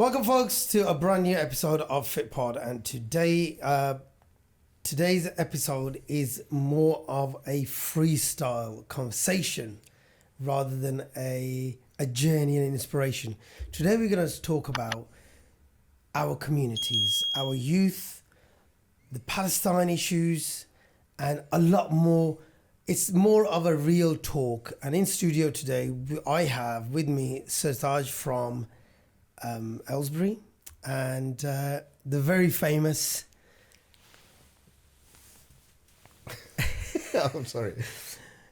Welcome, folks, to a brand new episode of FitPod, and today's episode is more of a freestyle conversation rather than a journey and inspiration. Today, we're going to talk about our communities, our youth, the Palestine issues, and a lot more. It's more of a real talk. And in studio today, I have with me Sir Taj from Aylesbury, and the very famous I'm sorry.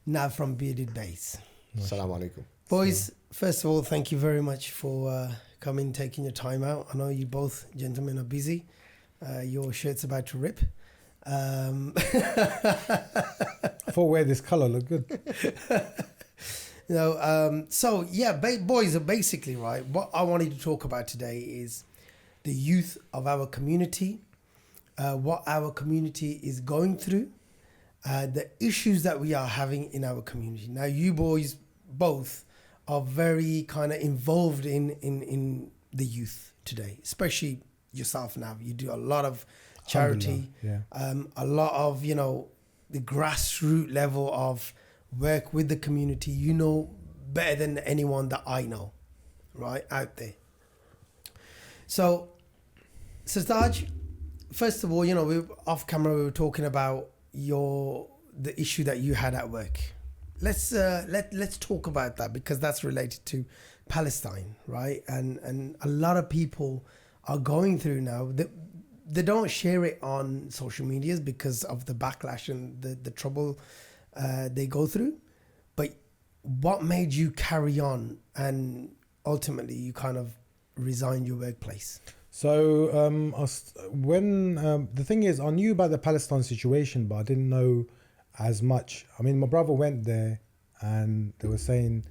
Nav from Bearded Base. Assalamu alaikum. Boys, first of all, thank you very much for coming, taking your time out. I know you both gentlemen are busy. Your shirt's about to rip. I thought wear this colour look good. So yeah, boys, are basically right. What I wanted to talk about today is the youth of our community, what our community is going through, the issues that we are having in our community. Now, you boys both are very kind of involved in the youth today, especially yourself now. You do a lot of charity, a lot of, the grassroots level of work with the community. You know better than anyone that I know, right, out there. So, Sir Taj, first of all, we off camera we were talking about the issue that you had at work. Let's talk about that, because that's related to Palestine, right? And a lot of people are going through now. They don't share it on social medias because of the backlash and the trouble they go through. But what made you carry on, and ultimately you kind of resigned your workplace? So the thing is, I knew about the Palestine situation, but I didn't know as much. I mean, my brother went there and they were saying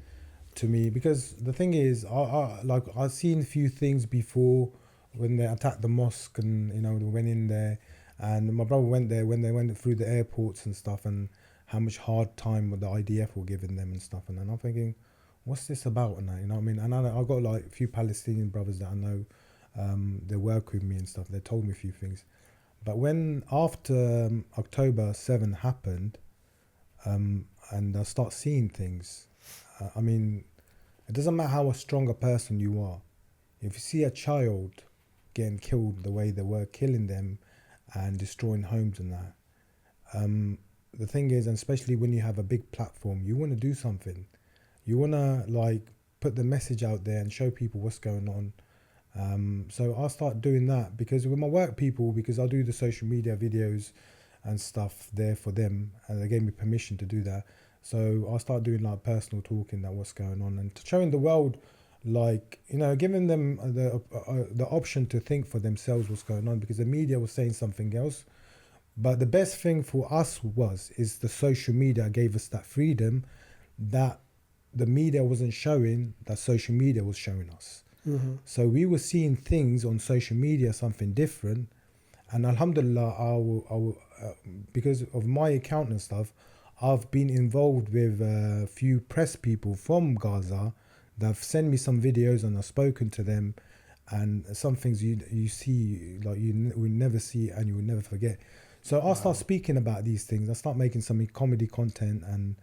to me, because the thing is, I've seen a few things before when they attacked the mosque, and they went in there, and my brother went there when they went through the airports and stuff, and how much hard time the IDF were giving them and stuff. And then I'm thinking, what's this about? And you know what I mean? And I got like a few Palestinian brothers that I know, they work with me and stuff. They told me a few things. But when after October 7 happened, and I start seeing things, it doesn't matter how strong a person you are. If you see a child getting killed the way they were killing them and destroying homes and that, the thing is, and especially when you have a big platform, you want to do something. You want to put the message out there and show people what's going on. So I start doing that because with my work people, because I do the social media videos and stuff there for them, and they gave me permission to do that. So I start doing personal talking that what's going on and showing the world, giving them the option to think for themselves what's going on, because the media was saying something else. But the best thing for us is the social media gave us that freedom that the media wasn't showing, that social media was showing us. Mm-hmm. So we were seeing things on social media, something different. And alhamdulillah, because of my account and stuff, I've been involved with a few press people from Gaza that have sent me some videos, and I've spoken to them. And some things you see, you will never see and you will never forget. So I start speaking about these things. I start making some comedy content and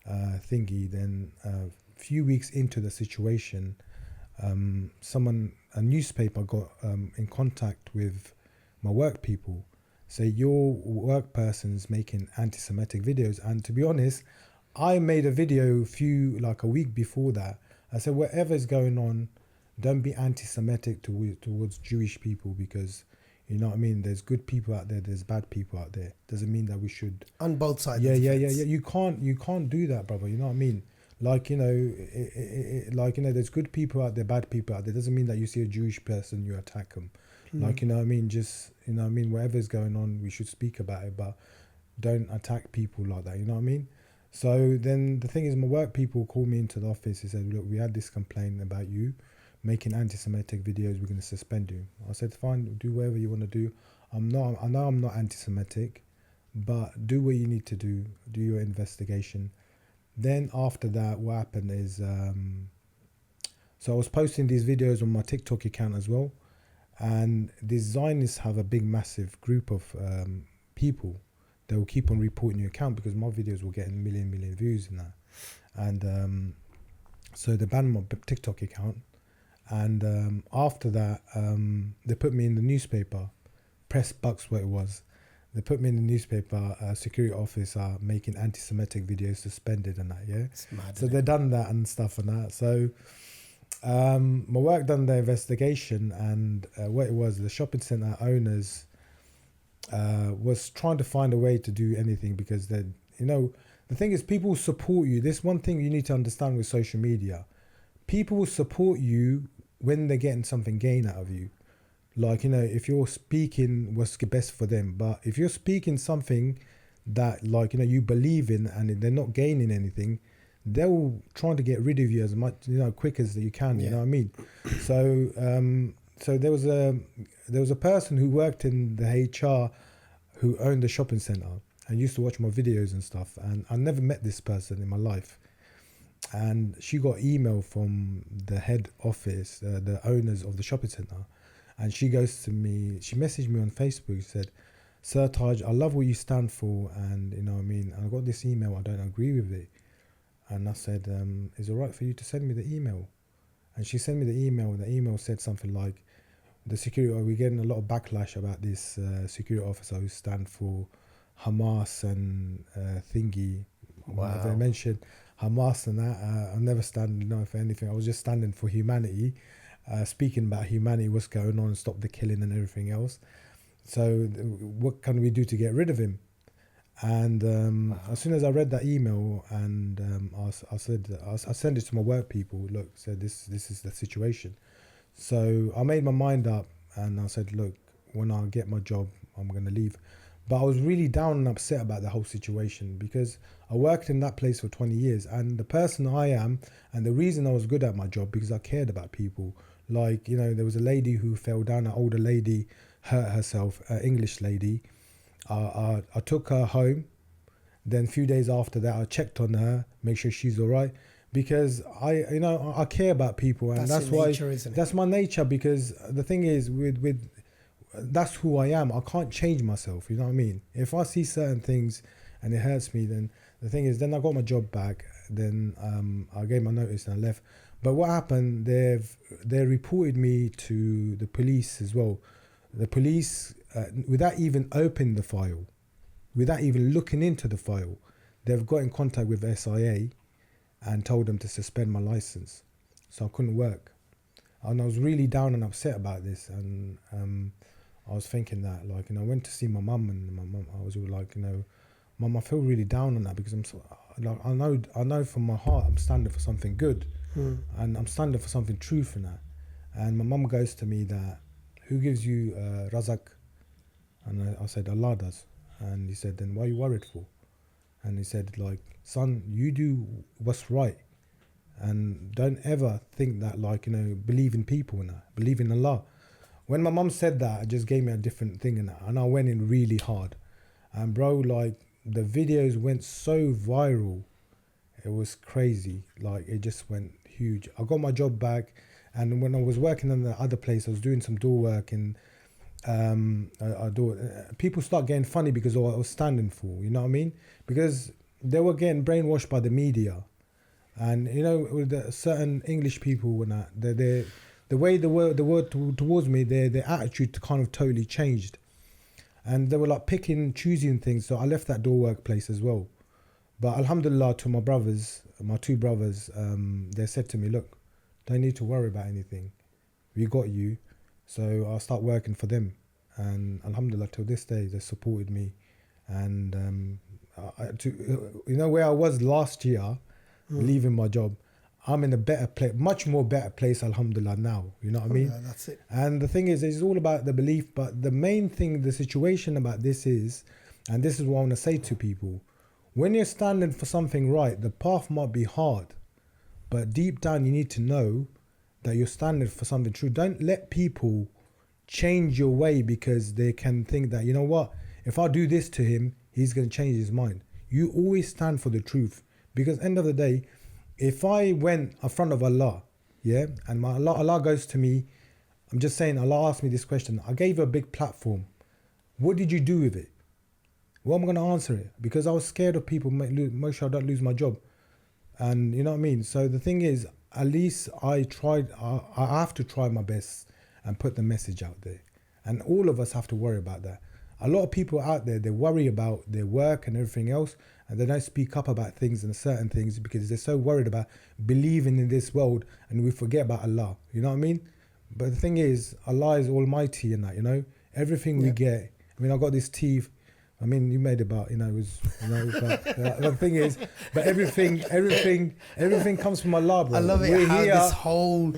thingy. Then a few weeks into the situation, a newspaper got in contact with my work people, say your work person's making anti-Semitic videos. And to be honest, I made a video a week before that. I said, whatever's going on, don't be anti-Semitic towards Jewish people, because you know what I mean, there's good people out there, there's bad people out there. Doesn't mean that we should, on both sides. Yeah. You can't do that, brother. You know what I mean? There's good people out there, bad people out there. Doesn't mean that you see a Jewish person, you attack them. You know what I mean? Just, whatever's going on, we should speak about it, but don't attack people like that. You know what I mean? So then the thing is, my work people called me into the office. He said, look, we had this complaint about you making anti-Semitic videos. We're going to suspend you. I said, fine, do whatever you want to do. I know I'm not anti-Semitic, but do what you need to do your investigation. Then after that, what happened is So I was posting these videos on my TikTok account as well. And the Zionists have a big, massive group of people. They will keep on reporting your account because my videos will get a million views and that. And so they banned my TikTok account. And after that, they put me in the newspaper, Press Bucks, what it was. They put me in the newspaper, security officer making anti-Semitic videos, suspended and that, yeah? It's mad, So isn't they it? done that and stuff and that. So my work done the investigation, and what it was, the shopping centre owners was trying to find a way to do anything because they, you know, the thing is people support you. This one thing you need to understand with social media. People will support you when they're getting something gain out of you. Like, you know, if you're speaking what's best for them, but if you're speaking something that, like, you know, you believe in and they're not gaining anything, they'll try to get rid of you as much, you know, quick as you can. You know what I mean? So there was a person who worked in the HR who owned the shopping centre and used to watch my videos and stuff, and I never met this person in my life. And she got email from the head office, the owners of the shopping centre, and she goes to me, she messaged me on Facebook, she said, "Sir Taj, I love what you stand for, and you know what I mean, and I got this email, I don't agree with it." And I said, "Is it right for you to send me the email?" And she sent me the email, and the email said something like, "The security, we're getting a lot of backlash about this security officer who stand for Hamas and thingy." Wow. They mentioned Hamas and that. I never stand, you know, for anything. I was just standing for humanity, speaking about humanity, what's going on, stop the killing and everything else. So what can we do to get rid of him? And as soon as I read that email, and I sent it to my work people. Look, said this is the situation. So I made my mind up, and I said, look, when I get my job, I'm going to leave. But I was really down and upset about the whole situation because I worked in that place for 20 years, and the person I am, and the reason I was good at my job, because I cared about people. Like, you know, there was a lady who fell down, an older lady, hurt herself, an English lady. I took her home. Then a few days after that, I checked on her, make sure she's all right, because I care about people, and that's why nature, isn't it? that's my nature. Because the thing is, with that's who I am. I can't change myself. You know what I mean? If I see certain things and it hurts me, then the thing is, then I got my job back. Then I gave my notice and I left. But what happened? They reported me to the police as well. The police, without even opening the file, without even looking into the file, they've got in contact with SIA and told them to suspend my license. So I couldn't work. And I was really down and upset about this. And I was thinking that, like, you know, I went to see my mum, and my mum, I was all like, you know, Mum, I feel really down on that because I'm so, like, I know from my heart I'm standing for something good, and I'm standing for something true for that. And my mum goes to me that, who gives you razak? And I said, Allah does. And he said, then why are you worried for? And he said, like, son, you do what's right, and don't ever think that, like, you know, believe in people and that, believe in Allah. When my mum said that, it just gave me a different thing, and I went in really hard. And bro, like, the videos went so viral, it was crazy. Like, it just went huge. I got my job back, and when I was working in the other place, I was doing some door work, and people start getting funny because of what I was standing for, you know what I mean? Because they were getting brainwashed by the media. And, you know, with the certain English people, when the way the word towards me, their attitude kind of totally changed. And they were like picking, choosing things. So I left that door workplace as well. But alhamdulillah, to my brothers, my two brothers, they said to me, look, don't need to worry about anything. We got you. So I'll start working for them. And alhamdulillah, till this day, they supported me. And you know where I was last year, leaving my job, I'm in a better place, much more better place, alhamdulillah, now. You know what I mean? Yeah, that's it. And the thing is, it's all about the belief. But the main thing, the situation about this is, and this is what I want to say to people, when you're standing for something right, the path might be hard, but deep down you need to know that you're standing for something true. Don't let people change your way because they can think that, you know what, if I do this to him, he's going to change his mind. You always stand for the truth, because end of the day, if I went in front of Allah yeah, and my Allah goes to me. I'm just saying, Allah asked me this question. I gave you a big platform. What did you do with it? Well, I'm going to answer it because I was scared of people. Make sure I don't lose my job. And you know what I mean? So the thing is, at least I tried, I have to try my best and put the message out there. And all of us have to worry about that. A lot of people out there, they worry about their work and everything else, and they don't speak up about things and certain things because they're so worried about believing in this world, and we forget about Allah. You know what I mean? But the thing is, Allah is almighty in that, you know? Everything we get. I mean, I got this teeth. I mean, you made about, it was, but the thing is, but everything comes from Allah, bro. I love it. We're how here, this whole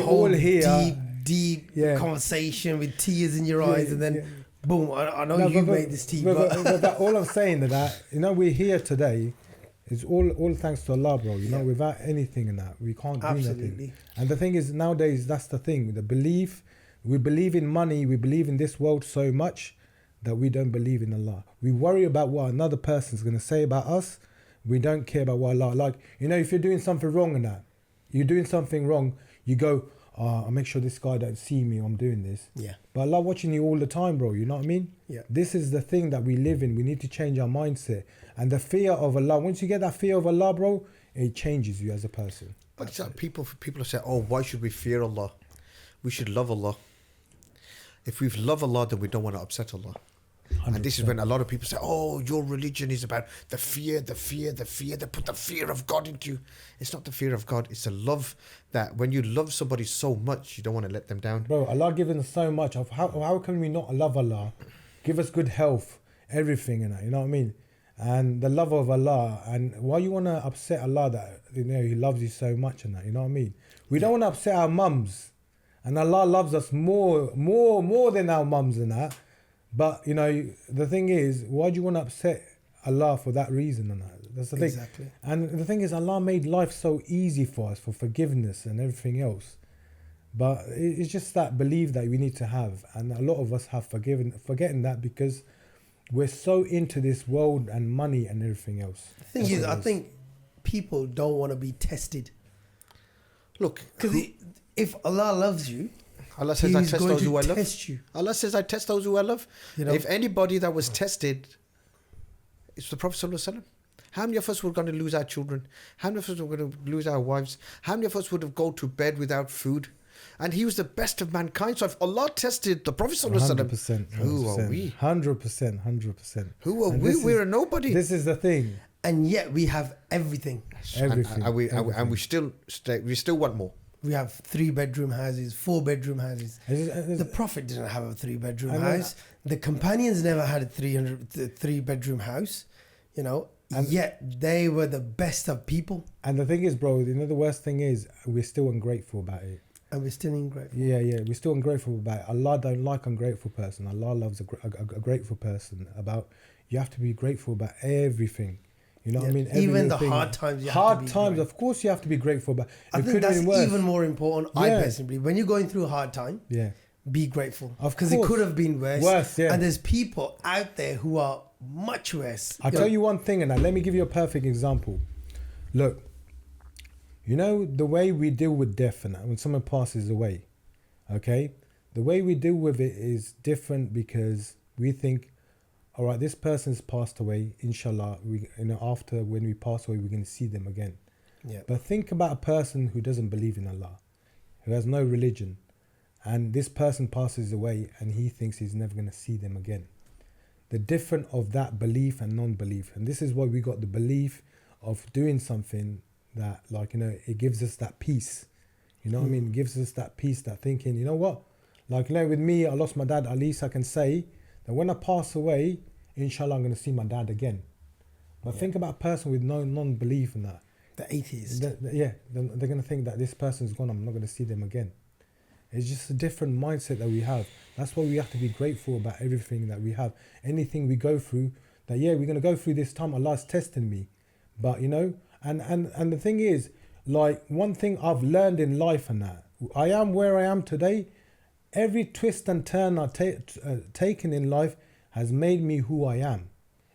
all here. deep conversation with tears in your eyes, and then boom, I know you made this tea. But all I'm saying is that, we're here today. It's all thanks to Allah, bro. You know, without anything in that, we can't do nothing. And the thing is, nowadays, that's the thing. The belief, we believe in money, we believe in this world so much that we don't believe in Allah. We worry about what another person's going to say about us. We don't care about what Allah, like, if you're doing something wrong in that, you're doing something wrong, you go, I'll make sure this guy don't see me, I'm doing this. Yeah. But Allah watching you all the time, bro, you know what I mean? Yeah. This is the thing that we live in. We need to change our mindset. And the fear of Allah, once you get that fear of Allah, bro, it changes you as a person. But it's like people have said, why should we fear Allah? We should love Allah. If we love Allah, then we don't want to upset Allah. 100%. And this is when a lot of people say, your religion is about the fear. They put the fear of God into you. It's not the fear of God. It's a love that when you love somebody so much, you don't want to let them down. Bro, Allah given us so much. Of how can we not love Allah? Give us good health, everything in that, you know what I mean? And the love of Allah. And why you want to upset Allah that, He loves you so much and that, you know what I mean? We don't want to upset our mums. And Allah loves us more than our mums and that. But, the thing is, why do you want to upset Allah for that reason? And that's the thing. Exactly. And the thing is, Allah made life so easy for us, for forgiveness and everything else. But it's just that belief that we need to have. And a lot of us have forgetting that because we're so into this world and money and everything else. The thing is, I think people don't want to be tested. Look, because if Allah loves you, Allah says, I test those who I love. Test you. Allah says, I test those who I love. If anybody that was tested, it's the Prophet ﷺ. How many of us were going to lose our children? How many of us were going to lose our wives? How many of us would have gone to bed without food? And he was the best of mankind. So if Allah tested the Prophet ﷺ, who are we? 100%. Who are we? We're a nobody. This is the thing. And yet we have everything. Everything. And we still want more. We have 3-bedroom houses, 4-bedroom houses. The Prophet didn't have a 3-bedroom house. The companions never had a 3-bedroom house, and yet they were the best of people. And the thing is, bro, the worst thing is we're still ungrateful about it. And we're still ungrateful. Yeah, we're still ungrateful about it. Allah don't like ungrateful person. Allah loves a grateful person. You have to be grateful about everything. You know what I mean? Even the hard times. Of course, you have to be grateful. But I think that's even more important. I personally, when you're going through a hard time, be grateful. Because it could have been worse. And there's people out there who are much worse. I'll tell you one thing, and let me give you a perfect example. Look, the way we deal with death and when someone passes away, okay? The way we deal with it is different because we think, all right, this person's passed away. Inshallah, after when we pass away, we're going to see them again. Yeah. But think about a person who doesn't believe in Allah, who has no religion, and this person passes away, and he thinks he's never going to see them again. The difference of that belief and non-belief, and this is why we got the belief of doing something that, it gives us that peace. You know what I mean? It gives us that peace, that thinking. You know what? With me, I lost my dad. At least I can say that when I pass away, inshallah, I'm going to see my dad again. But think about a person with no non-belief in that. The atheist. They're going to think that this person's gone, I'm not going to see them again. It's just a different mindset that we have. That's why we have to be grateful about everything that we have. Anything we go through, that we're going to go through this time, Allah's testing me. But, and the thing is, one thing I've learned in life and that, I am where I am today. Every twist and turn I've taken in life has made me who I am.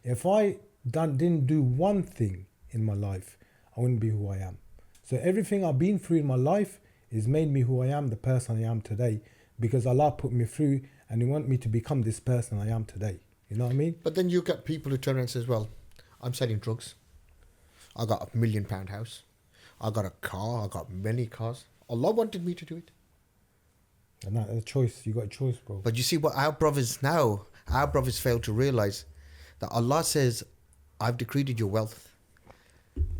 If I didn't do one thing in my life, I wouldn't be who I am. So everything I've been through in my life It's made me who I am, the person I am today, because Allah put me through and He want me to become this person I am today. You know what I mean? But then you get people who turn around and says, well, I'm selling drugs. I got £1 million house. I got a car. I got many cars. Allah wanted me to do it. And that's a choice. You got a choice, bro. But you see what our brothers fail to realize, that Allah says, I've decreed your wealth,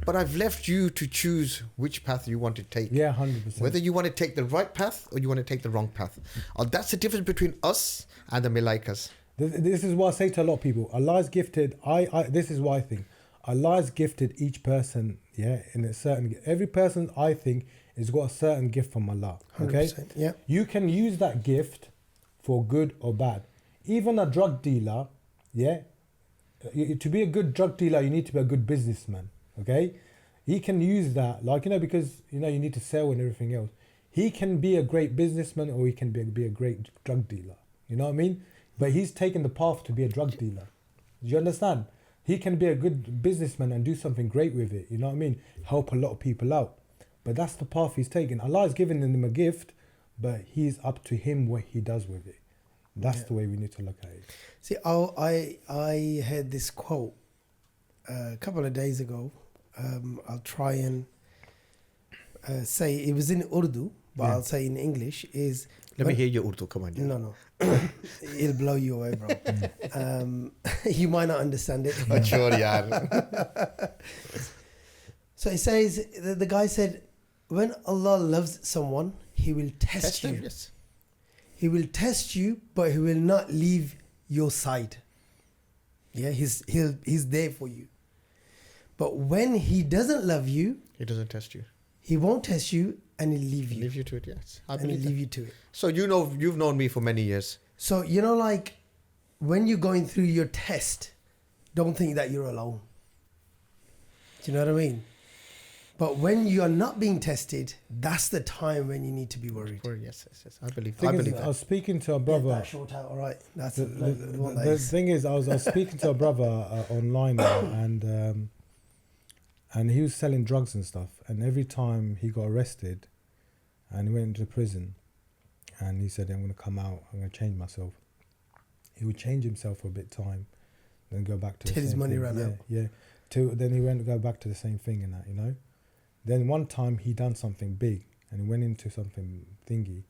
but I've left you to choose which path you want to take. Yeah, 100%. Whether you want to take the right path or you want to take the wrong path. That's the difference between us and the Malaikas. This is what I say to a lot of people. Allah has gifted, this is what I think. Allah has gifted each person, in a certain, every person I think has got a certain gift from Allah. Okay? 100%, yeah. You can use that gift for good or bad. Even a drug dealer, to be a good drug dealer, you need to be a good businessman. Okay? He can use that, because, you need to sell and everything else. He can be a great businessman or he can be a great drug dealer. You know what I mean? But he's taken the path to be a drug dealer. Do you understand? He can be a good businessman and do something great with it. You know what I mean? Help a lot of people out. But that's the path he's taken. Allah has given him a gift, but he's up to him what he does with it. That's the way we need to look at it. See, I heard this quote a couple of days ago. I'll try and say it was in Urdu, but I'll say in English is. Let me hear your Urdu. Come on. No. It'll blow you away, bro. You might not understand it. Sure, yeah. So it says, the guy said, when Allah loves someone, He will test you. Them, yes. He will test you, but He will not leave your side. Yeah, he's there for you. But when He doesn't love you, He doesn't test you. He won't test you, and He'll leave you. Leave you to it, yes. And He'll leave you to it. So you've known me for many years. So like when you're going through your test, don't think that you're alone. Do you know what I mean? But when you're not being tested, that's the time when you need to be worried. Yes. I believe I that. was speaking to a brother. That short out, all right. That's The one that is. thing is, I was speaking to a brother online and he was selling drugs and stuff. And every time he got arrested and he went into prison and he said, I'm going to come out, I'm going to change myself. He would change himself for a bit of time, then go back to the Till same his money thing. ran out. Yeah. Then he went to go back to the same thing and that, Then one time he done something big and he went into something thingy.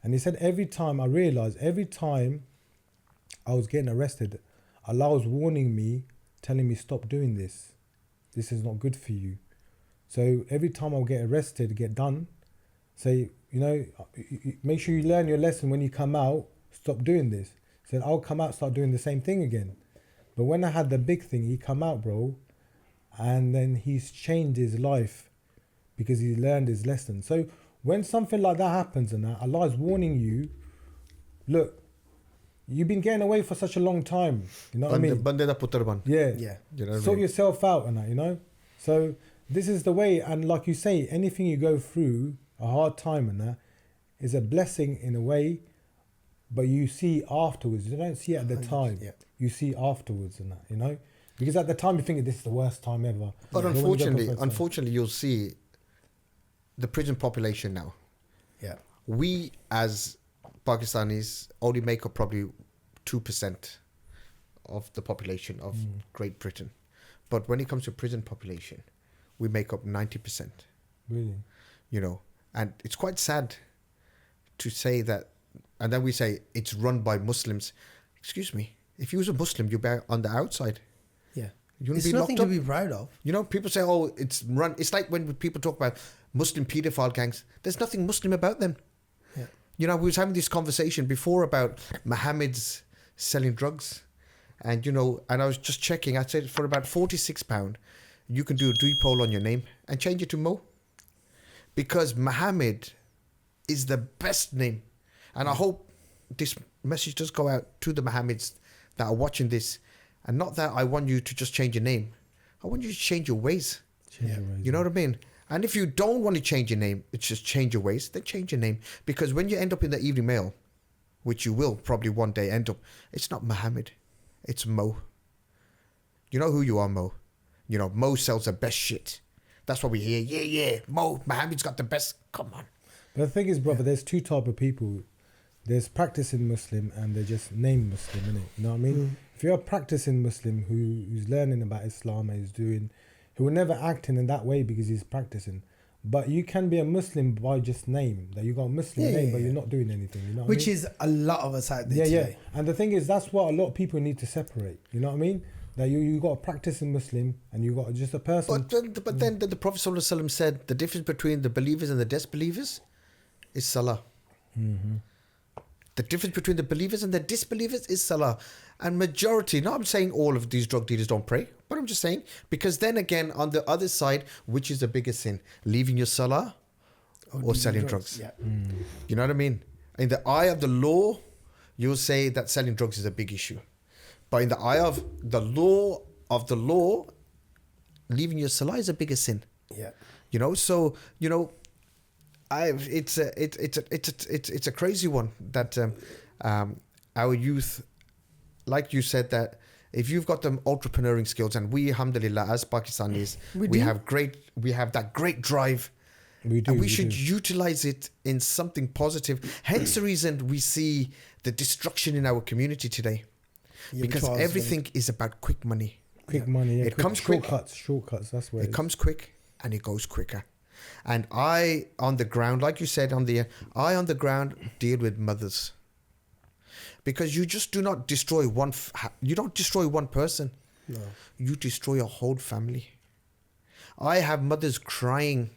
And he said, every time I was getting arrested, Allah was warning me, telling me, stop doing this. This is not good for you. So every time I'll get arrested, get done, say, make sure you learn your lesson when you come out, stop doing this. He said, I'll come out, start doing the same thing again. But when I had the big thing, he come out, bro, and then he's changed his life because he learned his lesson. So when something like that happens and that, Allah is warning you, look, you've been getting away for such a long time. You know what I mean? Yeah. You know what I Sort mean? yourself out and that, So this is the way, and like you say, anything you go through, a hard time and that, is a blessing in a way, but you see afterwards. You don't see it at the time. Yeah. You see afterwards and that, Because at the time you think this is the worst time ever. But when you go unfortunately, you'll see the prison population now. Yeah. We as Pakistanis only make up probably 2% of the population of Great Britain. But when it comes to prison population, we make up 90%. Really? And it's quite sad to say that, and then we say it's run by Muslims. Excuse me, if you was a Muslim, you'd be on the outside. Yeah. You wouldn't It's be nothing locked to up. be proud of. People say, oh, it's run. It's like when people talk about Muslim paedophile gangs. There's nothing Muslim about them. Yeah. We was having this conversation before about Muhammad's selling drugs. And, and I was just checking. I said for about £46, you can do a dipole on your name and change it to Mo. Because Muhammad is the best name. And I hope this message does go out to the Muhammads that are watching this. And not that I want you to just change your name. I want you to change your ways. You know what I mean? And if you don't want to change your name, it's just change your ways, then change your name. Because when you end up in the Evening Mail, which you will probably one day end up, it's not Muhammad, it's Mo. You know who you are, Mo. Mo sells the best shit. That's what we hear. Yeah, Mo, Muhammad's got the best. Come on. The thing is, brother, there's two type of people. There's practicing Muslim and they're just named Muslim, innit? You know what I mean? If you're a practicing Muslim who's learning about Islam and who will never act in that way because he's practicing. But you can be a Muslim by just name. That you got a Muslim name, but you're not doing anything. You know what Which I mean? is a lot of us out there today. Yeah. And the thing is, that's what a lot of people need to separate. You know what I mean? That you got a practicing Muslim and you got just a person. But then the Prophet ﷺ said the difference between the believers and the disbelievers is salah. The difference between the believers and the disbelievers is salah. And majority, not I'm saying all of these drug dealers don't pray, but I'm just saying, because then again, on the other side, which is the biggest sin? Leaving your salah or selling drugs? Yeah. You know what I mean? In the eye of the law, you'll say that selling drugs is a big issue. But in the eye of the law, leaving your salah is a bigger sin. Yeah. You know, so you know, it's a crazy one that our youth, like you said, that if you've got them entrepreneuring skills, and we, alhamdulillah, as Pakistanis, we have that great drive. We do. And we should utilize it in something positive. Hence the reason we see the destruction in our community today. Yeah, because everything is about quick money. Quick money. Yeah. It comes quick. Shortcuts. That's where it comes quick and it goes quicker. And I, on the ground, like you said, I on the ground deal with mothers. Because you just do not destroy you don't destroy one person. No. You destroy a whole family. I have mothers crying,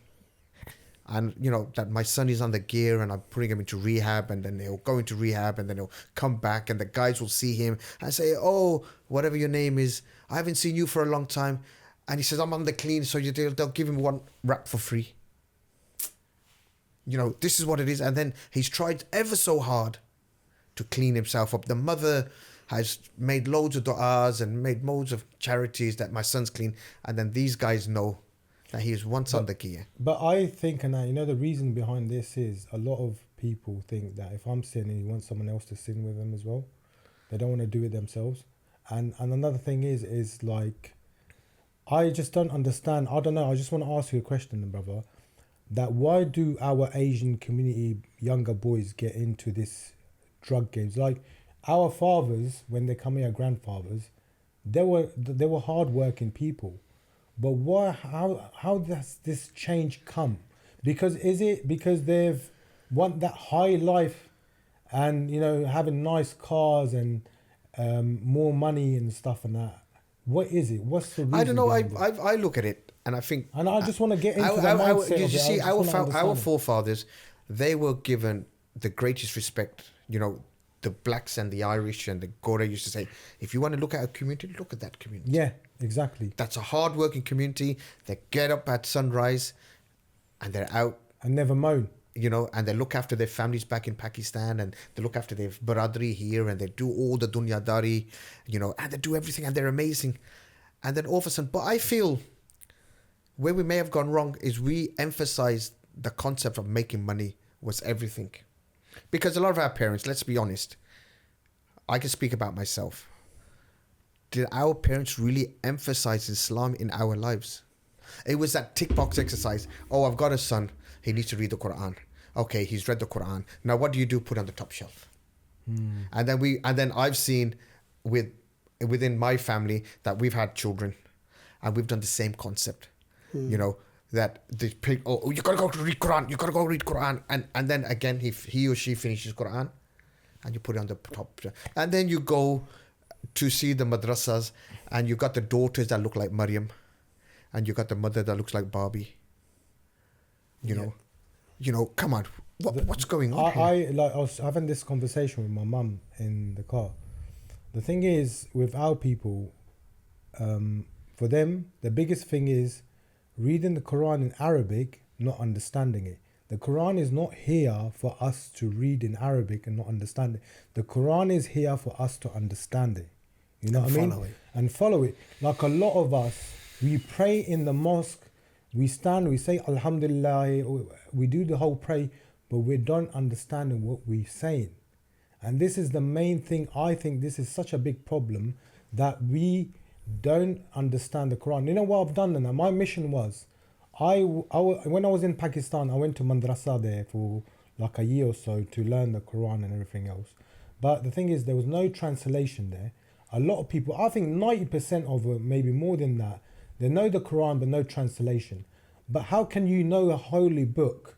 and you know that my son is on the gear and I'm putting him into rehab, and then he'll go into rehab and then he'll come back and the guys will see him and say, oh, whatever your name is, I haven't seen you for a long time. And he says, I'm on the clean, so they'll give him one wrap for free. You know, this is what it is. And then he's tried ever so hard to clean himself up. The mother has made loads of du'as and made loads of charities that my son's clean. And then these guys know that he is once on the gear. But I think, and you know, the reason behind this is a lot of people think that if I'm sinning, you want someone else to sin with them as well. They don't want to do it themselves. And another thing is like, I just don't understand. I don't know. I just want to ask you a question, brother. That why do our Asian community younger boys get into this drug games? Like our fathers, when they come here, grandfathers, they were hardworking people. But why? How does this change come? Because is it because they've want that high life, and you know having nice cars and more money and stuff and that? What is it? What's the reason? I don't know. I look at it and I think, and I just want to get into the mindset. You see, our forefathers, they were given the greatest respect. You know, the blacks and the Irish and the Gora used to say, if you want to look at a community, look at that community. Yeah, exactly. That's a hard-working community. They get up at sunrise, and they're out and never moan. You know, and they look after their families back in Pakistan, and they look after their baradri here, and they do all the dunyadari, you know, and they do everything, and they're amazing. And then all of a sudden, but I feel where we may have gone wrong is we emphasized the concept of making money was everything. Because a lot of our parents, let's be honest, I can speak about myself. Did our parents really emphasize Islam in our lives? It was that tick box exercise. Oh, I've got a son. He needs to read the Quran. Okay, he's read the Quran. Now what do you do? Put on the top shelf. And then I've seen within my family that we've had children and we've done the same concept. You know, that you gotta go read Quran, you gotta go read Quran. And then again he or she finishes Quran and you put it on the top. And then you go to see the madrasas and you got the daughters that look like Maryam and you got the mother that looks like Barbie. You know, come on, what's going on here? I was having this conversation with my mum in the car. The thing is, with our people, for them, the biggest thing is reading the Quran in Arabic, not understanding it. The Quran is not here for us to read in Arabic and not understand it. The Quran is here for us to understand it. You know what I mean? And follow it. Like a lot of us, we pray in the mosque, we stand, we say Alhamdulillah, we do the whole pray, but we don't understand what we're saying. And this is the main thing. I think this is such a big problem that we don't understand the Quran. You know what I've done now? My mission was, When I was in Pakistan, I went to madrasa there for like a year or so to learn the Quran and everything else. But the thing is, there was no translation there. A lot of people, I think 90% of them, maybe more than that, they know the Quran but no translation. But how can you know a holy book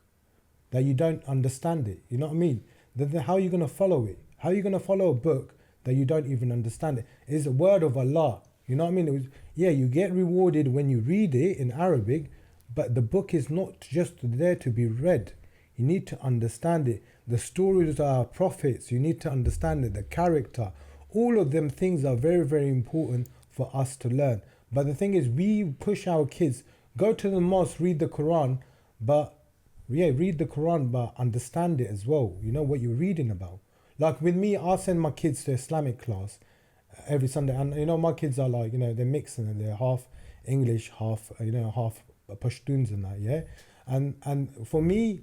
that you don't understand it? You know what I mean? Then how are you going to follow it? How are you going to follow a book that you don't even understand it? It's the word of Allah. You know what I mean? Yeah, you get rewarded when you read it in Arabic, but the book is not just there to be read. You need to understand it. The stories of our prophets, you need to understand it, the character. All of them things are very, very important for us to learn. But the thing is, we push our kids, go to the mosque, read the Quran, but read the Quran, but understand it as well. You know what you're reading about. Like with me, I send my kids to Islamic class every Sunday, and you know my kids are like, you know, they're mixed and they're half English, half half Pashtuns and that, yeah. And for me,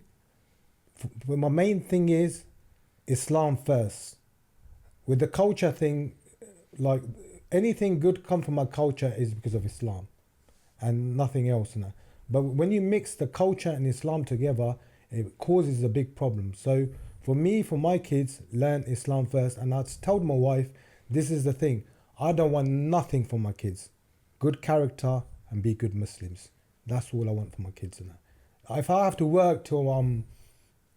my main thing is Islam first. With the culture thing, like anything good come from my culture is because of Islam, and nothing else. And that. But when you mix the culture and Islam together, it causes a big problem. So for me, for my kids, learn Islam first. And I told my wife, this is the thing. I don't want nothing for my kids. Good character and be good Muslims. That's all I want for my kids. And that. If I have to work till I'm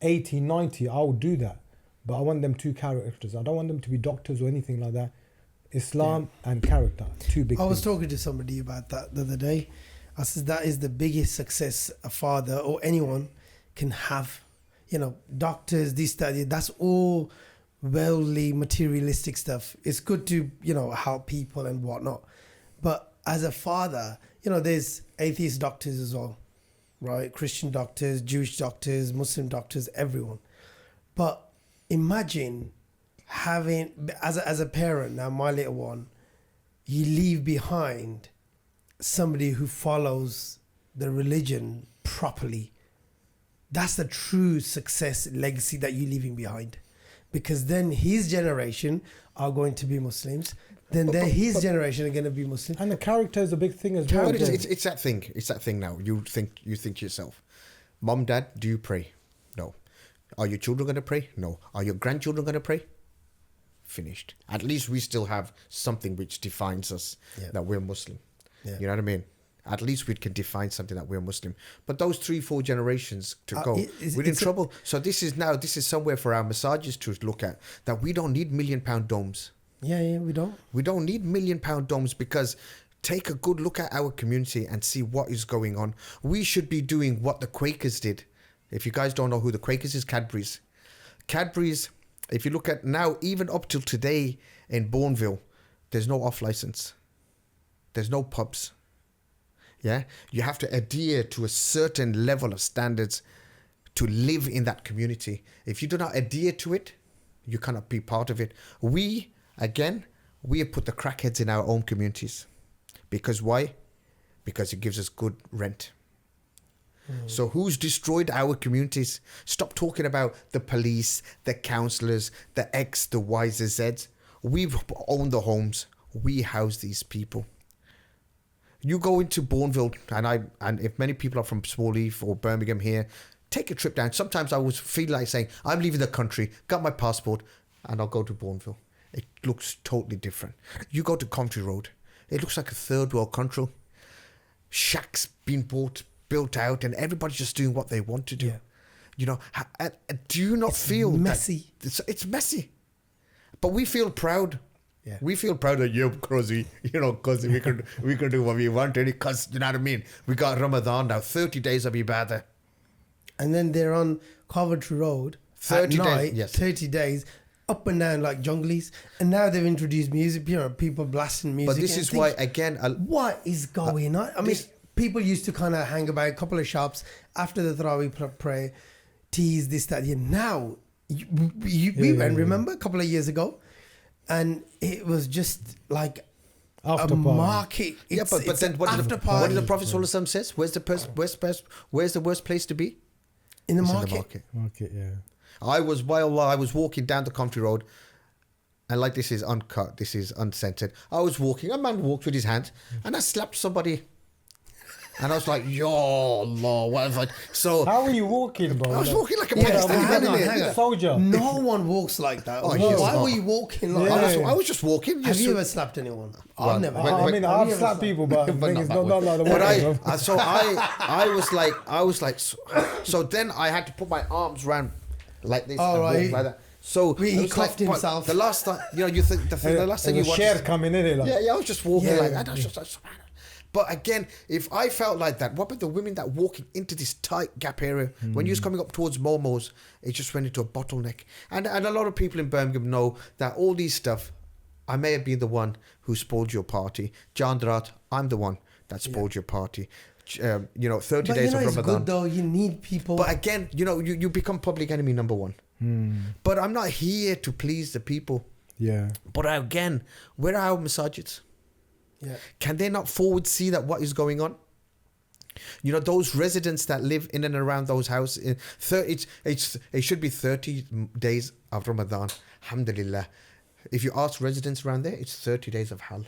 80, 90, I'll do that. But I want them two characters. I don't want them to be doctors or anything like that. Islam and character, two big things. I was talking to somebody about that the other day. I said that is the biggest success a father or anyone can have. You know, doctors, this, that, that's all worldly, materialistic stuff. It's good to, you know, help people and whatnot. But as a father, you know, there's atheist doctors as well, right? Christian doctors, Jewish doctors, Muslim doctors, everyone. But imagine having, as a parent, now my little one, you leave behind somebody who follows the religion properly. That's the true success legacy that you're leaving behind. Because then his generation are going to be Muslims. Then his generation are going to be Muslim. And the character is a big thing as well. But it's that thing. It's that thing now. You think to yourself, Mom, Dad, do you pray? No. Are your children going to pray? No. Are your grandchildren going to pray? Finished. At least we still have something which defines us, that we're Muslim. Yeah. You know what I mean? At least we can define something that we're Muslim. But those 3-4 generations to go, we're in trouble. So this is somewhere for our massages to look at, that we don't need £1 million domes. Yeah, we don't. We don't need £1 million domes, because take a good look at our community and see what is going on. We should be doing what the Quakers did. If you guys don't know who the Quakers is, Cadbury's. Cadbury's, if you look at now, even up till today in Bourneville, there's no off license. There's no pubs. Yeah, you have to adhere to a certain level of standards to live in that community. If you do not adhere to it, you cannot be part of it. We have put the crackheads in our own communities. Because why? Because it gives us good rent. So who's destroyed our communities? Stop talking about the police, the councillors, the X, the Y, the Zs. We've owned the homes. We house these people. You go into Bourneville, and if many people are from Small Heath or Birmingham here, take a trip down. Sometimes I would feel like saying, I'm leaving the country, got my passport, and I'll go to Bourneville. It looks totally different. You go to Coventry Road, it looks like a third world country. Shacks being built out, and everybody's just doing what they want to do. Yeah. You know, do you not feel messy? It's messy, but we feel proud. Yeah. We feel proud of you, Crosby, because we can do what we want, because, you know what I mean? We got Ramadan now, 30 days of Ibadah. And then they're on Coventry Road 30 at night, yes. 30 days, up and down like junglies. And now they've introduced music, people blasting music. But this is why, again... what is going on? I mean, people used to kind of hang about a couple of shops after the Tarawih prayer, teas, this, that. Now, we went, remember, a couple of years ago? And it was just like after a market. But then what did the Prophet ﷺ says? Where's the worst place to be? In the market. Market, yeah. I was walking down the country road, and like, this is uncut, this is uncensored. I was walking, a man walked with his hand, and I slapped somebody. And I was like, yo, Allah, whatever. So How were you walking, bro? I was walking like a Yeah, Pakistani hang man, on, innit? hang on. Soldier. No one walks like that. Oh, yes, Why no. were you walking like Yeah. that? I was just walking. Have Just you ever slapped anyone? Well, I've never. when- I mean, Have I've you ever slapped people, but the thing is not like the But walking, bro. I was like, so then I had to put my arms around like this, Oh, and right. walk like that. So He it was cuffed like, himself. The last time, you think the last time you There's a watch, share coming in it, like. yeah, I was just walking Yeah. like that. I was just like, subhanallah. But again, if I felt like that, what about the women that walking into this tight gap area? When you was coming up towards Momos, it just went into a bottleneck. And a lot of people in Birmingham know that all these stuff, I may have been the one who spoiled your party. Chandrat, I'm the one that spoiled your party. 30 But days you know, of it's Ramadan. good though. You need people. But again, you become public enemy number one. But I'm not here to please the people. Yeah. But again, where are our masajids? yeah. Can they not forward see that what is going on? Those residents that live in and around those houses, it should be 30 days of Ramadan. Alhamdulillah. If you ask residents around there, it's 30 days of hell.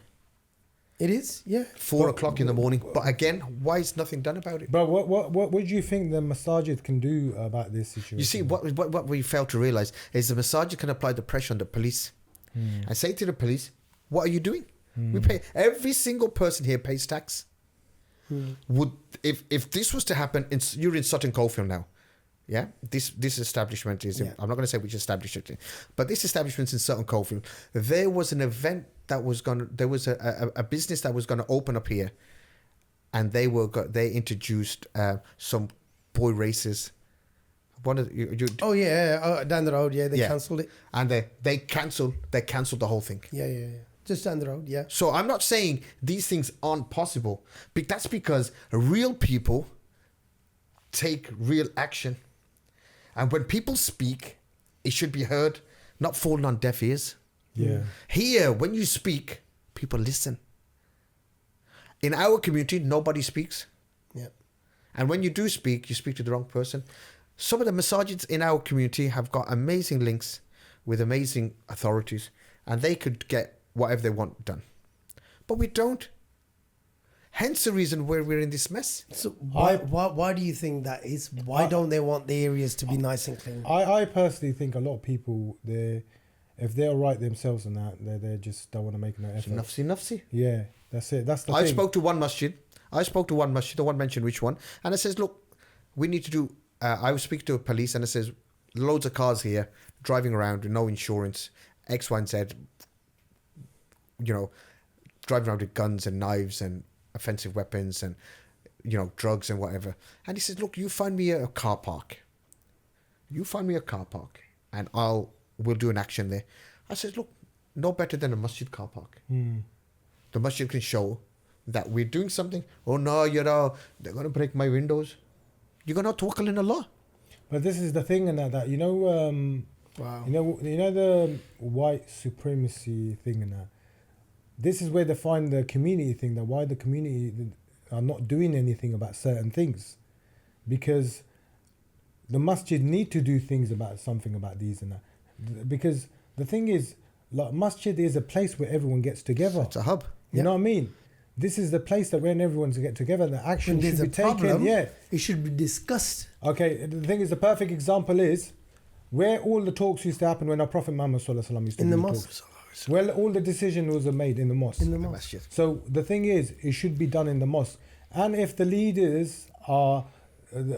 It is. Yeah. 4 o'clock in the morning. But again, why is nothing done about it? But what do you think the masajid can do about this situation? You see, what we fail to realize is the masajid can apply the pressure on the police and say to the police, what are you doing? We pay, every single person here pays tax. Would if this was to happen, you're in Sutton Coldfield now. Yeah, this establishment is. Yeah. I'm not going to say which establishment, but this establishment's in Sutton Coldfield. There was an event that was going. There was a business that was going to open up here, and they introduced some boy races. One of Oh yeah, down the road. Yeah, they cancelled it. and they cancelled the whole thing. Yeah. Just down the road. Yeah. So I'm not saying these things aren't possible, but that's because real people take real action. And when people speak, it should be heard, not falling on deaf ears. Yeah. Here, when you speak, people listen. In our community, nobody speaks. Yeah. And when you do speak, you speak to the wrong person. Some of the masajids in our community have got amazing links with amazing authorities, and they could get whatever they want done. But we don't. Hence the reason where we're in this mess. So why do you think that is? Why don't they want the areas to be nice and clean? I personally think a lot of people, if they're all right themselves and that, they just don't want to make no effort. Nafsi. Yeah, that's it. That's the I thing. spoke to one masjid. I won't mention which one. And I says, look, we need to do, I was speaking to a police and it says, loads of cars here, driving around with no insurance, X, Y, and Z, driving around with guns and knives and offensive weapons and, drugs and whatever. And he says, look, you find me a car park. And we'll do an action there. I says, look, no better than a masjid car park. The masjid can show that we're doing something. Oh no, they're going to break my windows. You're going to tawakkal in Allah. But this is the thing, and that Wow. you know the white supremacy thing, and that. This is where they find the community thing. That why the community are not doing anything about certain things, because the masjid need to do things about something about these and that. Because the thing is, like, masjid is a place where everyone gets together. It's a hub. You know what I mean? This is the place that when everyone's get together, the action When there's should a be taken. problem, Yeah. it should be discussed. Okay, the thing is, the perfect example is where all the talks used to happen when our Prophet Muhammad Sallallahu Alaihi Wasallam used to In the do mosque. talks. Well, all the decisions was made in the mosque. In the mosque. Masjid. So the thing is, it should be done in the mosque. And if the leaders are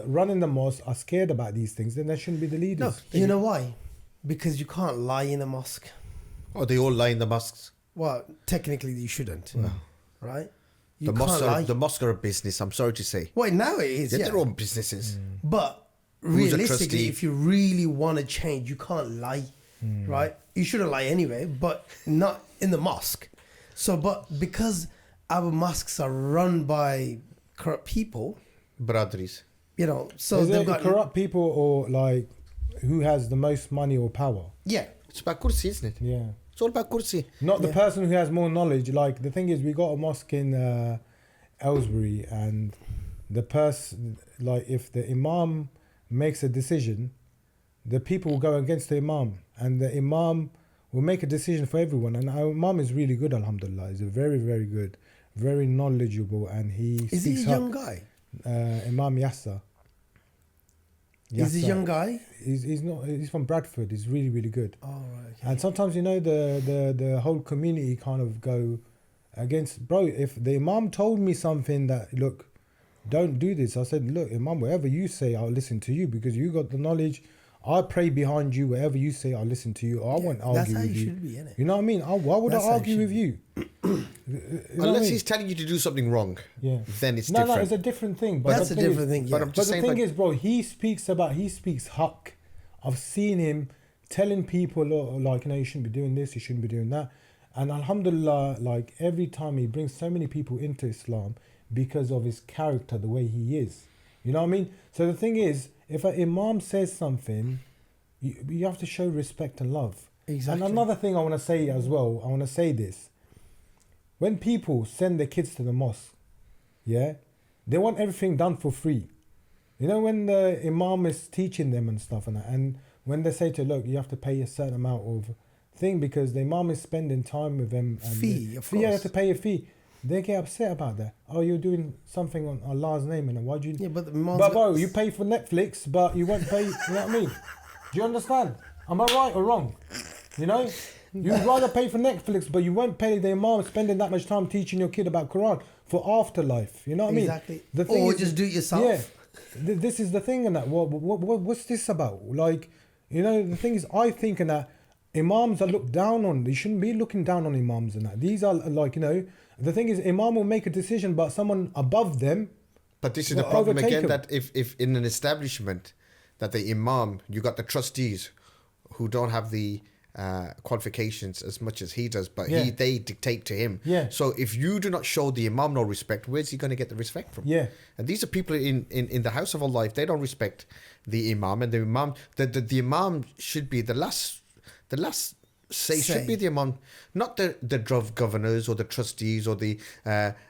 running the mosque are scared about these things, then they shouldn't be the leaders. You know why? Because you can't lie in a mosque. Oh, they all lie in the mosques. Well, technically you shouldn't, right? You The can't lie. mosques are a business, I'm sorry to say. Well, now it is, They're yeah. their own businesses. But Who's a realistically, trustee? if you really want to change, you can't lie, right? You shouldn't lie anyway, but not in the mosque. So, but because our mosques are run by corrupt people, Bradaries. so Is they've it got corrupt people or like who has the most money or power? yeah. It's about kursi, isn't it? Yeah. It's all about kursi. Not the person who has more knowledge. Like the thing is, we got a mosque in Aylesbury, and the person, like, if the imam makes a decision, the people will go against the imam, and the imam will make a decision for everyone. And our imam is really good, alhamdulillah. He's a very, very good. very knowledgeable, and Is he a young guy? Imam Yasser. Is he a young guy? He's not. He's from Bradford. He's really, really good. Oh, right. Okay. And sometimes, you know, the whole community kind of go against, bro. If the Imam told me something that, look, don't do this, I said, look, Imam, whatever you say, I'll listen to you because you got the knowledge. I pray behind you. Whatever you say, I'll listen to you. I won't argue that's how with you you. should be, innit? You know what I mean? Why would That's I how it argue should with be. you? You know what I Unless mean? he's telling you to do something wrong, Yeah. then it's No, different. it's a different thing. But That's the a thing is- different thing. but Yeah. I'm But just the saying, thing like, is, bro, he speaks haqq. I've seen him telling people, oh, like, you know, you shouldn't be doing this, you shouldn't be doing that. And alhamdulillah, like, every time he brings so many people into Islam because of his character, the way he is. You know what I mean? So the thing is, if an imam says something, you have to show respect and love. Exactly. And another thing I want to say as well, I want to say this. When people send their kids to the mosque, yeah, they want everything done for free. You know, when the imam is teaching them and stuff and when they say to, look, you have to pay a certain amount of thing because the imam is spending time with them. And Fee, of you have course. to pay a fee. They get upset about that. Oh, you're doing something on Allah's name, and why do you? Yeah, but the But bro, you pay for Netflix, but you won't pay. You know what I mean? Do you understand? Am I right or wrong? You know, you'd rather pay for Netflix, but you won't pay the imam spending that much time teaching your kid about Quran for afterlife. You know what I mean? Exactly. The thing Or is, just do it yourself. Yeah, this is the thing, and that what's this about? Like, you know, the thing is, I think and that imams are looked down on. They shouldn't be looking down on imams and that. These are like, you know, the thing is, imam will make a decision, but someone above them. but this is the will problem overtake again, him. that if in an establishment that the imam, you got the trustees who don't have the qualifications as much as he does, but Yeah. they dictate to him. Yeah. So if you do not show the imam no respect, where's he going to get the respect from? Yeah. And these are people in the house of Allah. If they don't respect the imam, and the imam should be the last say should be the imam, not the governors or the trustees or the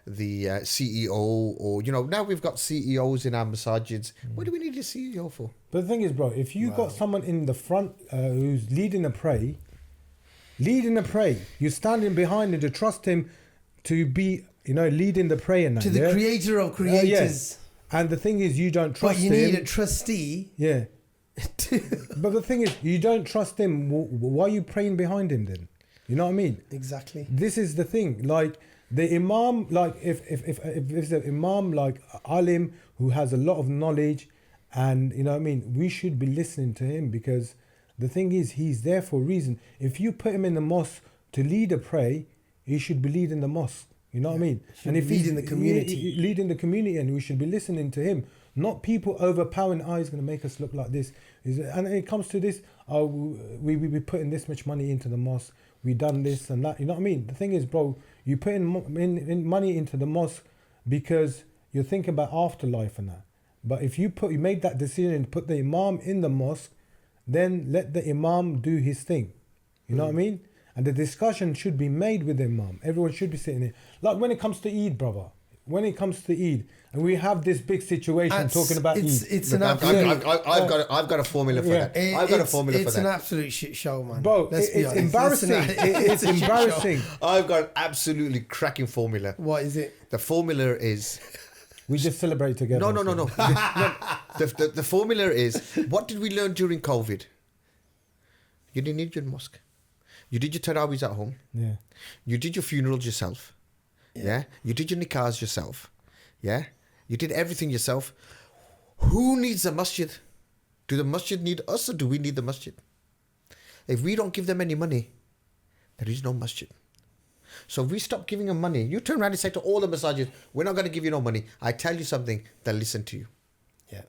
CEO, or, you know, now we've got CEOs in our masajids. What do we need a CEO for? But the thing is, bro, if you got someone in the front who's leading a pray, you're standing behind him to trust him to be, you know, leading the prayer now. To the creator of creators. And the thing is, you don't trust But you him. need a trustee. Yeah. But the thing is, you don't trust him. Why are you praying behind him then? You know what I mean? Exactly. This is the thing. Like the imam, like if it's an imam like alim who has a lot of knowledge, and you know what I mean, we should be listening to him because the thing is, he's there for a reason. If you put him in the mosque to lead a pray, he should be leading the mosque. You know what I mean? Should be leading the community. Leading the community, and we should be listening to him. Not people overpowering, he's going to make us look like this. And it comes to this, we putting this much money into the mosque, we done this and that. You know what I mean? The thing is, bro, you put in money into the mosque because you're thinking about afterlife and that. But if you made that decision to put the imam in the mosque, then let the imam do his thing. You know what I mean? And the discussion should be made with the imam. Everyone should be sitting there. Like when it comes to Eid, brother. When it comes to Eid, and we have this big situation talking about Eid. It's Look, an absolute. I've got a formula for that. I've got a formula for It's an that. absolute shit show, man. Bro, Let's be it's honest. embarrassing. It's a shit show. embarrassing. I've got an absolutely cracking formula. What is it? The formula is We just celebrate together. no. The formula is, what did we learn during COVID? You didn't need your mosque. You did your tarawihs at home. Yeah. You did your funerals yourself. Yeah. You did your nikahs yourself. Yeah. You did everything yourself. Who needs a masjid? Do the masjid need us, or do we need the masjid? If we don't give them any money, there is no masjid. So if we stop giving them money, you turn around and say to all the masajid, we're not going to give you no money. I tell you something, they'll listen to you. Yeah.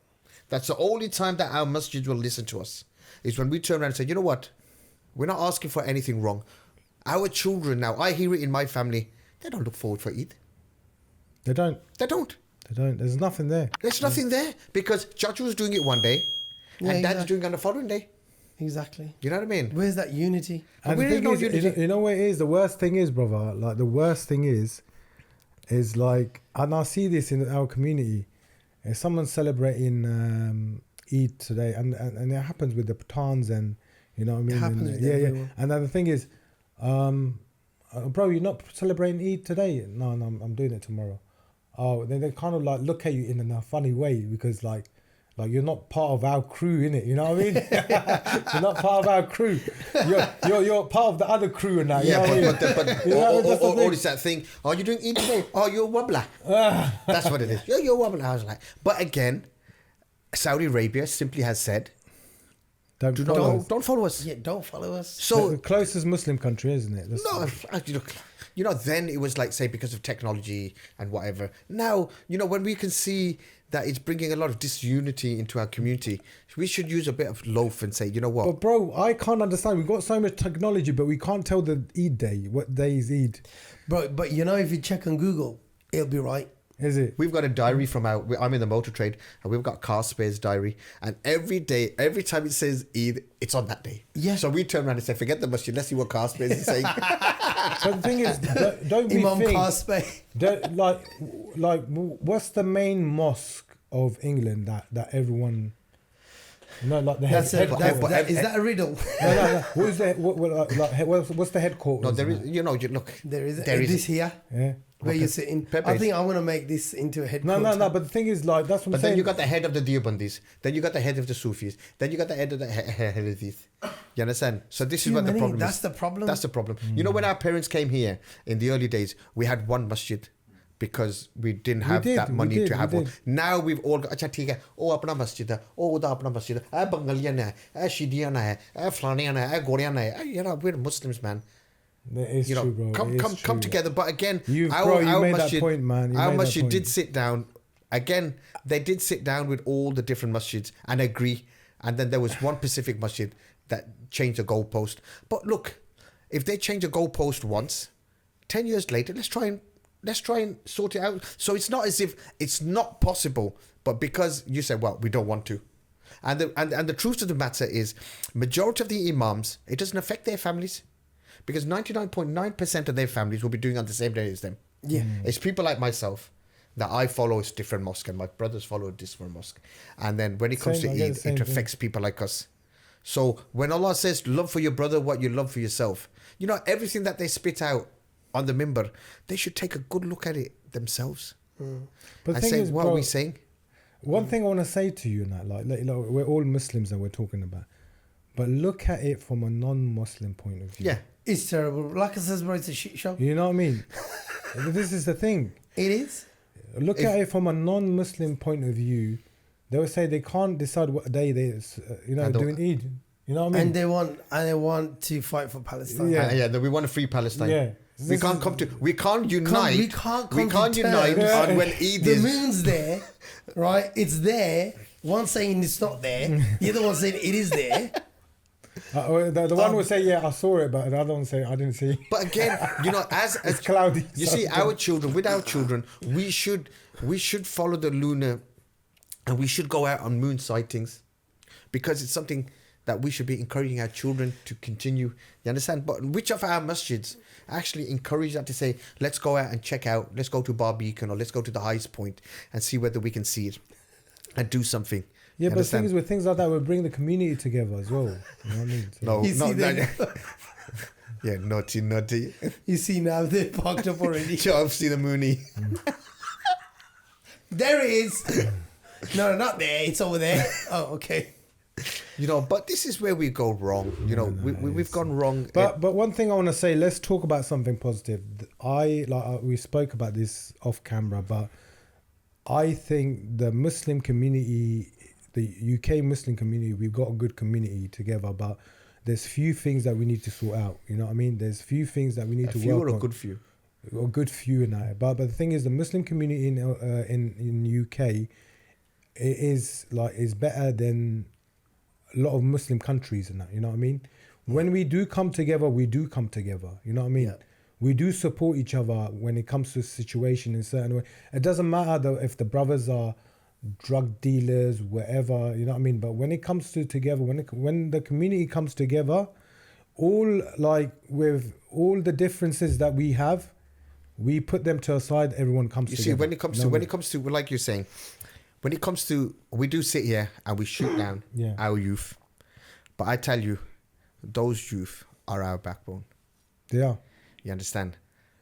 That's the only time that our masjid will listen to us, is when we turn around and say, you know what? We're not asking for anything wrong. Our children now, I hear it in my family, they don't look forward for Eid. They don't. They don't. There's nothing there. There's nothing there, because Chachu was doing it one day Yeah, and Dad's exactly. doing it on the following day. Exactly. You know what I mean? Where's that unity? And we the didn't thing know is, unity. you know what it is? The worst thing is, brother, like the worst thing is like, and I see this in our community, if someone's celebrating Eid today, and it happens with the Pathans, and you know what I mean? happens with yeah. everyone. And then the thing is, bro, you're not celebrating Eid today? No, I'm doing it tomorrow. Oh, they kind of like look at you in a funny way because like you're not part of our crew, innit? You know what I mean? You're not part of our crew. You're part of the other crew and that. Yeah, you know what I mean? You know, that's the or thing. it's that thing. Oh, you're doing Eid today? Oh, you're a wobbler. That's what it is. You're a wobbler. I was like, but again, Saudi Arabia simply has said, Don't follow us. Yeah, don't follow us. So the closest Muslim country, isn't it? Then it was like, say, because of technology and whatever. Now, when we can see that it's bringing a lot of disunity into our community, we should use a bit of loaf and say, you know what? But bro, I can't understand. We've got so much technology, but we can't tell the Eid day. What day is Eid? Bro, but if you check on Google, it'll be right. Is it? We've got a diary from I'm in the motor trade, and we've got car spares diary, and every time it says Eid, it's on that day. Yeah. So we turn around and say, forget the masjid, let's see what car spares is saying. But the thing is, don't we Imam think Kaspe. like what's the main mosque of England that everyone? Like the Is headquarters. that a riddle? No. What is that? What's the headquarters? No, there is. Look, There is There is- this here Yeah. where you're sitting. Pepe's. I think I want to make this into a headquarters. No. But the thing is, like, that's what I'm But saying. then you got the head of the Deobandis. Then you got the head of the Sufis. Then you got the head of the head of these. You understand? So this Too is what the many. problem That's is. the problem. That's the problem. When our parents came here in the early days, we had one masjid because we didn't have that money to have one. Now we've all got, अच्छा ठीक है, ओ अपना मस्जिद है, ओ उधर अपना मस्जिद है, ऐ बंगालियन है, ऐ शीदियन है, ऐ फलानियन है, ऐ गोरियन है. We're Muslims, man. It's true, bro. Come together. But again, you our made masjid, that point, man. Our masjid did sit down. Again, they did sit down with all the different masjids and agree. And then there was one Pacific masjid that changed the goalpost. But look, if they change a goalpost once, 10 years later, let's try and sort it out. So it's not as if it's not possible, but because you said, well, we don't want to. And the truth of the matter is, majority of the imams, it doesn't affect their families. Because 99.9% of their families will be doing on the same day as them. Yeah. It's people like myself that I follow a different mosque and my brothers follow a different mosque. And then when it comes to Eid, it affects people like us. So when Allah says, love for your brother what you love for yourself, everything that they spit out on the minbar, they should take a good look at it themselves. But And say, what are we saying? One thing I want to say to you now, like we're all Muslims that we're talking about, but look at it from a non-Muslim point of view. Yeah. It's terrible. Like I said, bro, it's a shit show. You know what I mean? This is the thing. It is. Look at it from a non-Muslim point of view. They will say they can't decide what day they, doing Eid. You know what I mean? And they want to fight for Palestine. Yeah. We want to free Palestine. Yeah. We can't unite. We can't unite on when Eid the is. moon's there, right? It's there. One saying it's not there. The other one saying it is there. The one will say, yeah, I saw it, but the other one say, I didn't see it. But again, as It's cloudy. You see, with our children, we should follow the lunar, and we should go out on moon sightings, because it's something that we should be encouraging our children to continue. You understand? But which of our masjids actually encourage that to say, let's go out and check out, let's go to Bar Beacon or let's go to the highest point and see whether we can see it and do something. Yeah, but things with things like that will bring the community together as well. You know what I mean? So No. Yeah, naughty. You see now they're parked up already. Sure, I've seen the Mooney. There it is. No, not there. It's over there. Oh, okay. But this is where we go wrong. We've gone wrong. But one thing I want to say, let's talk about something positive. We spoke about this off camera, but I think the Muslim community, the UK Muslim community, we've got a good community together, but there's few things that we need to sort out. You know what I mean? There's few things that we need to work on. A few or a good few? A good few in that. But the thing is, the Muslim community in UK is better than a lot of Muslim countries and that. You know what I mean? When we do come together, we do come together. You know what I mean? Yeah. We do support each other when it comes to a situation in a certain way. It doesn't matter though if the brothers are drug dealers, whatever, you know what I mean? But when it comes to together, when the community comes together, with all the differences that we have, we put them to a side, everyone comes together. You see, when it comes to like you're saying, when it comes to, we do sit here and we shoot down our youth. But I tell you, those youth are our backbone. They are. You understand?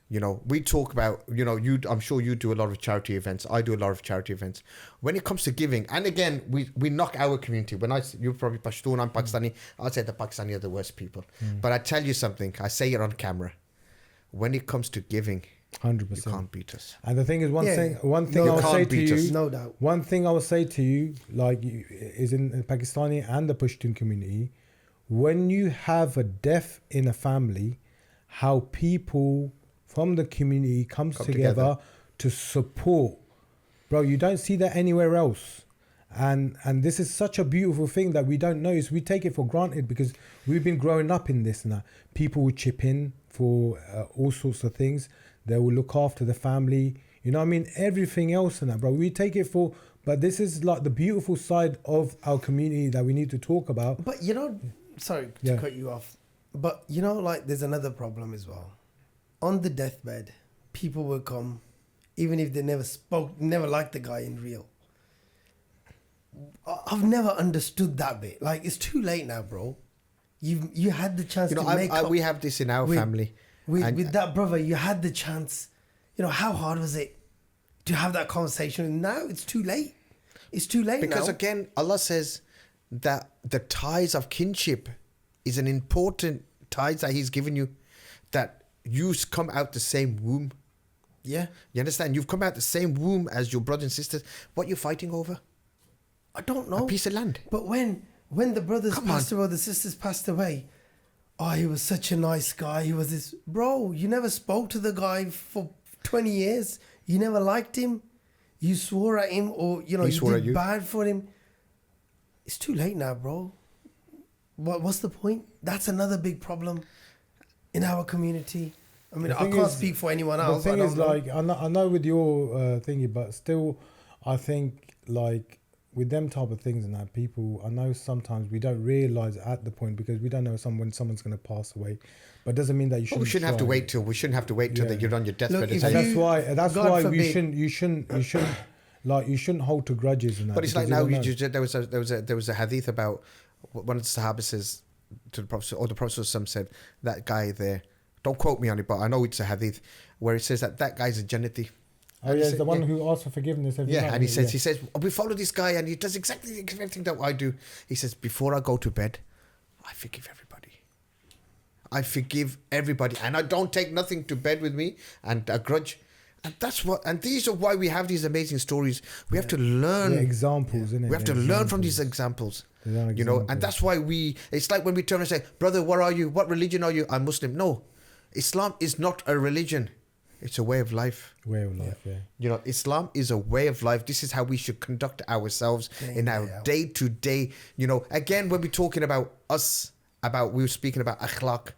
You know, we talk about, you know, I'm sure you do a lot of charity events. I do a lot of charity events. When it comes to giving, and again, we knock our community. You're probably Pashtun, I'm Pakistani. I'll say the Pakistani are the worst people. But I tell you something, I say it on camera. When it comes to giving, 100%. you can't beat us. And the thing is, one thing You I will can't say to beat us. you, No doubt. one thing I will say to you, like, is in the Pakistani and the Pashtun community, when you have a death in a family, how people from the community come together to support. Bro, you don't see that anywhere else. And this is such a beautiful thing that we don't notice. We take it for granted because we've been growing up in this and that. People will chip in for all sorts of things. They will look after the family. You know what I mean? Everything else and that, bro. We take it for... But this is like the beautiful side of our community that we need to talk about. But you know, sorry to cut you off, but you know, like there's another problem as well. On the deathbed, people will come, even if they never liked the guy in real. I've never understood that bit. Like, it's too late now, bro. You had the chance to make up. We have this in our family. With that brother, you had the chance. You know, how hard was it to have that conversation? Now it's too late. It's too late because now. Again, Allah says that the ties of kinship is an important ties that He's given you, that you come out the same womb. Yeah. You understand? You've come out the same womb as your brothers and sisters. What you're fighting over? I don't know. A piece of land. But when the brothers passed away, the sisters passed away, oh, he was such a nice guy. He was this... Bro, you never spoke to the guy for 20 years. You never liked him. You swore at him, or, you know, you did bad for him. It's too late now, bro. What's the point? That's another big problem in our community. I mean, I can't speak for anyone else. The thing is, like, I know with your thingy, but still, I think, like, with them type of things and that, people, I know sometimes we don't realise at the point because we don't know when someone's going to pass away. But it doesn't mean that you shouldn't. We shouldn't have to wait till that you're on your deathbed. And that's why you shouldn't hold to grudges and that. But it's like now there was a hadith about one of the Sahaba says to the Prophet, or the Prophet said, that guy there, don't quote me on it, but I know it's a hadith where it says that guy's a Jannati. Oh yeah, the one who asks for forgiveness every night. And he says, we follow this guy and he does exactly everything that I do. He says, before I go to bed, I forgive everybody. And I don't take nothing to bed with me and a grudge. And these are why we have these amazing stories. We have to learn examples, innit? We have to learn from these examples. You know, and that's why it's like when we turn and say, brother, what are you? What religion are you? I'm Muslim. No, Islam is not a religion. It's a way of life. Yeah. You know, Islam is a way of life. This is how we should conduct ourselves in our day to day. You know, again, when we're talking about we were speaking about akhlaq.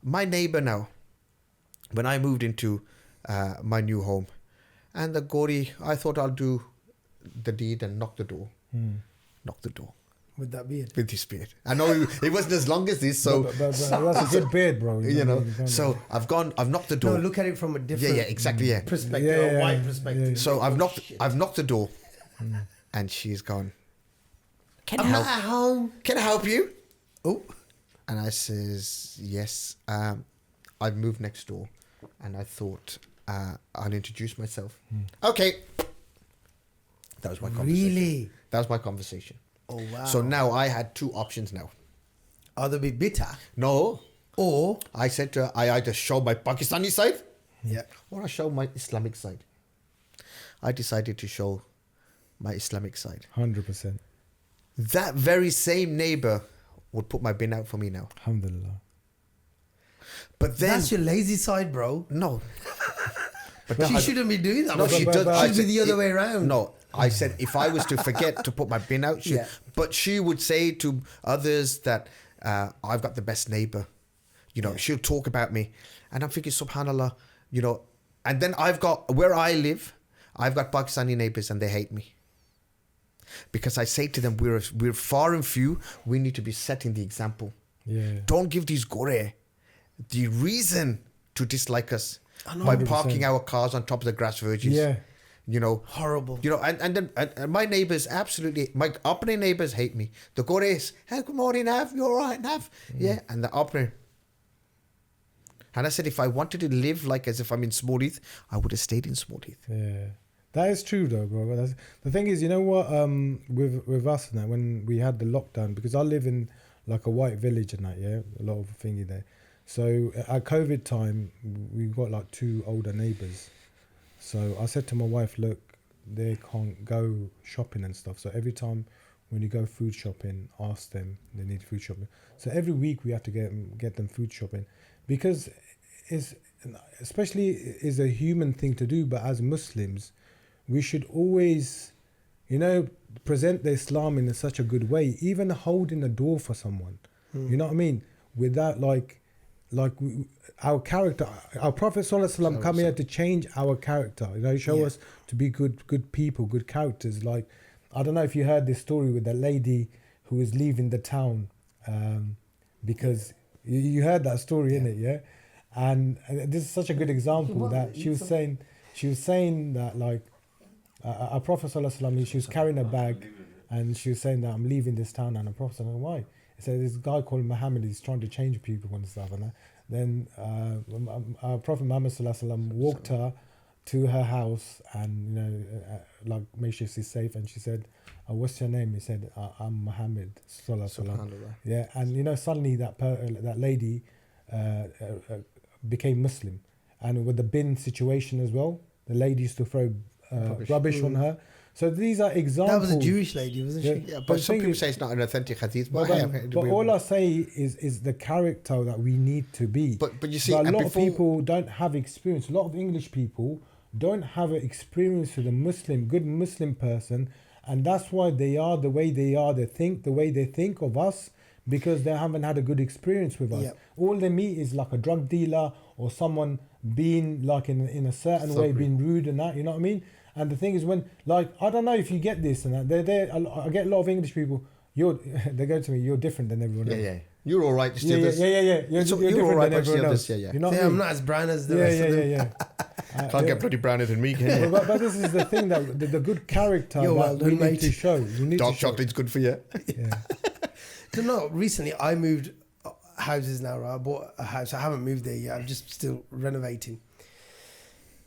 My neighbor now, when I moved into my new home, and the Gori, I thought I'll do the deed and knock the door. Knock the door. With that beard? With his beard. I know it wasn't as long as this, so... But that's a good beard, bro. You know, so I've knocked the door. No, look at it from a different... exactly. Perspective, a wide perspective. Yeah. So I've knocked the door, and she's gone, Can I help you? Oh. And I says, yes. I've moved next door, and I thought I'll introduce myself. Okay. That was my conversation. Really? That was my conversation. Oh, wow. So now I had two options now. Either be bitter. No. Or... I said to her, I either show my Pakistani side. Yeah. Or I show my Islamic side. I decided to show my Islamic side. 100%. That very same neighbor would put my bin out for me now. Alhamdulillah. But then... That's your lazy side, bro. No. But she shouldn't be doing that. No, she does. She'd be the other way around. No, I said if I was to forget to put my bin out, but she would say to others that I've got the best neighbor. You know, she'll talk about me. And I'm thinking, subhanAllah, you know, and then where I live, I've got Pakistani neighbors and they hate me. Because I say to them, we're far and few, we need to be setting the example. Yeah. Don't give these gore the reason to dislike us. By parking our cars on top of the grass verges. Yeah. You know. Horrible. You know, and then my neighbours my opposite neighbours hate me. The Gores, hey, good morning, Nav, you alright, Nav? Yeah. And the opposite, And I said, if I wanted to live like as if I'm in Smallheath, I would have stayed in Smallheath. Yeah, that is true though, bro. That's, the thing is, you know what? With us now, when we had the lockdown, because I live in like a white village and that, yeah, a lot of thingy there. So at COVID time, we got like 2 older neighbours. So I said to my wife, look, they can't go shopping and stuff. So every time when you go food shopping, ask them, they need food shopping. So every week we have to get them food shopping, because it's, especially is a human thing to do, but as Muslims, we should always, you know, present the Islam in such a good way, even holding the door for someone, you know what I mean? Without our character, our Prophet ﷺ come here to change our character, you know, show us to be good people, good characters. Like, I don't know if you heard this story with that lady who was leaving the town, because you heard that story, innit? Yeah. And this is such a good example that she was saying that like our Prophet ﷺ, she was carrying a bag and she was saying that I'm leaving this town, and the Prophet ﷺ, why? He said this guy called Muhammad, he's trying to change people and stuff. And then our Prophet Muhammad ﷺ walked her to her house and, you know, like make sure she's safe. And she said, what's your name? He said, I'm Muhammad ﷺ. Yeah, and you know, suddenly that lady became Muslim. And with the bin situation as well, the lady used to throw rubbish on her. So these are examples. That was a Jewish lady, wasn't she? Yeah, but some people say it's not an authentic hadith. But all I say is the character that we need to be. But you see, a lot of people don't have experience. A lot of English people don't have an experience with a good Muslim person, and that's why they are the way they are. They think the way they think of us because they haven't had a good experience with us. Yep. All they meet is like a drug dealer or someone being like in a certain way, being rude and that. You know what I mean? And the thing is, when, like, I don't know if you get this and that, I get a lot of English people, they go to me, you're different than everyone else. Yeah. You're all right. Yeah. You're different all right than everyone else. Yeah. You know what I I'm mean? not as brown as the rest of them. Yeah. Can't get bloody browner than me, can you? But this is the thing, that the good character that we need to show. Dark chocolate's good for you. Yeah. So no, recently I moved houses now, right? I bought a house. I haven't moved there yet. I'm just still renovating.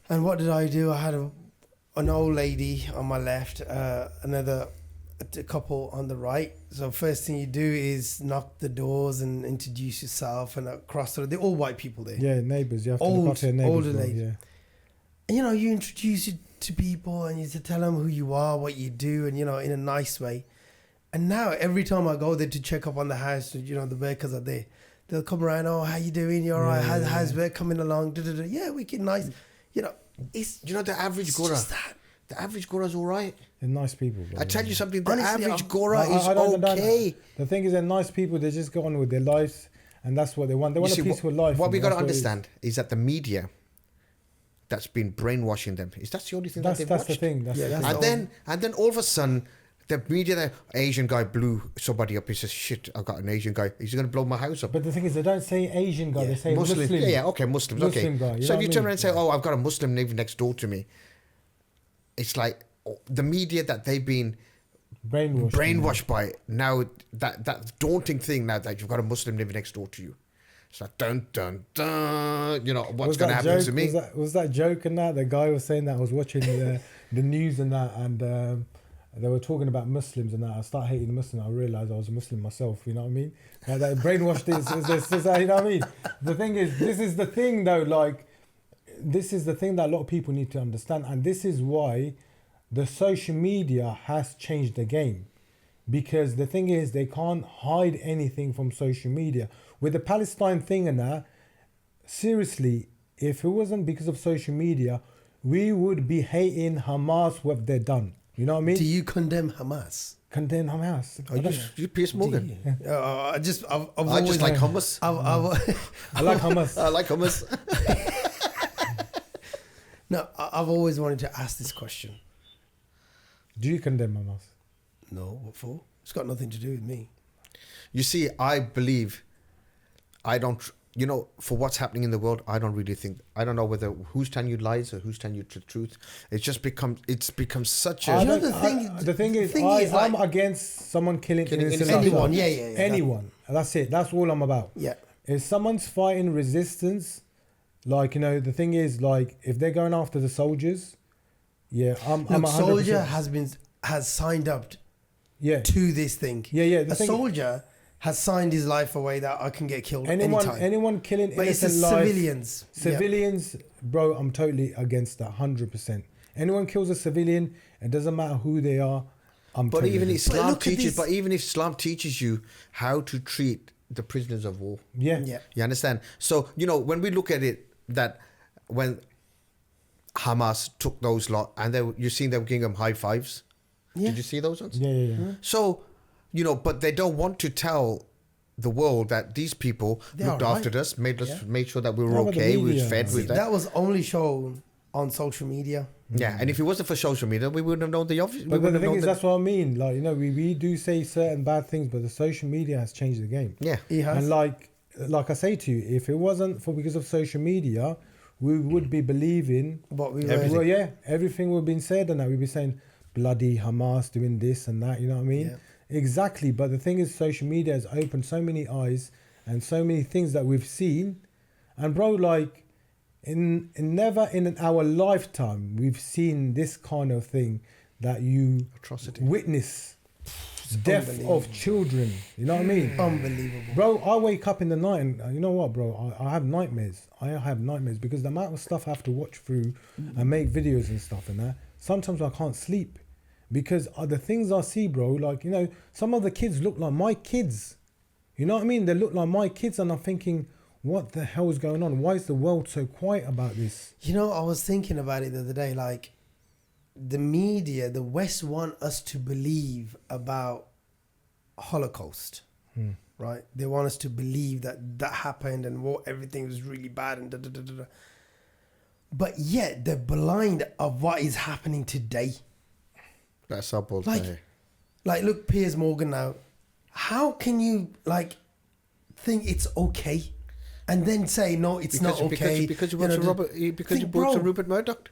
And what did I do? I had an old lady on my left, another couple on the right. So first thing you do is knock the doors and introduce yourself, and across the road, they're all white people there. Yeah, neighbours. You have to look after your neighbours. Older lady. Yeah. And, you know, you introduce it to people and you tell them who you are, what you do, and, you know, in a nice way. And now every time I go there to check up on the house, you know, the workers are there. They'll come around, oh, how you doing? You all right? How's work coming along? Yeah, wicked nice. You know, it's... You know, the average Gora. The average Gora's all right. They're nice people. Bro. I tell you something, the Honestly, average Gora is okay. The thing is, they're nice people. They just go on with their lives, and that's what they want. They want a peaceful life. What we got to understand is that the media that's been brainwashing them, that's the only thing that they've watched. That's the thing. And then all of a sudden, the media, the Asian guy blew somebody up. He says, shit, I've got an Asian guy. He's going to blow my house up. But the thing is, they don't say Asian guy. They say Muslim. Yeah, okay, Muslims. Muslim guy, so if you turn around and say, oh, I've got a Muslim living next door to me, it's like the media that they've been brainwashed by now, that daunting thing now that you've got a Muslim living next door to you. It's like, dun, dun, dun, you know, what's going to happen to me? Was that joke and that? The guy was saying that. I was watching the news and that, and they were talking about Muslims and that. I started hating Muslims. I realised I was a Muslim myself, you know what I mean? Like, that brainwashed is you know what I mean? The thing is, this is the thing though, like, this is the thing that a lot of people need to understand, and this is why the social media has changed the game, because the thing is, they can't hide anything from social media. With the Palestine thing and that, seriously, if it wasn't because of social media, we would be hating Hamas what they've done. You know what I mean? Do you condemn Hamas? Condemn Hamas? You Piers Morgan. I just like hummus. I like hummus. I like hummus. No, I've always wanted to ask this question. Do you condemn Hamas? No, what for? It's got nothing to do with me. You see, I believe, I don't, you know, for what's happening in the world, I don't really think, I don't know whether who's telling you lies or who's telling you the truth. It's become such a... The thing is, I'm against someone killing innocent anyone. Anyone. That's it. That's all I'm about. Yeah. If someone's fighting resistance Like, you know, the thing is, like, if they're going after the soldiers, I'm Look, 100%. soldier has signed up Yeah. to this thing. Yeah. A soldier has signed his life away that I can get killed anytime. Anyone killing But it's innocent the lives, civilians. civilians, bro, I'm totally against that, 100%. Anyone kills a civilian, it doesn't matter who they are. But even against. Islam look at teaches. this- But even if Islam teaches you how to treat the prisoners of war, Yeah. you understand. So you know when we look at it, that when Hamas took those lot, and you seen them giving them high fives. Yeah. Did you see those ones? Yeah. So, you know, but they don't want to tell the world that these people They looked are after right. us, made sure that we How were about the okay, we media? was fed See, with that. that was only shown on social media. Yeah, and if it wasn't for social media, we wouldn't have known the obvious. But the thing is, that's what I mean. Like, you know, we do say certain bad things, but the social media has changed the game. Yeah. He has. And like I say to you, if it wasn't for because of social media, we would be believing What we were- everything. Well, yeah, everything we've been said and that we'd be saying bloody Hamas doing this and that. You know what I mean? Yeah. Exactly. But the thing is, social media has opened so many eyes and so many things that we've seen. And bro, like never in our lifetime we've seen this kind of thing that you Atrocity. witness. Death unbelievable. of children. You know what I mean? Unbelievable. Bro, I wake up in the night and you know what, bro? I have nightmares. I have nightmares because the amount of stuff I have to watch through and make videos and stuff and that. Sometimes I can't sleep because the things I see, bro, like, you know, some of the kids look like my kids. You know what I mean? They look like my kids and I'm thinking, what the hell is going on? Why is the world so quiet about this? You know, I was thinking about it the other day, like the media, the West want us to believe about Holocaust, right? They want us to believe that that happened and everything was really bad and da da da da. But yet they're blind of what is happening today. That's our bold Like, look, Piers Morgan now. How can you think it's okay, and then say no, it's not okay because you know, work because you brought to Rupert Murdoch.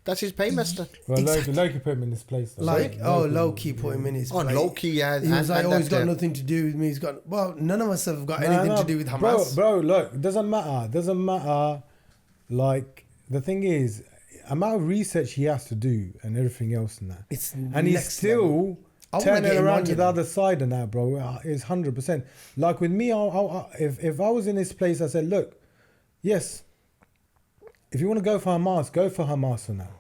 That's his paymaster. Well, Exactly. Loki put him in this place. though. Low-key put him in his place. Low-key, yeah. He was like, and he's got that, nothing to do with me. He's got, well, none of us have got No, anything no, to do with Hamas. Bro, look, it doesn't matter. Like, the thing is, amount of research he has to do and everything else and that. It's and he's next still level. I wanna turning get him around on, to you the know. other side and that, bro. It's 100%. Like with me, if I was in this place, I said, look, yes, if you want to go for Hamas and that.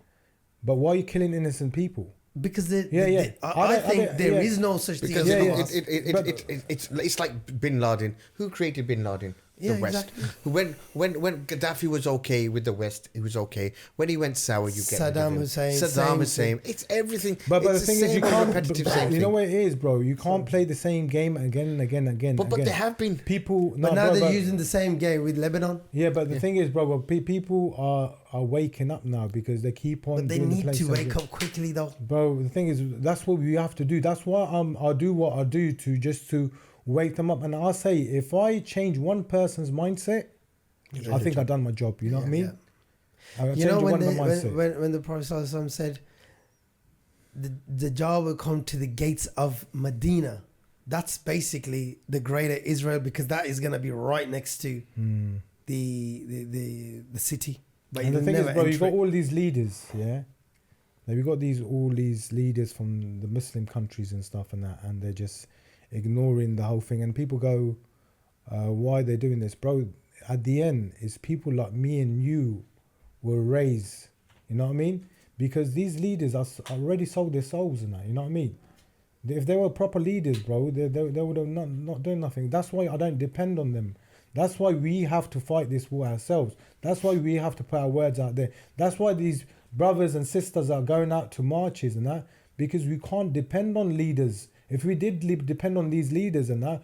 But why are you killing innocent people? Because I think there is yeah. no such thing because as Yeah, Hamas. it's like Bin Laden. Who created Bin Laden? Yeah, The West. exactly. When Gaddafi was okay with the West, it was okay. When he went sour, you get rid of Saddam him. Hussein, Saddam same Hussein. thing. It's everything. But the It's thing is, same you old can't. repetitive But same you know thing. what it is, bro. You can't play the same game again and again and again. But again. they have been. People. But no, now bro, they're but- using the same game with Lebanon. Yeah, but the thing is, bro, people are waking up now because they keep on. But they doing the need place to again. wake up quickly, though. Bro, the thing is, that's what we have to do. That's why I do what I do to wake them up. And I say, if I change one person's mindset, I think I've done my job. You know what I mean? I You know, change when one of the mindset. when the Prophet ﷺ said, the jar will come to the gates of Medina. That's basically the greater Israel, because that is going to be right next to the city. But And the you'll thing is, never bro, you enter got it. all these leaders, yeah. Now we got all these leaders from the Muslim countries and stuff and that, and they're just ignoring the whole thing. And people go, "Why are they doing this, bro?" At the end, it's people like me and you were raised. You know what I mean? Because these leaders are already sold their souls and that. You know what I mean? If they were proper leaders, bro, they would have not done nothing. That's why I don't depend on them. That's why we have to fight this war ourselves. That's why we have to put our words out there. That's why these brothers and sisters are going out to marches and that, because we can't depend on leaders. If we did depend on these leaders and that,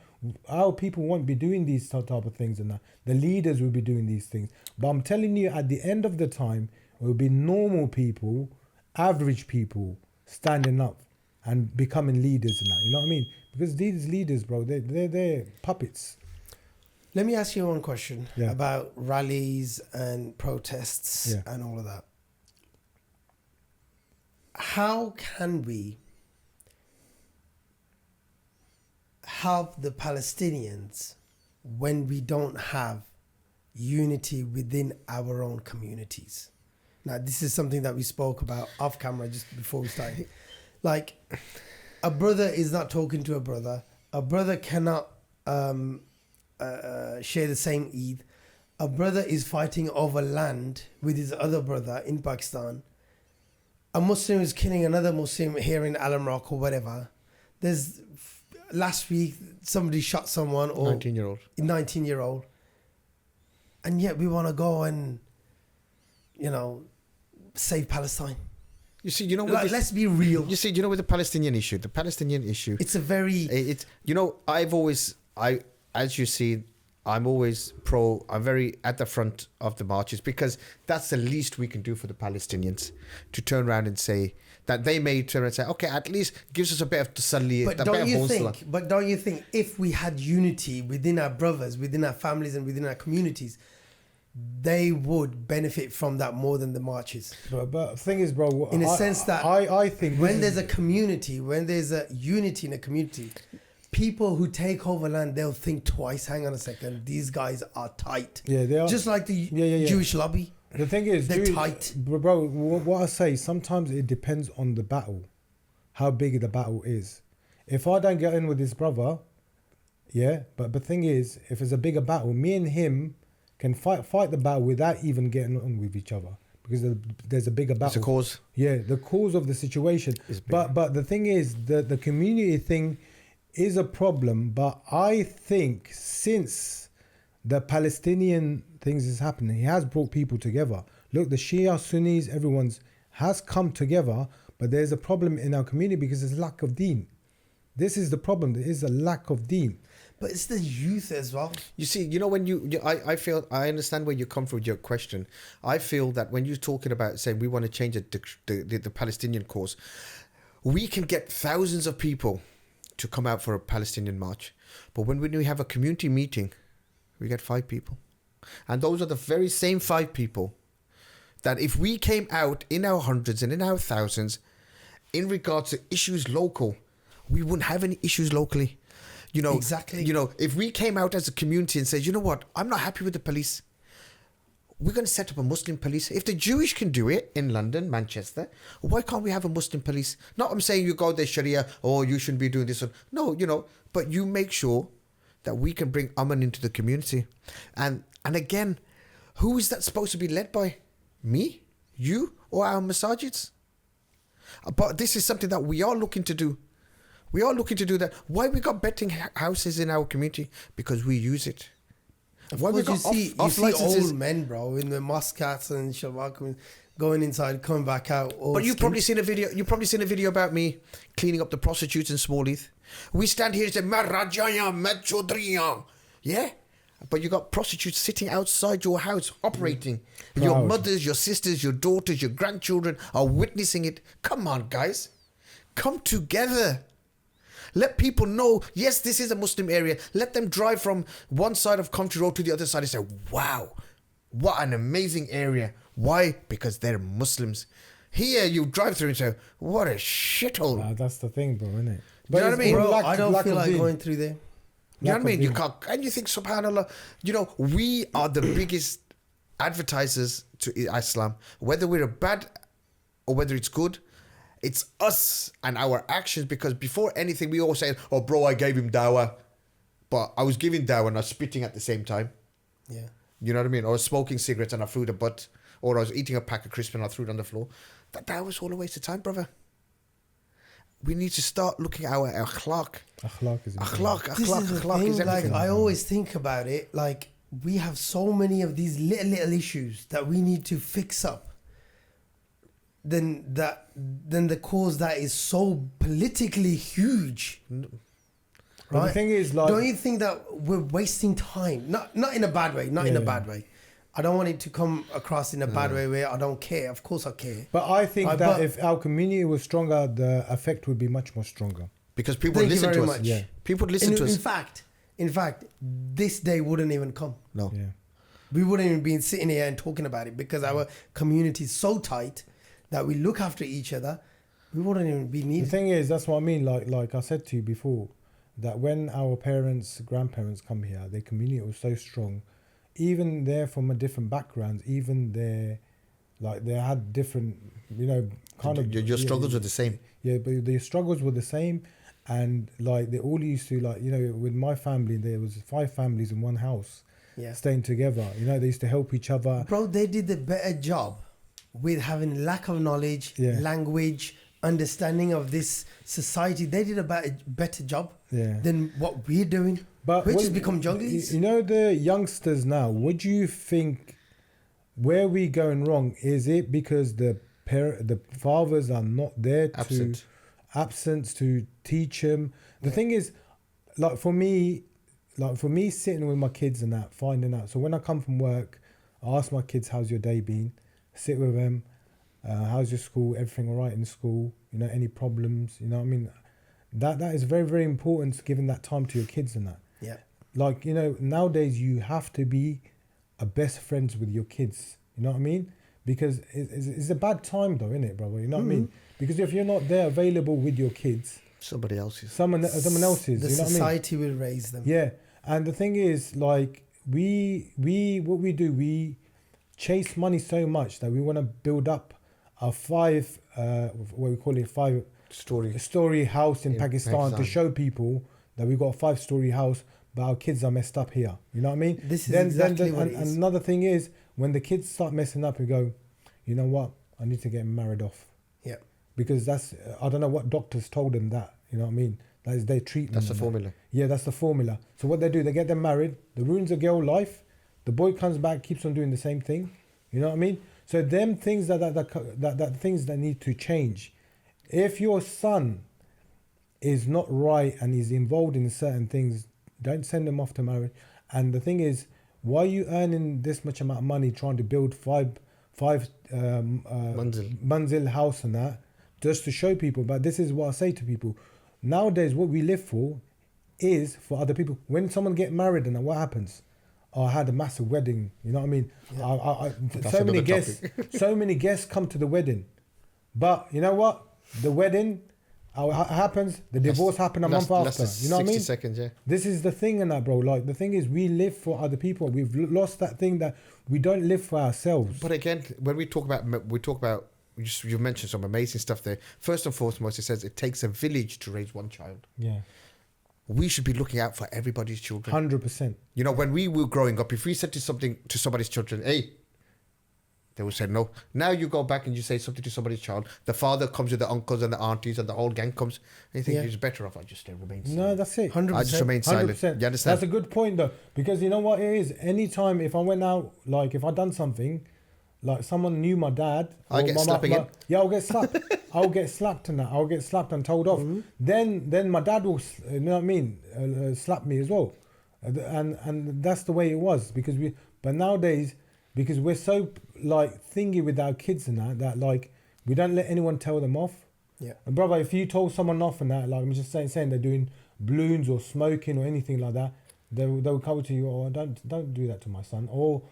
our people won't be doing these type of things and that. The leaders will be doing these things. But I'm telling you, at the end of the time, it will be normal people, average people, standing up and becoming leaders and that. You know what I mean? Because these leaders, bro, they're puppets. Let me ask you one question Yeah. about rallies and protests Yeah. and all of that. How can we help the Palestinians when we don't have unity within our own communities. Now, this is something that we spoke about off camera just before we started. Like, a brother is not talking to a brother. A brother cannot share the same Eid. A brother is fighting over land with his other brother in Pakistan. A Muslim is killing another Muslim here in Alam Rock or whatever. Last week, somebody shot someone, or 19-year-old. And yet we want to go and, save Palestine. You see, let's be real. You see, with the Palestinian issue, it's a very... as you see, I'm very at the front of the marches, because that's the least we can do for the Palestinians, to turn around and say that they may turn around and say, okay, at least gives us a bit of tasalli. But don't you think if we had unity within our brothers, within our families and within our communities, they would benefit from that more than the marches? But the thing is, bro, in a sense that I think when there's a community, when there's a unity in a community, people who take over land, they'll think twice. Hang on a second, these guys are tight. Yeah, they are. Just like the Jewish lobby. The thing is, they're tight. Bro, what I say, sometimes it depends on the battle, how big the battle is. If I don't get in with this brother, but the thing is, if it's a bigger battle, me and him can fight the battle without even getting on with each other, because there's a bigger battle. It's a cause. Yeah, the cause of the situation. But the thing is, the community thing is a problem. But I think since the Palestinian things is happening, he has brought people together. Look, the Shia, Sunnis, everyone's has come together, but there's a problem in our community because there's lack of deen. This is the problem. There is a lack of deen. But it's the youth as well. You see, when I feel, I understand where you come from with your question. I feel that when you're talking about saying we want to change the Palestinian cause, we can get thousands of people to come out for a Palestinian march. But when we have a community meeting, we get 5 people. And those are the very same 5 people that if we came out in our hundreds and in our thousands in regards to issues local, we wouldn't have any issues locally. Exactly. If we came out as a community and said, you know what, I'm not happy with the police, we're going to set up a Muslim police. If the Jewish can do it in London, Manchester, why can't we have a Muslim police? Not I'm saying you go there Sharia, or you shouldn't be doing this. No, but you make sure that we can bring Aman into the community. And again, who is that supposed to be led by? Me? You? Or our masajids? But this is something that we are looking to do. We are looking to do that. Why we got betting houses in our community? Because we use it. Why we got you see old men, bro, in the mosques and shabak going inside, coming back out. But you've probably seen a video. You've probably seen a video about me cleaning up the prostitutes in Small Heath. We stand here and say "Marajaya Mechodriya," yeah. But you got prostitutes sitting outside your house operating. Your mothers, your sisters, your daughters, your grandchildren are witnessing it. Come on, guys, come together. Let people know, yes, this is a Muslim area. Let them drive from one side of Country Road to the other side and say, wow, what an amazing area. Why? Because they're Muslims. Here you drive through and say, what a shithole. That's the thing, bro, isn't it? You know what I mean? Bro, I don't feel like going through there. You know what I mean? You can't, and you think, subhanAllah, we are the biggest advertisers to Islam. Whether we're bad or whether it's good, it's us and our actions, because before anything, we all say, oh, bro, I gave him dawah. But I was giving dawah and I was spitting at the same time. Yeah. You know what I mean? Or I was smoking cigarettes and I threw the butt. Or I was eating a pack of crisps and I threw it on the floor. That was all a waste of time, brother. We need to start looking at our akhlaq. Akhlaq is everything. Like, I always think about it, like, we have so many of these little issues that we need to fix up. Then the cause that is so politically huge, right? The thing is, like, don't you think that we're wasting time? Not in a bad way. In a bad way. I don't want it to come across in a bad way where I don't care. Of course I care. But I think that if our community was stronger, the effect would be much more stronger. Because people listen to us. Yeah. People listen to us. In fact, this day wouldn't even come. No. Yeah. We wouldn't even be sitting here and talking about it, because our community is so tight that we look after each other. We wouldn't even be needed. The thing is, that's what I mean. Like I said to you before, that when our parents, grandparents come here, their community was so strong. even they're from a different backgrounds, even they're like they had different, you know, kind of Your struggles were the same. Yeah, but the struggles were the same, and like they all used to, like, you know, with my family there was 5 families in one house, staying together. You know, they used to help each other. Bro, they did a better job with having lack of knowledge, language, understanding of this society. They did a better job than what we're doing. But we just become junglies. You know, the youngsters now, what do you think, where we going wrong? Is it because the fathers are not there absent to teach them? The thing is, like for me sitting with my kids and that, finding out. So when I come from work, I ask my kids, how's your day been? Sit with them. How's your school? Everything all right in school? You know, any problems? You know what I mean? That is very, very important, giving that time to your kids and that. Yeah. Like, you know, nowadays you have to be a best friends with your kids. You know what I mean? Because it's a bad time though, isn't it, brother? You know what I mean? Because if you're not there available with your kids, somebody else is. Someone else's. The you know society what I will mean? raise them. Yeah. And the thing is, like, we chase money so much that we want to build up a 5-story house in Pakistan to show people that we've got a 5-story house, but our kids are messed up here. You know what I mean? This is exactly what it is. And another thing is, when the kids start messing up, we go, you know what? I need to get married off. Yeah. Because that's, I don't know what doctors told them that. You know what I mean? That is their treatment. That's the formula. Yeah, that's the formula. So what they do, they get them married. They ruins a girl life. The boy comes back, keeps on doing the same thing. You know what I mean? So them things that things that need to change. If your son is not right and he's involved in certain things, don't send him off to marriage. And the thing is, why are you earning this much amount of money trying to build five manzil house and that, just to show people? But this is what I say to people. Nowadays, what we live for is for other people. When someone get married and what happens? Oh, I had a massive wedding. You know what I mean? Yeah. So many guests come to the wedding. But you know what? The wedding happens, the divorce happened a month after. You know what I mean? 60 seconds, yeah. This is the thing in that, bro. Like, the thing is, we live for other people. We've lost that thing that we don't live for ourselves. But again, when we talk about, you mentioned some amazing stuff there. First and foremost, it says it takes a village to raise one child. Yeah. We should be looking out for everybody's children. 100%. You know, when we were growing up, if we said something to somebody's children, hey, they would say no. Now you go back and you say something to somebody's child. The father comes with the uncles and the aunties and the whole gang comes. And you think it's better off I just remain silent. No, that's it. 100%. I just remain silent. 100%. You understand? That's a good point though. Because you know what it is? Anytime if I went out, like if I done something, like someone knew my dad. I get slapped again. Yeah, I'll get slapped. I'll get slapped and that. I'll get slapped and told off. Mm-hmm. Then my dad will, you know what I mean, slap me as well. And that's the way it was. But nowadays, because we're so like thingy with our kids and that like we don't let anyone tell them off. Yeah. And brother, if you told someone off and that, like I'm just saying they're doing balloons or smoking or anything like that, they'll come to you, oh, don't do that to my son. Or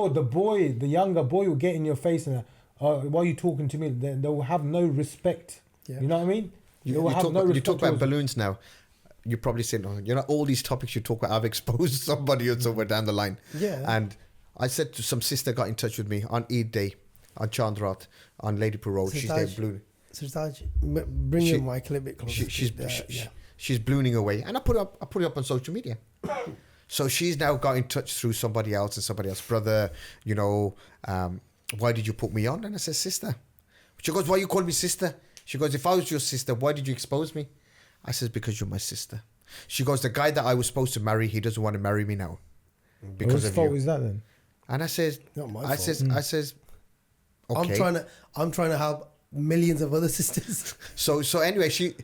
the younger boy will get in your face and why are you talking to me? They will have no respect. Yeah. You know what I mean? You talk about balloons now. You probably say, no, you know, all these topics you talk about, I've exposed somebody or somewhere down the line. Yeah. And I said to some sister got in touch with me on Eid Day, on Chandrat, on Ladypur Road. She's there ballooning. Sir Taj, bring your mic a little bit closer. She's ballooning away, and I put it up on social media. So she's now got in touch through somebody else, brother. You know, why did you put me on? And I said, sister. She goes, why you call me sister? She goes, if I was your sister, why did you expose me? I says, because you're my sister. She goes, the guy that I was supposed to marry, he doesn't want to marry me now because of you. Whose fault is that then? And I says, not my fault. I says, okay. I'm trying to help millions of other sisters. So anyway, she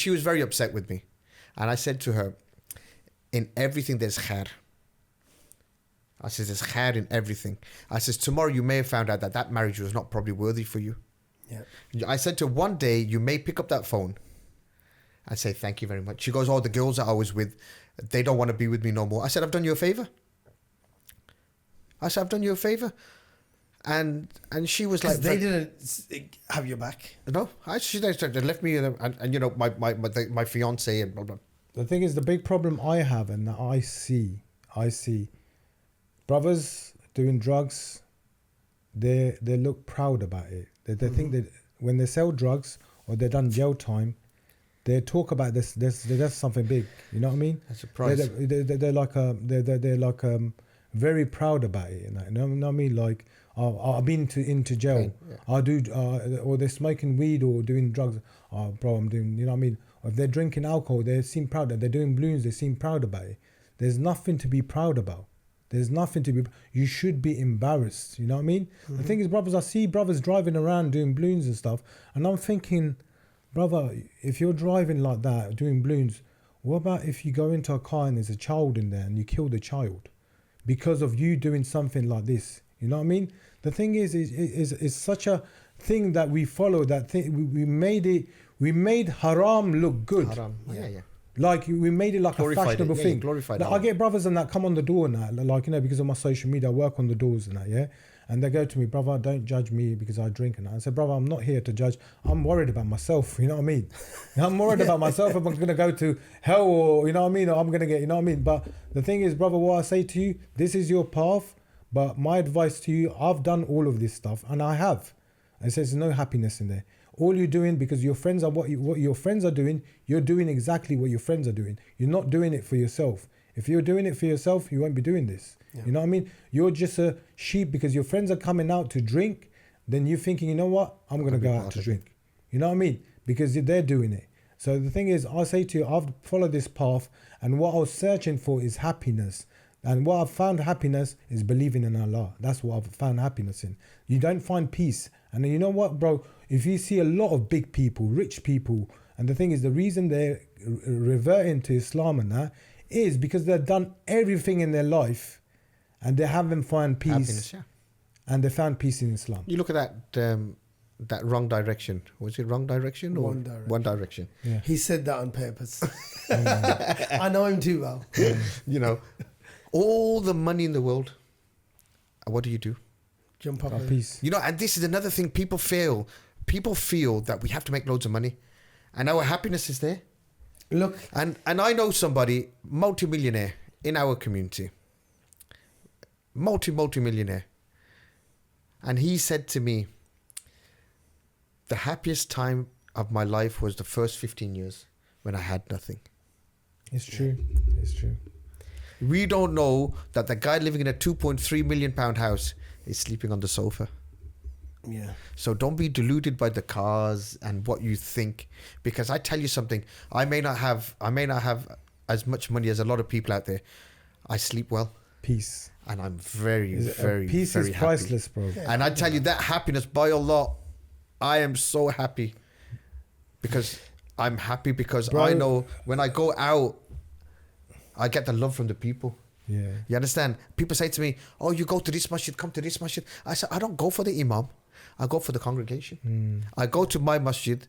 was very upset with me, and I said to her, in everything there's khair. I says there's khair in everything. I says tomorrow you may have found out that marriage was not probably worthy for you. Yeah. I said to her, one day you may pick up that phone and say thank you very much. She goes, oh, the girls that I was with, they don't want to be with me no more. I said, I've done you a favor. And she was like, they didn't have your back. No, she left me and you know my fiance and blah blah. The thing is, the big problem I have and that I see, brothers doing drugs, they look proud about it. They think that when they sell drugs or they're done jail time, they talk about this. That's something big. You know what I mean? That's a prize. They're like very proud about it. You know what I mean? Like, I've been into jail. Yeah. I do, or they're smoking weed or doing drugs. Oh, bro, I'm doing. You know what I mean? Or if they're drinking alcohol, they seem proud. That they're doing balloons, they seem proud about it. There's nothing to be proud about. There's nothing to be. You should be embarrassed. You know what I mean? The thing is, brothers, I see brothers driving around doing balloons and stuff, and I'm thinking, brother, if you're driving like that, doing balloons, what about if you go into a car and there's a child in there and you kill the child because of you doing something like this? You know what I mean? The thing is such a thing that we follow. That thing we made haram look good. Haram. Yeah. Like we made it like Glorified a fashionable it. Yeah, thing. you glorified Like, it. I get brothers and that come on the door and that, like, you know, because of my social media, I work on the doors and that, yeah. And they go to me, brother, don't judge me because I drink and that. I said, brother, I'm not here to judge. I'm worried about myself. You know what I mean? I'm worried about myself if I'm going to go to hell or, you know what I mean? Or I'm going to get, you know what I mean? But the thing is, brother, what I say to you, this is your path. But my advice to you, I've done all of this stuff and I have. And it says no happiness in there. All you're doing, because your friends are what your friends are doing, you're doing exactly what your friends are doing. You're not doing it for yourself. If you're doing it for yourself, you won't be doing this. Yeah. You know what I mean? You're just a sheep because your friends are coming out to drink. Then you're thinking, you know what? I'm going to go out to drink. You know what I mean? Because they're doing it. So the thing is, I say to you, I've followed this path and what I was searching for is happiness. And what I've found happiness is believing in Allah. That's what I've found happiness in. You don't find peace. And you know what, bro? If you see a lot of big people, rich people, and the thing is, the reason they're reverting to Islam and that is because they've done everything in their life and they haven't found peace. Happiness, yeah. And they found peace in Islam. You look at that wrong direction. Was it wrong direction or one direction? Yeah. He said that on purpose. I know him too well. You know, all the money in the world. What do? Jump up. Peace. You know, and this is another thing people feel. People feel that we have to make loads of money, and our happiness is there. Look, and I know somebody, multi-millionaire in our community, multi-millionaire, and he said to me, the happiest time of my life was the first 15 years when I had nothing. It's true. It's true. We don't know that the guy living in a £2.3 million house is sleeping on the sofa. Yeah. So don't be deluded by the cars and what you think, because I tell you something, I may not have as much money as a lot of people out there. I sleep well. Peace. And I'm very peace very is happy. priceless, bro. Yeah. And I tell you that happiness, by Allah, I am so happy because I'm happy because Bro, I know when I go out, I get the love from the people. Yeah. You understand? People say to me, oh, you go to this masjid, come to this masjid. I say, I don't go for the imam. I go for the congregation. I go to my masjid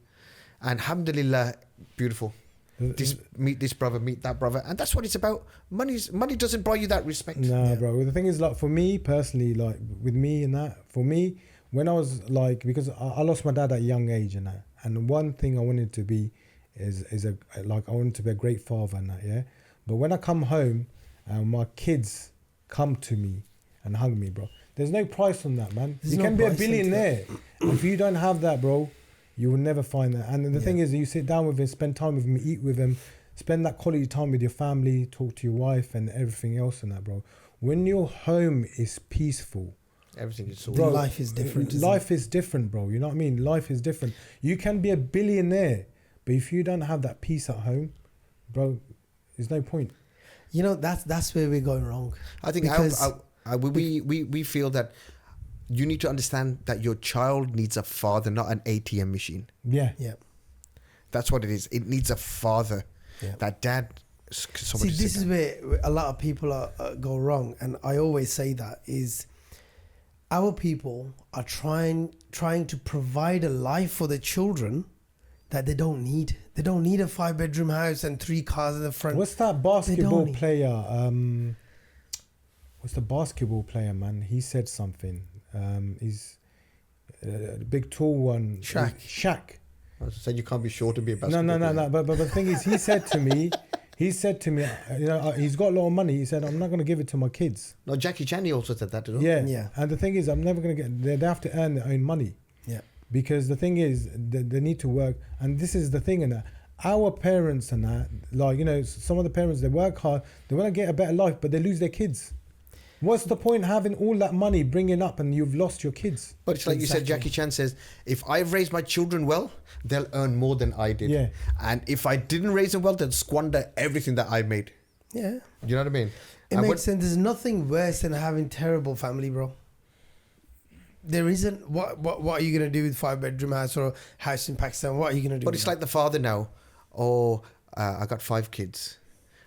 and alhamdulillah, beautiful. Meet this brother, meet that brother. And that's what it's about. Money doesn't buy you that respect. Nah, bro. The thing is, like, for me personally, like, with me and that, for me, when I was, like, because I lost my dad at a young age and that. And one thing I wanted to be I wanted to be a great father and that, yeah? But when I come home and my kids come to me and hug me, bro, there's no price on that, man. You can be a billionaire. If you don't have that, bro, you will never find that. And the thing is, you sit down with him, spend time with him, eat with him, spend that quality time with your family, talk to your wife and everything else and that, bro. When your home is peaceful, everything is so bro, life is different. Life is different, bro. You know what I mean? Life is different. You can be a billionaire, but if you don't have that peace at home, bro, there's no point. You know, that's where we're going wrong. I think we feel that you need to understand that your child needs a father, not an ATM machine. Yeah. Yeah. That's what it is. It needs a father. Yeah. That dad. See, this is where a lot of people go wrong, and I always say that is our people are trying to provide a life for their children that they don't need. They don't need a 5-bedroom house and 3 cars in the front. What's that basketball player? What's the basketball player, man? He said something. He's the big tall one. Shaq. I was saying you can't be short to be a basketball player. No. But the thing is, he said to me, he said to me, he's got a lot of money. He said, I'm not going to give it to my kids. No, Jackie Chan, he also said that, didn't he? Yeah. Yeah. And the thing is, I'm never going to get, they have to earn their own money. Yeah. Because the thing is, they need to work. And this is the thing in that. Our parents and that, like, some of the parents, they work hard, they want to get a better life, but they lose their kids. What's the point having all that money bringing up and you've lost your kids? But it's like you said, Jackie Chan says, if I've raised my children well, they'll earn more than I did. Yeah. And if I didn't raise them well, they'll squander everything that I made. Yeah. You know what I mean? It makes sense. There's nothing worse than having terrible family, bro. There isn't. What are you going to do with 5-bedroom house or house in Pakistan? What are you going to do? But it's like the father now. Oh, I got 5 kids.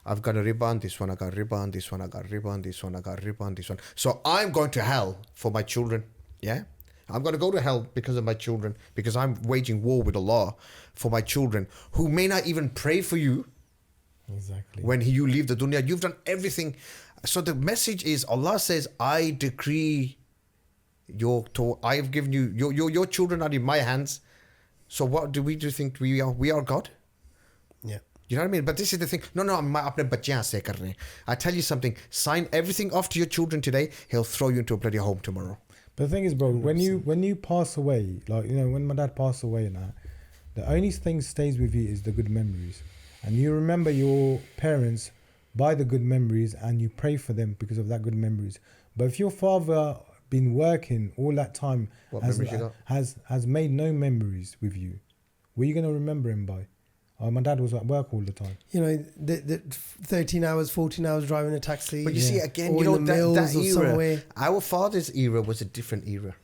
I've got a ribba on this one, I got ribba on this one, I got ribba on this one, I got ribba on this one. So I'm going to hell for my children. Yeah? I'm going to go to hell because of my children, because I'm waging war with Allah for my children who may not even pray for you. Exactly. When you leave the dunya, you've done everything. So the message is, Allah says, I decree I have given you, your children are in my hands. So what do we think we are? We are God? Yeah. You know what I mean? But this is the thing. No, I'm apne bachyan se kar rahe. I tell you something. Sign everything off to your children today. He'll throw you into a bloody home tomorrow. But the thing is, bro, when you pass away, like, when my dad passed away and that, the only thing stays with you is the good memories. And you remember your parents by the good memories and you pray for them because of that good memories. But if your father been working all that time, has made no memories with you, what are you going to remember him by? Oh, my dad was at work all the time. The 13 hours, 14 hours driving a taxi. But you see, again, that era, our father's era was a different era.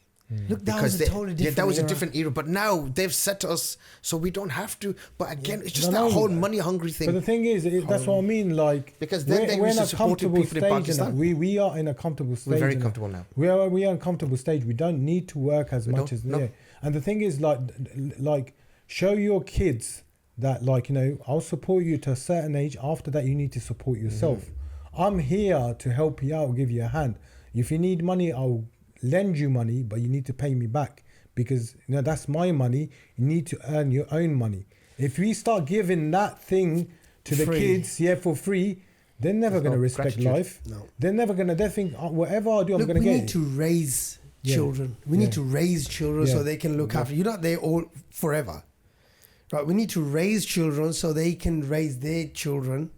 Look, that was a totally different era. That was a different era. But now they've set us so we don't have to. But again, it's just that whole money hungry thing. But the thing is, that's what I mean. Like, because then they used to support people in Pakistan. We are in a comfortable stage. We're very comfortable now. We are in a comfortable stage. We don't need to work as much as yeah. And the thing is, like, show your kids that, like, I'll support you to a certain age. After that, you need to support yourself. I'm here to help you out, give you a hand. If you need money, I'll lend you money, but you need to pay me back because that's my money. You need to earn your own money. If we start giving that thing to the kids, for free, they're never going to respect life. No. They're never going to. They think, whatever I do, I'm going to get. We need to raise children. We need to raise children so they can look after. You're not there all forever. Right, we need to raise children so they can raise their children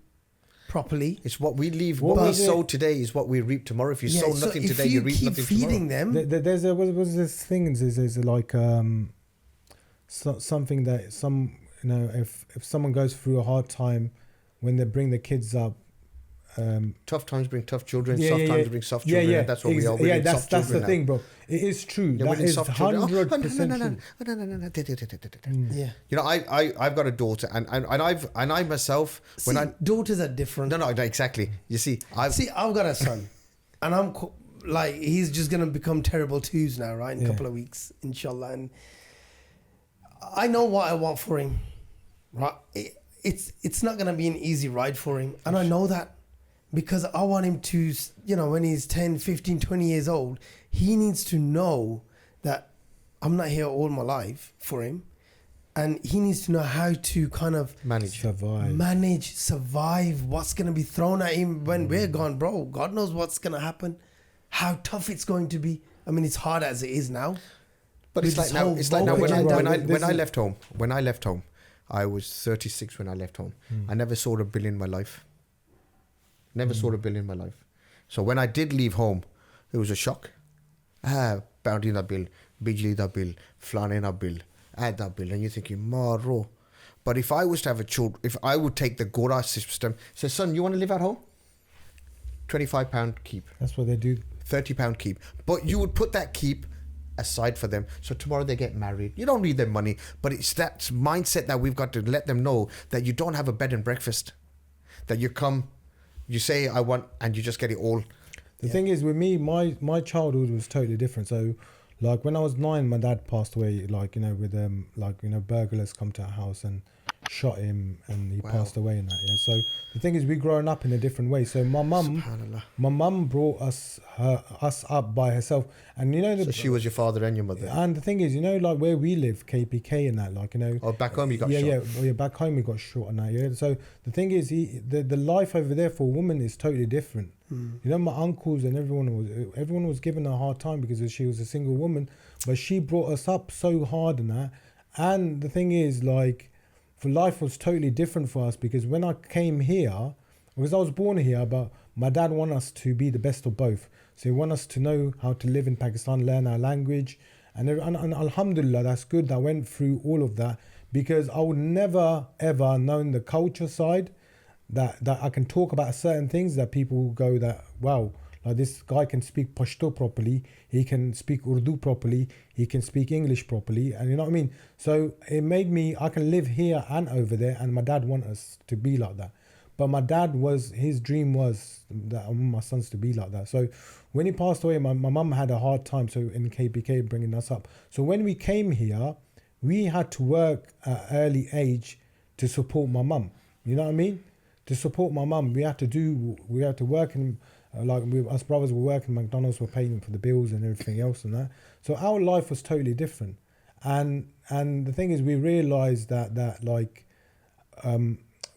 properly. It's what we leave. What we sow today is what we reap tomorrow. If you sow nothing today, you reap nothing tomorrow. Feeding them. There's was this thing. There's like something that if someone goes through a hard time, when they bring the kids up. Tough times bring tough children. Soft times bring soft children. Yeah. That's what we are. Yeah, that's the thing, bro. It is true. That is 100% true. Yeah. I've got a daughter, and I myself. Daughters are different. No, exactly. You see, I've got a son, and I'm like, he's just gonna become terrible twos now, right? In a couple of weeks, inshallah. And I know what I want for him, right? It's not gonna be an easy ride for him, and I know that. Because I want him to, when he's 10, 15, 20 years old, he needs to know that I'm not here all my life for him. And he needs to know how to kind of survive what's going to be thrown at him when we're gone, bro. God knows what's going to happen, how tough it's going to be. I mean, it's hard as it is now. But it's like now when I left home, I was 36 when I left home. I never saw a bill in my life. Never saw a bill in my life. So when I did leave home, it was a shock. Bounty na bill, bijli da bill, flane na bill, add that bill. And you're thinking, maro. But if I was to have a child, if I would take the Gora system, say, son, you want to live at home? £25 keep. That's what they do. £30 keep. But you would put that keep aside for them. So tomorrow they get married. You don't need their money. But it's that mindset that we've got to let them know that you don't have a bed and breakfast. That you come... You say I want, and you just get it all. The thing is, with me, my childhood was totally different. So, like when I was 9, my dad passed away. With burglars come to our house, and shot him and he passed away and that. Yeah. So the thing is, we're growing up in a different way. So my mum brought us up by herself, and you know. So she was your father and your mother. And the thing is, you know, like where we live, KPK and that, like, you know. Oh, back home you got shot. Yeah, back home we got shot and that. Yeah. So the thing is, the life over there for women is totally different. You know, my uncles and everyone was giving her a hard time because she was a single woman, but she brought us up so hard and that. And the thing is, like, for life was totally different for us because when I came here, because I was born here, but my dad wanted us to be the best of both. So he wanted us to know how to live in Pakistan, learn our language, and alhamdulillah, that's good. I went through all of that because I would never ever known the culture side. That I can talk about certain things that people will go that, wow, like this guy can speak Pashto properly, he can speak Urdu properly, he can speak English properly, and you know what I mean? So it made me, I can live here and over there, and my dad wanted us to be like that. But my dad his dream was that I want my sons to be like that. So when he passed away, my mum had a hard time, so in KPK bringing us up. So when we came here, we had to work at early age to support my mum. You know what I mean? To support my mum, we had to work and us brothers were working, McDonald's were paying for the bills and everything else and that. So our life was totally different. And the thing is, we realised that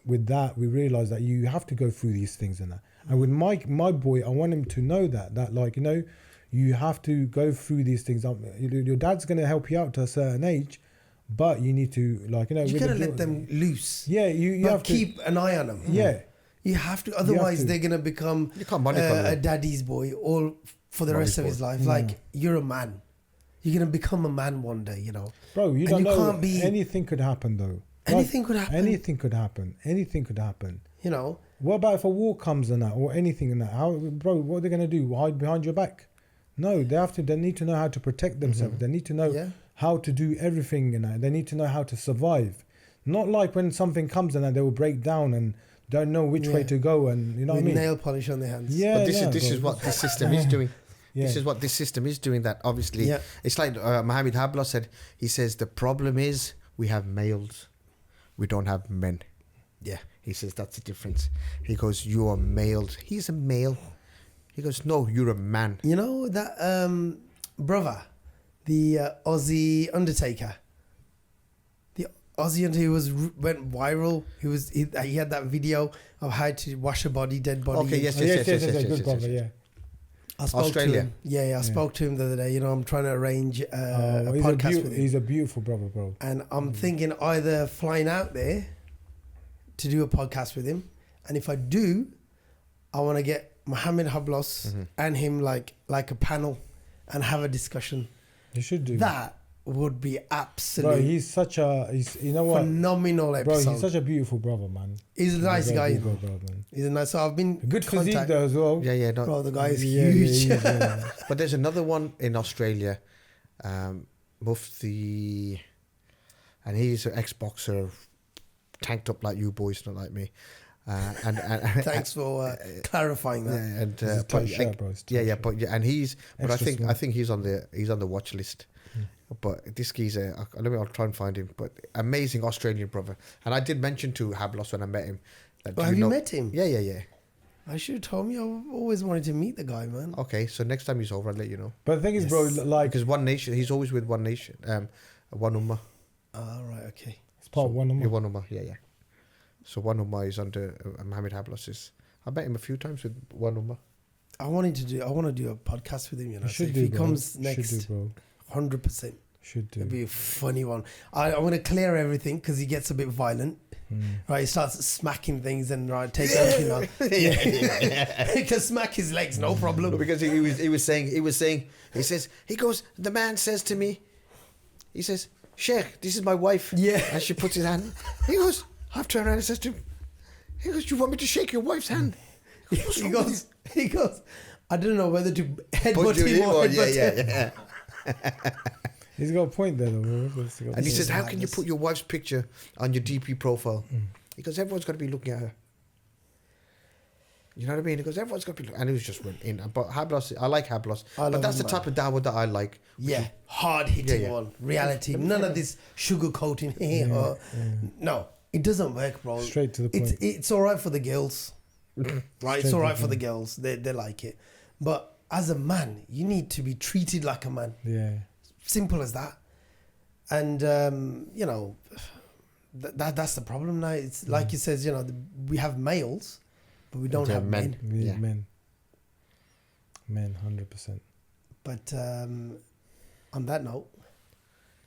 with that, we realised that you have to go through these things and that. And with my boy, I want him to know that like, you know, you have to go through these things. Your dad's going to help you out to a certain age, but you need to, like, you know, you gotta let them loose. Yeah, you have to keep an eye on them. Yeah, you have to. Otherwise, they're gonna become a daddy's boy all for the rest of his life. Like, you're a man. You're gonna become a man one day. You know, bro. You don't know. Can't be, anything could happen though. Anything could happen. Anything could happen. Anything could happen. You know. What about if a war comes and that, or anything and that? How, bro? What are they gonna do? Hide behind your back? No, they need to know how to protect themselves. They need to know how to do everything and that. They need to know how to survive. Not like when something comes and that, they will break down and don't know which way to go, and you know what I mean? Nail polish on their hands. Yeah, but this is what this system is doing. This is what this system is doing. That obviously, it's like Mohammed Habla said. He says the problem is we have males, we don't have men. Yeah, he says that's the difference. He goes, you are males. He's a male. He goes, no, you're a man. You know that brother, the Aussie Undertaker. The Aussie Undertaker went viral. He had that video of how to wash a body, dead body. Okay, yes, good brother, yeah. I spoke to him. I spoke to him the other day. You know, I'm trying to arrange a podcast with him. He's a beautiful brother, bro. And I'm thinking either flying out there to do a podcast with him, and if I do, I want to get Mohammed Hablos and him like a panel and have a discussion. You should do that. Would be absolute. Bro, he's you know what? Phenomenal episode. Bro, he's such a beautiful brother, man. He's a nice guy. Brother, man. He's a nice. So I've been good physique though as well. Yeah. Bro, the guy is huge. But there's another one in Australia, Mufti, and he's an ex-boxer, tanked up like you boys, not like me. And thanks for clarifying that. And I think he's on the watch list. But this geezer, I'll try and find him. But amazing Australian brother. And I did mention to Hablos when I met him. Have you met him? Yeah. I should have told me. I've always wanted to meet the guy, man. Okay, so next time he's over, I'll let you know. But the thing is, bro, like, because One Nation, he's always with One Nation, One Ummah. Right, okay. It's part of One Ummah. One Ummah, yeah. So One Ummah is under Mohammed Hablos. I met him a few times with One Ummah. I want to do a podcast with him. You know, so if he comes next, 100%. Should do. It'd be a funny one. I'm going to clear everything because he gets a bit violent. Right, he starts smacking things and take everything on. He can smack his legs, no problem. No, because he was saying, the man says to me, he says, Sheikh, this is my wife. Yeah. And she puts his hand. He goes, I've turned around and says to him, you want me to shake your wife's hand? He goes, I don't know whether to headbutt him or headbutt him. He's got a point there, though. And he says, how can you put your wife's picture on your DP profile? Because everyone's got to be looking at her. You know what I mean? He goes, everyone's got to be looking. And he was just went in. But Hablos, I like Hablos. But that's the type of dawah that I like. Yeah, hard-hitting one. Reality. None of this sugar-coating here. No. It doesn't work, bro. Straight to the point. It's all right for the girls, right? Straight It's all to right the for the point. girls. They like it. But as a man, you need to be treated like a man. Yeah. Simple as that. And you know, that's the problem now. It's like he says, you know, we have males, but we don't have men. We need Yeah. men. Men, 100%. But on that note,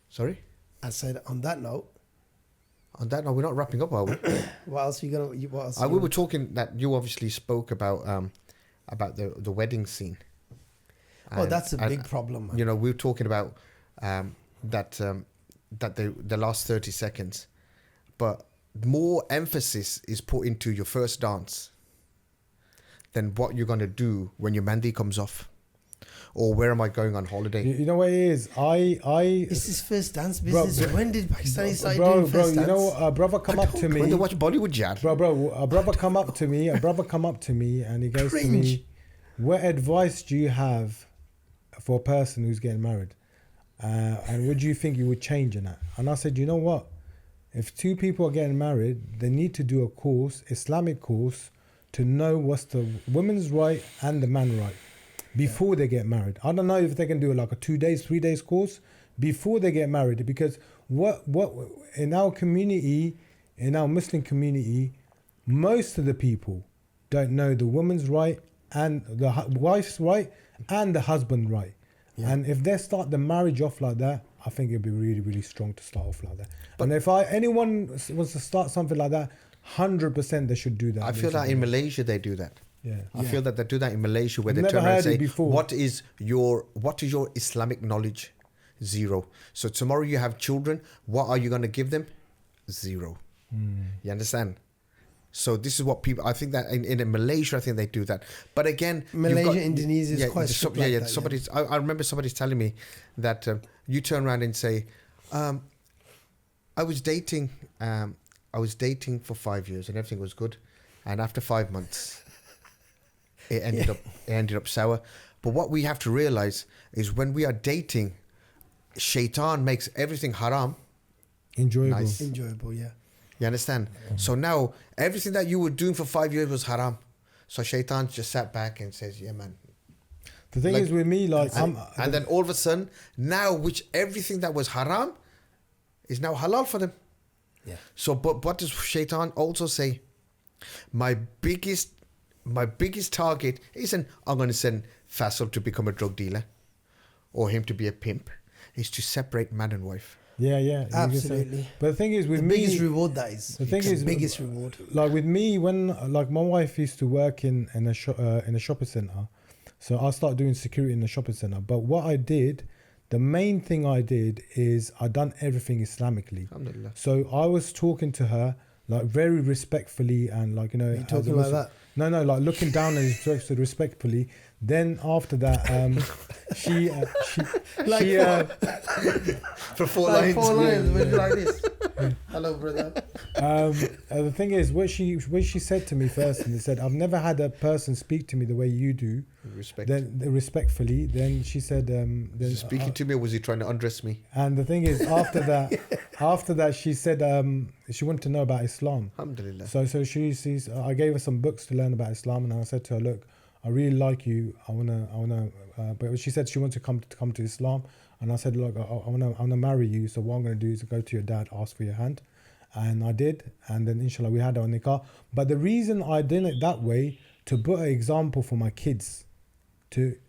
Sorry? I said on that note, On that note, we're not wrapping up, are we? what else are you gonna? What else? We were talking that you obviously spoke about the wedding scene. Oh, And- that's a and, big problem, man. You know, we were talking about that the last 30 seconds, but more emphasis is put into your first dance than what you're gonna do when your mandi comes off, or where am I going on holiday? You know what it is? It's his first dance business. When did Pakistani start bro, doing first you dance? know, a brother come up to When they me. watch Bollywood, Jad. Bro, a brother come up to me. And he goes to Cringe. me, "What advice do you have for a person who's getting married? And what do you think you would change in that?" And I said, "You know what? If two people are getting married, they need to do a course, Islamic course, to know what's the woman's right and the man right before they get married. I don't know if they can do like a 2 days, 3 days course before they get married, because what in our community, in our Muslim community, most of the people don't know the woman's right and the wife's right and the husband right. Yeah. And if they start the marriage off like that, I think it'd be really, really strong to start off like that. And if anyone wants to start something like that, 100% they should do that. I feel that in Malaysia they do that. Yeah. I feel that they do that in Malaysia, where they Never turn around and heard it say, before. what is your Islamic knowledge? 0. So tomorrow you have children, what are you going to give them? 0. You understand? So this is what people, I think that in Malaysia, I think they do that. But again, you've Malaysia, Indonesia is quite strict like that, somebody's, I remember somebody's telling me that you turn around and say, I was dating for 5 years and everything was good, and after 5 months it ended up sour. But what we have to realize is, when we are dating, shaitan makes everything haram Enjoyable. nice. Enjoyable, yeah. You understand? So now everything that you were doing for 5 years was haram. So shaitan just sat back and says, yeah, man. The thing Like- is with me, like, And then all of a sudden, now everything that was haram is now halal for them. Yeah. So, but what does shaitan also say? My biggest target isn't, I'm going to send Faisal to become a drug dealer or him to be a pimp. It's to separate man and wife. yeah, you can say- Absolutely. But the thing is with The me, biggest reward that is. the thing The is, biggest reward. like with me, when like my wife used to work in a shopping center, so I started doing security in the shopping center. But what I did, the main thing I did is I done everything Islamically. Alhamdulillah. So I was talking to her like very respectfully, and like, you know, You as talking a like Muslim- that? No, like looking down and respectfully. Then after that, she For 4 Like lines. 4 lines, would you like this? Hello, brother. the thing is, what she said to me first, and they said, I've never had a person speak to me the way you do. Respect. Then respectfully. Then she said, Was he speaking to me, or was he trying to undress me? and the thing is, after that, she said she wanted to know about Islam. Alhamdulillah. So I gave her some books to learn about Islam, and I said to her, look, I really like you. I wanna. But she said she wants to come to Islam, and I said, look, I wanna marry you. So what I'm gonna do is go to your dad, ask for your hand, and I did, and then inshallah we had our nikah. But the reason I did it that way, to put an example for my kids.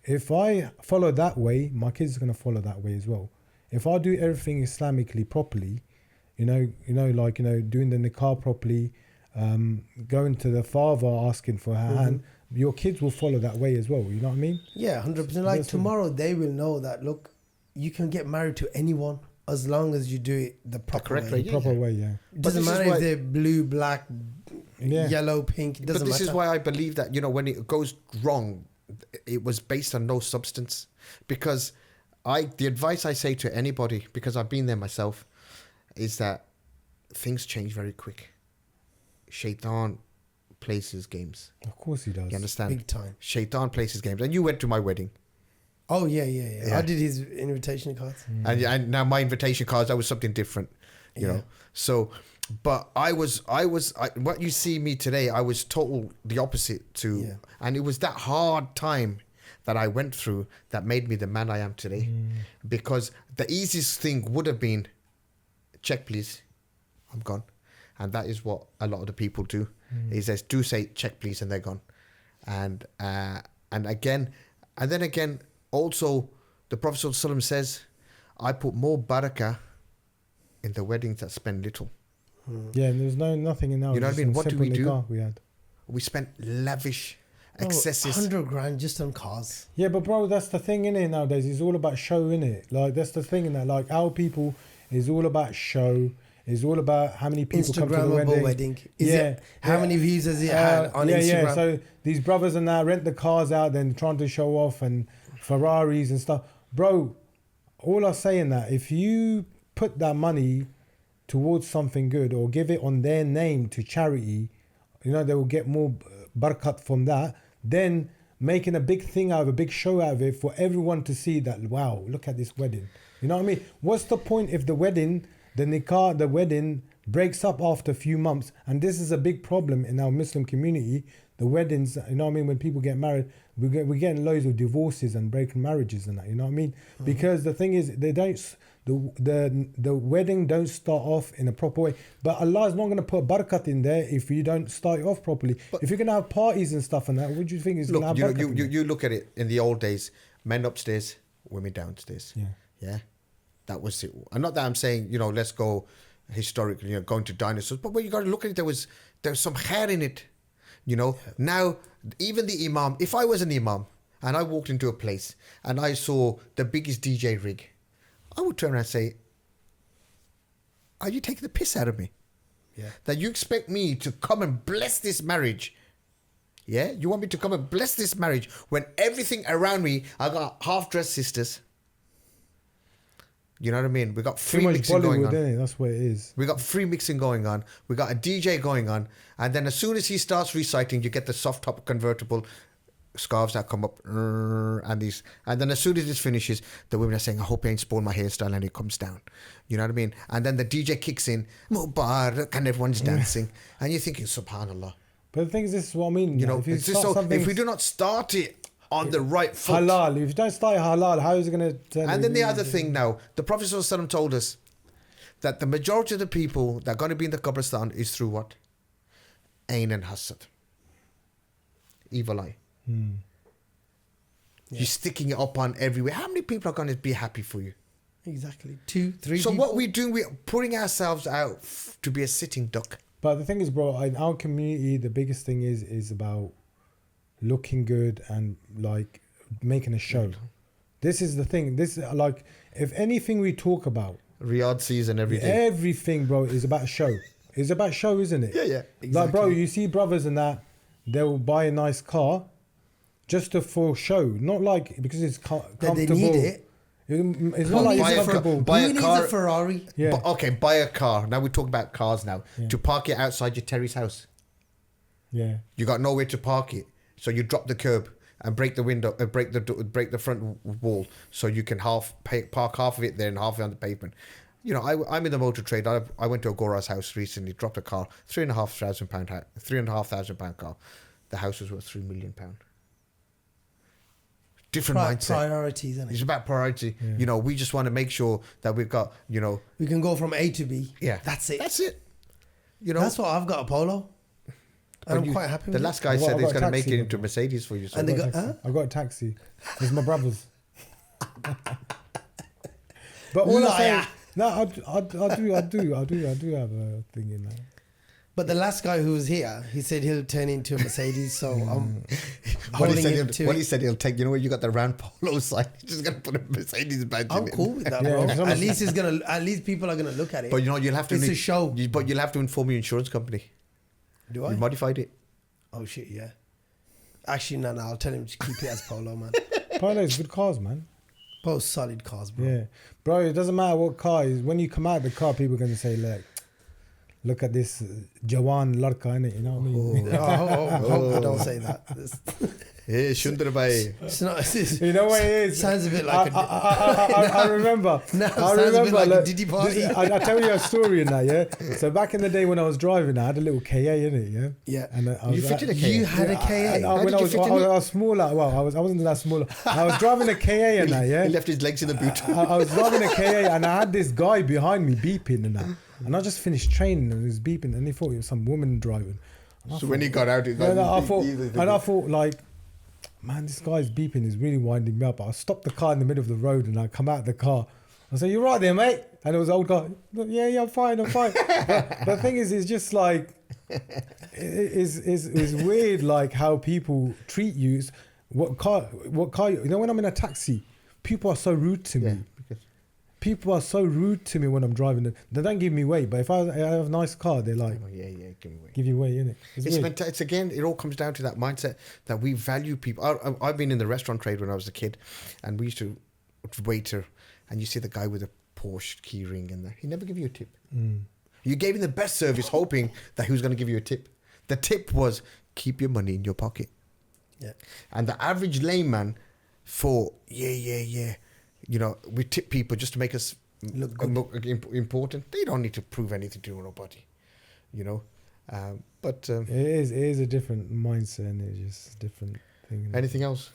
If I follow that way, my kids are gonna follow that way as well. If I do everything Islamically properly, doing the nikah properly, going to the father asking for her hand, your kids will follow that way as well. You know what I mean? Yeah, 100%. Like That's tomorrow, they will know that, look, you can get married to anyone as long as you do it the proper correct way. way. The Yeah, proper yeah. way, yeah. It doesn't this is matter why- if they're blue, black, Yeah. yellow, pink. It But doesn't this matter. is why I believe that, when it goes wrong, it was based on no substance. Because the advice I say to anybody, because I've been there myself, is that things change very quick. Shaitan plays his games. Of course he does. You understand? Big time. Shaitan plays his games. And you went to my wedding. Oh, yeah. Yeah. I did his invitation cards. And now my invitation cards, that was something different. you know. So, but what you see me today, I was total the opposite to, and it was that hard time that I went through that made me the man I am today. Because the easiest thing would have been, check please, I'm gone. And that is what a lot of the people do, is they do say, check please, and they're gone. And then again, also, the Prophet ﷺ says, I put more barakah in the weddings that spend little. Yeah, and there's nothing in our. You know what I mean? What do we do? We had. We spent lavish, excesses. 100 grand just on cars. Yeah, but bro, that's the thing, innit, nowadays. It's all about show, innit? Like, that's the thing, innit? Like, our people is all about show. It's all about how many people come to the wedding. Is it, how many views has it had on Instagram? Yeah, so these brothers and that rent the cars out, then trying to show off, and Ferraris and stuff. Bro, all I'm saying that, if you put that money towards something good or give it on their name to charity, you know, they will get more barakat from that, then making a big thing out of a big show out of it for everyone to see that, wow, look at this wedding. You know what I mean? What's the point if the wedding, the nikah, the wedding breaks up after a few months? And this is a big problem in our Muslim community. The weddings, you know what I mean? When people get married, we're getting loads of divorces and breaking marriages and that, you know what I mean? Because the thing is, they don't, the wedding don't start off in a proper way. But Allah is not going to put barakat in there if you don't start it off properly. But if you're going to have parties and stuff and that, what do you think is going to have barakat? You look at it in the old days, men upstairs, women downstairs. Yeah. That was it. And not that I'm saying, you know, let's go historically, you know, going to dinosaurs. But when you got to look at it, there was some hair in it. You know, now even the imam, if I was an imam and I walked into a place and I saw the biggest DJ rig, I would turn around and say, are you taking the piss out of me? Yeah. That you expect me to come and bless this marriage? Yeah? You want me to come and bless this marriage when everything around me, I got half-dressed sisters. You know what I mean? We got free mixing going on. That's what it is. We got free mixing going on. We got a DJ going on. And then as soon as he starts reciting, you get the soft top convertible scarves that come up. And then as soon as this finishes, the women are saying, I hope you ain't spoiled my hairstyle, and it comes down. You know what I mean? And then the DJ kicks in, Mubarak, and everyone's dancing. And you're thinking, subhanallah. But the thing is, this is what I mean. You know, if we do not start it on the right foot. Halal. If you don't start halal, how is it going to turn? And then the other thing now, the Prophet ﷺ told us that the majority of the people that are going to be in the Qabristan is through what? Ain and Hasad. Evil eye. You're sticking it up on everywhere. How many people are going to be happy for you? Exactly. 2, 3 So people. what we're doing, we're putting ourselves out to be a sitting duck. But the thing is, bro, in our community, the biggest thing is about looking good and like making a show. This is the thing. This like, if anything we talk about, Riyadh season every day. Everything, bro, is about show. It's about show, isn't it? Yeah, exactly. Like, bro, you see brothers and that, they'll buy a nice car just for show, not like because it's comfortable. They need it. It's not like it's comfortable. Who needs a Ferrari? Yeah. Okay, buy a car. Now we talk about cars now. Yeah. To park it outside your terrace house. Yeah. You got nowhere to park it. So you drop the curb and break the window, break the front wall, so you can park half of it there and half of it on the pavement. You know, I'm in the motor trade. I went to Agora's house recently, dropped a car, £3,500 car. The house was worth £3 million. Different mindset. Priorities, isn't it? It's about priority. Yeah. You know, we just want to make sure that we've got, you know, we can go from A to B. Yeah, that's it. You know, that's what I've got, a Polo. And I'm quite happy with it. The last guy said he's going to make it into a Mercedes for you. So and I got a taxi. It's my brother's. But all I'm saying, no, I do have a thing in that. But the last guy who was here, he said he'll turn into a Mercedes, so I'm holding him to it. He said he'll take, you know, where you got the round Polo sign, he's just going to put a Mercedes badge in it. I'm cool with that, bro. At least people are going to look at it. But you know, you'll have to. It's a show. But you'll have to inform your insurance company. Do I? You modified it. Oh shit, yeah. Actually, no, I'll tell him to keep it as Polo, man. Polo's good cars, man. Both solid cars, bro. Yeah, bro. It doesn't matter what car is. When you come out of the car, people are going to say, look at this Jawan Larka, innit? You know what I mean? I hope I don't say that. Hey, Shundar bhai. It's not. You know what it is? Sounds a bit like I remember. No, I sounds a bit remember. like a Diddy party. I'll tell you a story in that. Yeah. So back in the day when I was driving, I had a little KA in it. Yeah. Yeah. And I You was fitted a KA? You had a KA. when did I you was, fit in I it? was smaller. Well, I wasn't that smaller. I was driving a KA in that. Yeah. He left his legs in the boot. I was driving a KA and I had this guy behind me beeping and that. And I just finished training and he was beeping and he thought it was some woman driving. So when he got out, I thought like, man, this guy's beeping is really winding me up. I stopped the car in the middle of the road and I come out of the car. I said, "You right there, mate?" And it was an old guy. Yeah, I'm fine. But the thing is, it's just like, it's weird, like how people treat you. What car? You know, when I'm in a taxi, people are so rude to me. People are so rude to me when I'm driving. They don't give me way. But if I have a nice car, they're like, oh, yeah, give me way. Give you way, innit? It's again, it all comes down to that mindset that we value people. I've been in the restaurant trade when I was a kid, and we used to waiter, and you see the guy with a Porsche key ring in there. He never give you a tip. You gave him the best service, hoping that he was going to give you a tip. The tip was keep your money in your pocket. Yeah. And the average layman for you know, we tip people just to make us look important. They don't need to prove anything to nobody, you know. But it is a different mindset, and it's just a different thing. Anything else?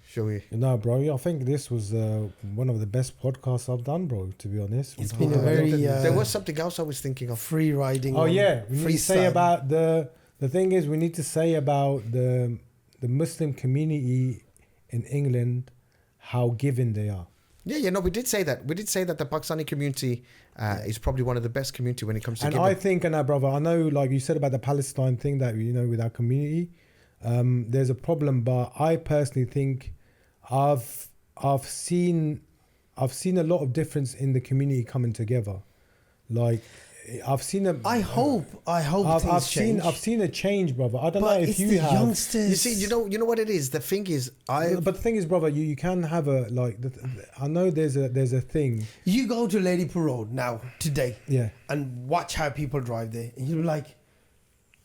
Shall we? No, bro. I think this was one of the best podcasts I've done, bro. To be honest, It's been a very. There was something else I was thinking of. Free riding. Oh yeah, we need to say freestyle. about the thing is we need to say about the Muslim community in England, how giving they are. Yeah, no, we did say that. We did say that the Pakistani community is probably one of the best community when it comes to And giving. I think, and brother, I know, like you said about the Palestine thing, that, you know, with our community, there's a problem. But I personally think I've seen a lot of difference in the community coming together. Like, I've seen a. I hope I've change. seen a change, brother. I don't But know if it's you the have. youngsters. You see, you know what it is. The thing is, But the thing is, brother, you can have a like. I know there's a thing. You go to Ladypool Road now today, Yeah. and watch how people drive there, and you're like,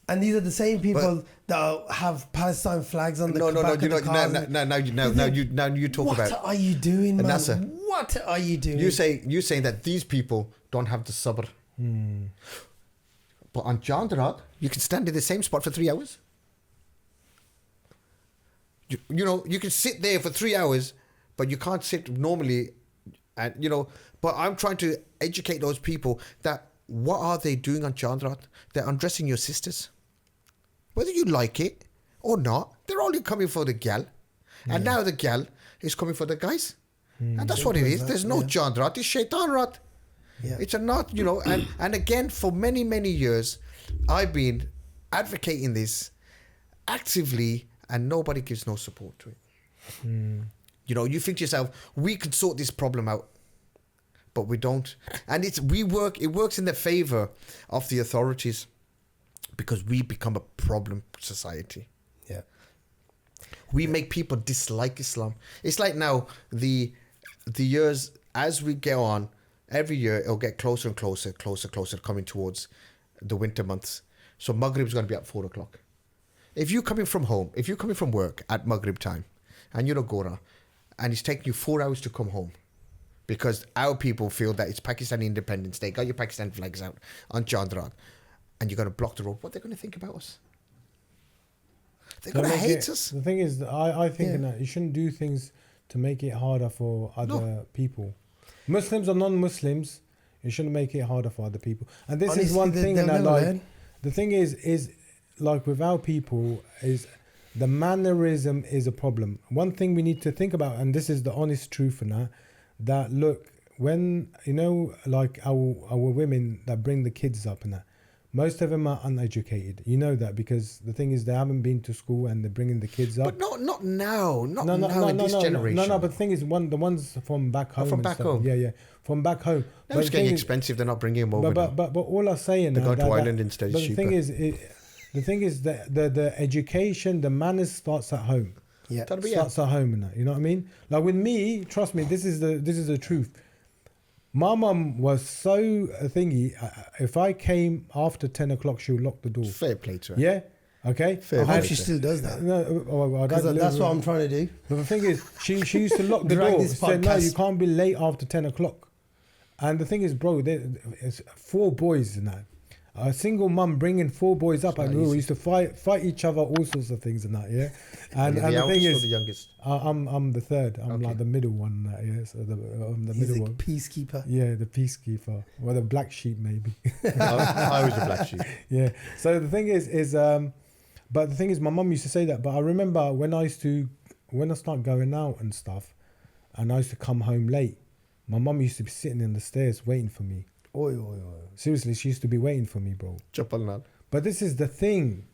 and these are the same people that have Palestine flags on the back of the cars. Now you talk what about. What are you doing, man? Nasser, what are you doing? you're saying that these people don't have the sabr. But on Chandrat, you can stand in the same spot for 3 hours. You know, you can sit there for 3 hours, but you can't sit normally. And you know, but I'm trying to educate those people that what are they doing on Chandrat? They're undressing your sisters, whether you like it or not. They're only coming for the gal, and now the gal is coming for the guys, and that's what it is. There's no Chandrat. It's Shaitanrat. Yeah. It's a not, you know, and again, for many, many years, I've been advocating this actively, and nobody gives no support to it. You know, you think to yourself, we could sort this problem out, but we don't. And it works in the favor of the authorities because we become a problem society. Yeah. We make people dislike Islam. It's like now, the years, as we go on, every year it'll get closer and closer coming towards the winter months. So Maghrib is going to be at 4 o'clock. If you're coming from home, if you're coming from work at Maghrib time and you're a Gora and it's taking you 4 hours to come home because our people feel that it's Pakistani Independence Day, got your Pakistan flags out on Chandrat, and you're going to block the road, what are they going to think about us? They're going to hate us. The thing is, I think that you shouldn't do things to make it harder for other people. Muslims or non-Muslims, you shouldn't make it harder for other people. And this is one thing that like, the thing is like with our people is the mannerism is a problem. One thing we need to think about, and this is the honest truth in that look, when, you know, like our women that bring the kids up and that, most of them are uneducated. You know that because the thing is they haven't been to school and they're bringing the kids up. But not now. Not now in this generation. No, but the thing is, the ones from back home. From back home. Yeah, from back home. Now it's getting expensive. They're not bringing them over. But all I'm saying, they're going to Ireland instead. But it's the cheaper. the thing is that the education, the manners starts at home. Yeah, starts at home and that. You know what I mean? Like with me, trust me, this is the truth. My mum was so thingy. If I came after 10 o'clock, she would lock the door. Fair play to her. Yeah, Okay, Fair I hope play. she still does that. no, I Because don't that's what I'm trying to do. But the thing is, she used to lock the Drag door. this She said, no, podcast. you can't be late after 10 o'clock. And the thing is, bro, it's 4 boys in that. A single mum bringing 4 boys up, and we used to fight each other, all sorts of things and that, yeah. And, You're and the the thing eldest or is, the youngest? I'm the third. I'm Okay. like the middle one, yeah. So I'm the He's middle a one. peacekeeper. Yeah, the peacekeeper, or the black sheep, maybe. I was the black sheep. Yeah. So the thing is, but the thing is, my mum used to say that. But I remember when I started going out and stuff, and I used to come home late, my mum used to be sitting on the stairs waiting for me. Oi, oi, oi. Seriously, she used to be waiting for me, bro. Chappal Nal. But this is the thing.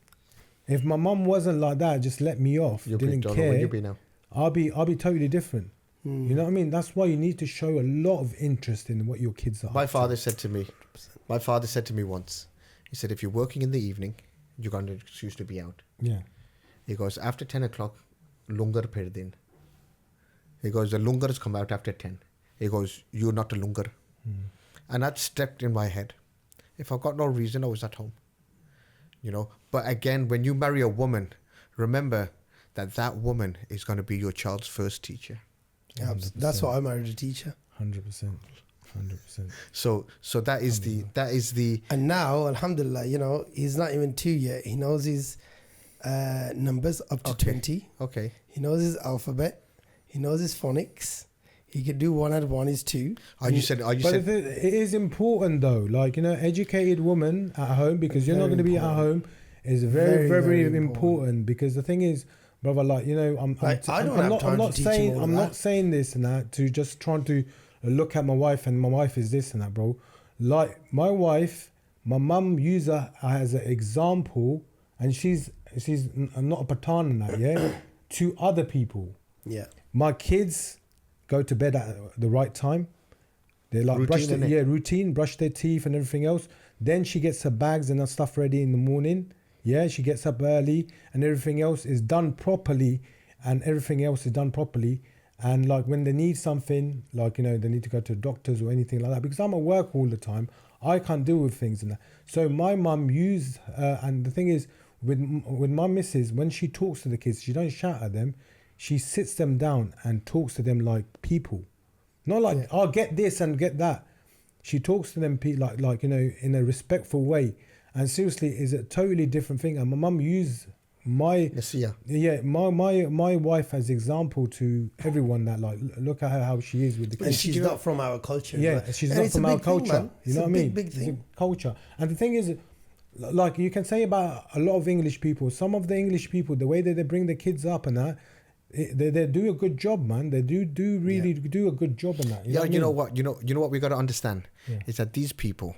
If my mum wasn't like that, just let me off, You'll be, didn't don't know where care, you'll be now. I'll be totally different. You know what I mean? That's why you need to show a lot of interest in what your kids are. My father said to me once, he said, if you're working in the evening, you're going to choose to be out. Yeah. He goes, after 10 o'clock, lungar per din. He goes, the lungars come out after 10. He goes, you're not a lungar. And that stepped in my head. If I've got no reason, I was at home. You know, but again, when you marry a woman, remember that woman is going to be your child's first teacher. Yeah, that's why I married a teacher. 100%. So that is the And now, alhamdulillah, you know, he's not even 2 yet. He knows his numbers up to 20. okay. He knows his alphabet. He knows his phonics. He can do 1 and 1 is 2. But it is important though, like, you know, educated woman at home, because you're not going to be at home, is very, very important. Because the thing is, brother, like, you know, I'm not saying this and that to just trying to look at my wife and my wife is this and that, bro. Like my wife, my mum used her as an example, and she's not a patan in that, yeah, to other people. Yeah. My kids go to bed at the right time. They like routine, brush their teeth and everything else. Then she gets her bags and her stuff ready in the morning. Yeah, she gets up early and everything else is done properly. And like when they need something, like, you know, they need to go to doctors or anything like that, because I'm at work all the time, I can't deal with things and that. So my mum used, and the thing is, with my missus, when she talks to the kids, she don't shout at them. She sits them down and talks to them like people. Not like, oh, get this and get that. She talks to them like, you know, in a respectful way. And seriously, is a totally different thing. And my mum used my wife as example to everyone, that like, look at her, how she is with the kids. And she's not from our culture. Yeah, she's not from our culture. You know what I mean? Big thing. It's a culture. And the thing is, like you can say about a lot of English people, some of the English people, the way that they bring the kids up and that, they do a good job, man. They do really do a good job in that. You know what we got to understand is that these people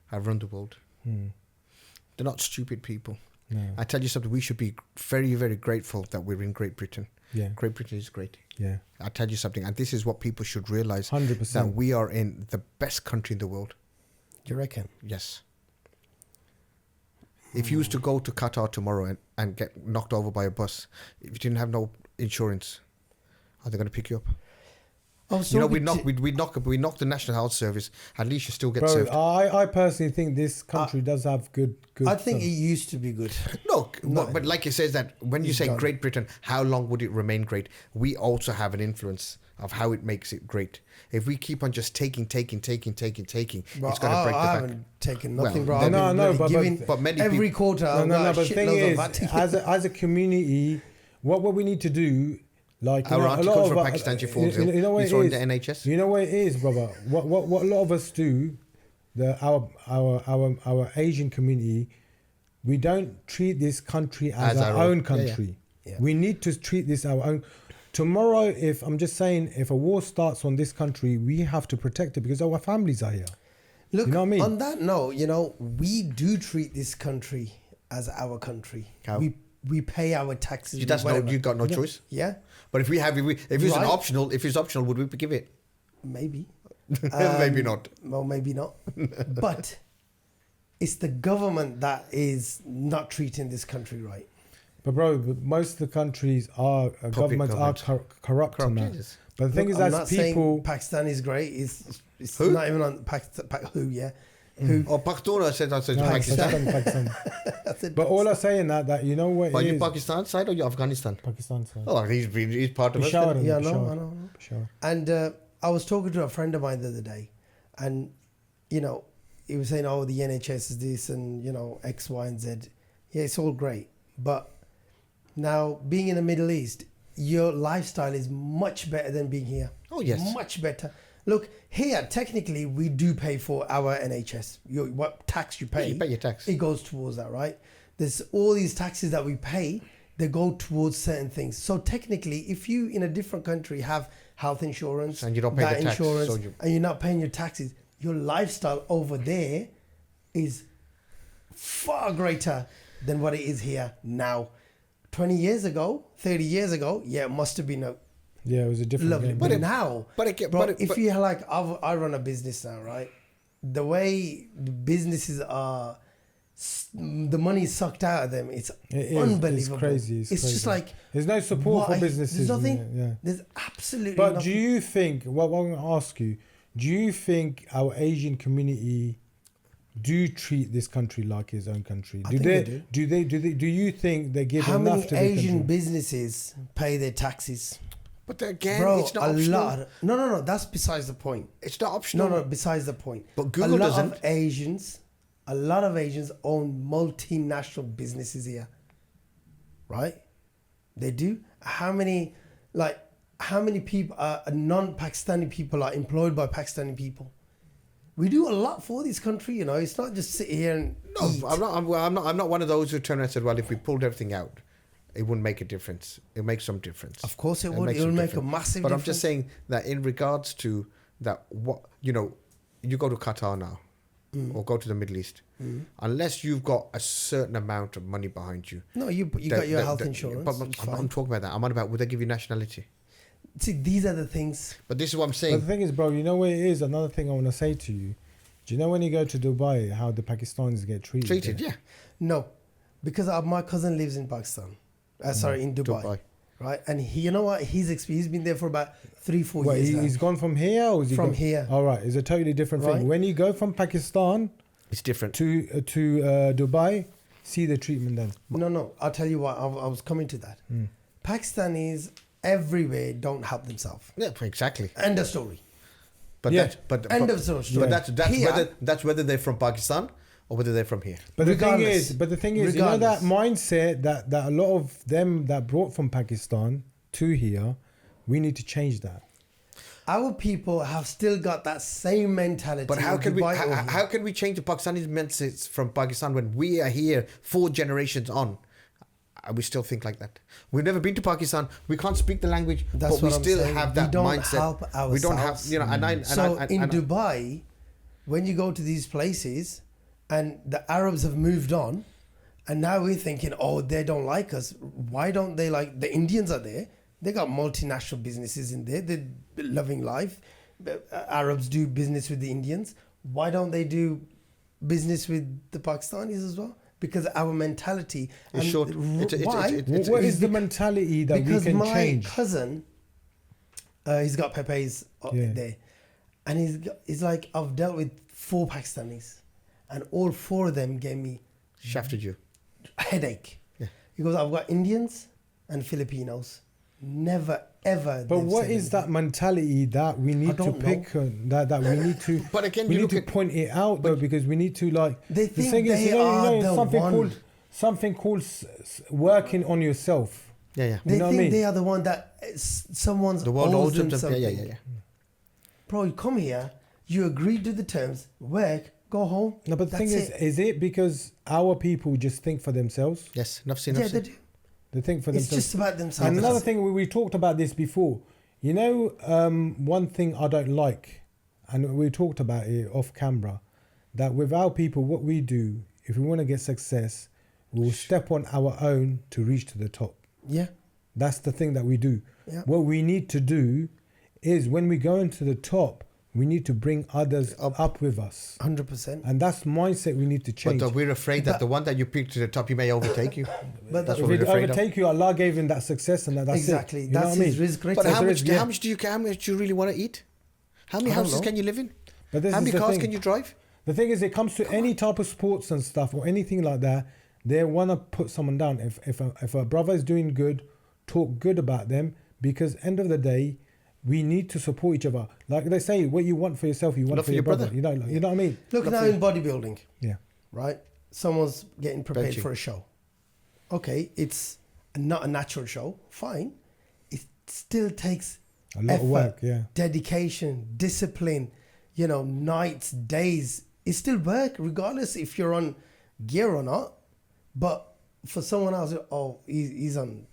have run the world. They're not stupid people. No. I tell you something, we should be very, very grateful that we're in Great Britain. Yeah. Great Britain is great. Yeah. I tell you something, and this is what people should realize, 100%. that we are in the best country in the world. You reckon? Yes. If you was to go to Qatar tomorrow and get knocked over by a bus, if you didn't have no insurance, are they going to pick you up? You know, we knock the National Health Service. At least you still get served. I personally think this country does have good. I think it used to be good. No, but like it says that when you say Great Britain, how long would it remain great? We also have an influence of how it makes it great. If we keep on just taking, it's going to break the back. I haven't taken nothing, bro. But many every quarter. But the thing is, as a community, what we need to do. Like, our auntie comes from Pakistan, she falls ill. You know what we it throw is? in the NHS. You know what it is, brother. What a lot of us do, our Asian community, we don't treat this country as our own country. Yeah. We need to treat this our own. Tomorrow, if a war starts on this country, we have to protect it because our families are here. Look, you know what I mean? On that note, you know, we do treat this country as our country. How? We pay our taxes. You got no choice. Yeah. But if it's an optional, would we give it? Maybe. Maybe not. Well, maybe not. But it's the government that is not treating this country right. But bro, most of the countries governments are corrupt in that. But the thing is, I'm as not people, saying Pakistan is great. It's Who? not even on Pakistan. Who? Yeah. Who? Oh, Pakhtun, I said No, Pakistan. Pakistan. I said But all I'm saying that you know what Are it you is? Pakistan side or you Afghanistan? Pakistan side. Oh, he's part of us. Peshawar, then. Yeah, I Peshawar. know. Peshawar. And I was talking to a friend of mine the other day, and you know, he was saying, "Oh, the NHS is this, and you know, X, Y, and Z." Yeah, it's all great, but now being in the Middle East, your lifestyle is much better than being here. Oh, yes. Much better. Look, here technically we do pay for our NHS. What tax you pay, You pay your tax. it goes towards that, right? There's all these taxes that we pay, they go towards certain things. So technically, if you in a different country have health insurance And you don't pay that the tax, insurance, so you- and you're not paying your taxes, your lifestyle over there is far greater than what it is here now. 20 years ago, 30 years ago, yeah, it must have been a Yeah, it was a different lovely. game. But it- now, but it get- bro, but it- if but- you like, I run a business now, right? The way the businesses are, the money is sucked out of them. It's It is. unbelievable. It's crazy. It's just crazy. like There's no support why? for businesses. There's nothing. in it, yeah. There's absolutely. But nothing. do you think? What I'm going to ask you? Do you think our Asian community do treat this country like his own country? I think they do. Do you think they give How enough many to the Asian country? businesses pay their taxes? But then again, Bro, it's not a optional. lot. No. That's besides the point. It's not optional. No, besides the point. But Google a lot doesn't. of Asians, a lot of Asians own multinational businesses here. Right? They do. How many people non-Pakistani people are employed by Pakistani people? We do a lot for this country, you know. It's not just sit here and eat. No, I'm not one of those who turn around and said, well, if we pulled everything out, it wouldn't make a difference. It makes some difference. Of course it would. makes It will some make a difference. massive But I'm difference. just saying that in regards to that, what you know, you go to Qatar now, or go to the Middle East, unless you've got a certain amount of money behind you. No, you got your health insurance. But it's I'm fine. talking about that. I'm on about, would they give you nationality? See, these are the things. But this is what I'm But saying. the thing is, bro, you know what it is? Another thing I want to say to you. Do you know when you go to Dubai, how the Pakistanis get treated? Treated, there? yeah. No, because my cousin lives in Pakistan. Sorry, in Dubai. Dubai. Right, and you know what? He's been there for about 3-4 What, years now. he's gone from here, or is he From gone- here. All right, it's a totally different Right. thing. When you go from Pakistan It's different. to Dubai, see the treatment then. No. I'll tell you what. I was coming to that. Pakistanis everywhere don't help themselves. Yeah, exactly. End of story. But Yeah. that's but End but, of story. but that's Here- whether they're from Pakistan or whether they're from here. But Regardless. the thing is, you know that Regardless. mindset that a lot of them that brought from Pakistan to here, we need to change that. Our people have still got that same mentality. But how in can we Dubai or here. how can we change the Pakistani mindsets from Pakistan when we are here 4 generations on? And we still think like that. We've never been to Pakistan. We can't speak the language, That's but we what I'm still saying. have We that don't mindset. help We don't have, ourselves. you know. In Dubai, when you go to these places, and the Arabs have moved on, and now we're thinking, oh, they don't like us. Why don't they like the Indians are there? They got multinational businesses in there. They're loving life. Arabs do business with the Indians. Why don't they do business with the Pakistanis as well? Because our mentality. It's and short. Why? What is the mentality that we Because can my change? cousin, he's got Pepe's Yeah. there, and he's like, I've dealt with 4 Pakistanis, and all 4 of them gave me shafted you. a headache. Yeah. He goes, I've got Indians and Filipinos. Never ever. But they've what said is anything. that mentality that we need to don't know. pick? That we need to. But again, we you need look to at- point it out though, because we need to like. They the think thing is, they you know, are the something one. called working on yourself. Yeah, yeah. They know what I think mean? they are the one that someone's The world owes owes them them. something. Yeah. Bro, you come here, you agreed to the terms, work, go home. No, but the thing that's is it because our people just think for themselves? Yes, nafsi, yeah, nafsi. they do. They think for It's themselves. just about themselves. And another thing, we talked about this before. You know, one thing I don't like, and we talked about it off camera, that with our people, what we do, if we want to get success, we'll step on our own to reach to the top. Yeah. That's the thing that we do. Yeah. What we need to do is when we go into the top, we need to bring others up with us. 100%. And that's mindset we need to change. But we're afraid that the one that you pick to the top, you may overtake you. But That's if what it we're afraid of. overtake you, Allah gave him that success and that's Exactly. it. You know That's what I his mean? risk rate. But how there is- much do you really want to eat? How many I don't houses know. can you live in? But this How is many the cars thing. can you drive? The thing is, it comes to any type of sports and stuff or anything like that, they want to put someone down. If a brother is doing good, talk good about them, because end of the day, we need to support each other. Like they say, what you want for yourself, you want Love for your brother. You know what I mean? Look now in bodybuilding. Yeah. Right? Someone's getting prepared Benching. for a show. Okay, it's not a natural show. Fine. It still takes A lot of work, yeah. dedication, discipline, nights, days. It's still work, regardless if you're on gear or not. But for someone else, he's on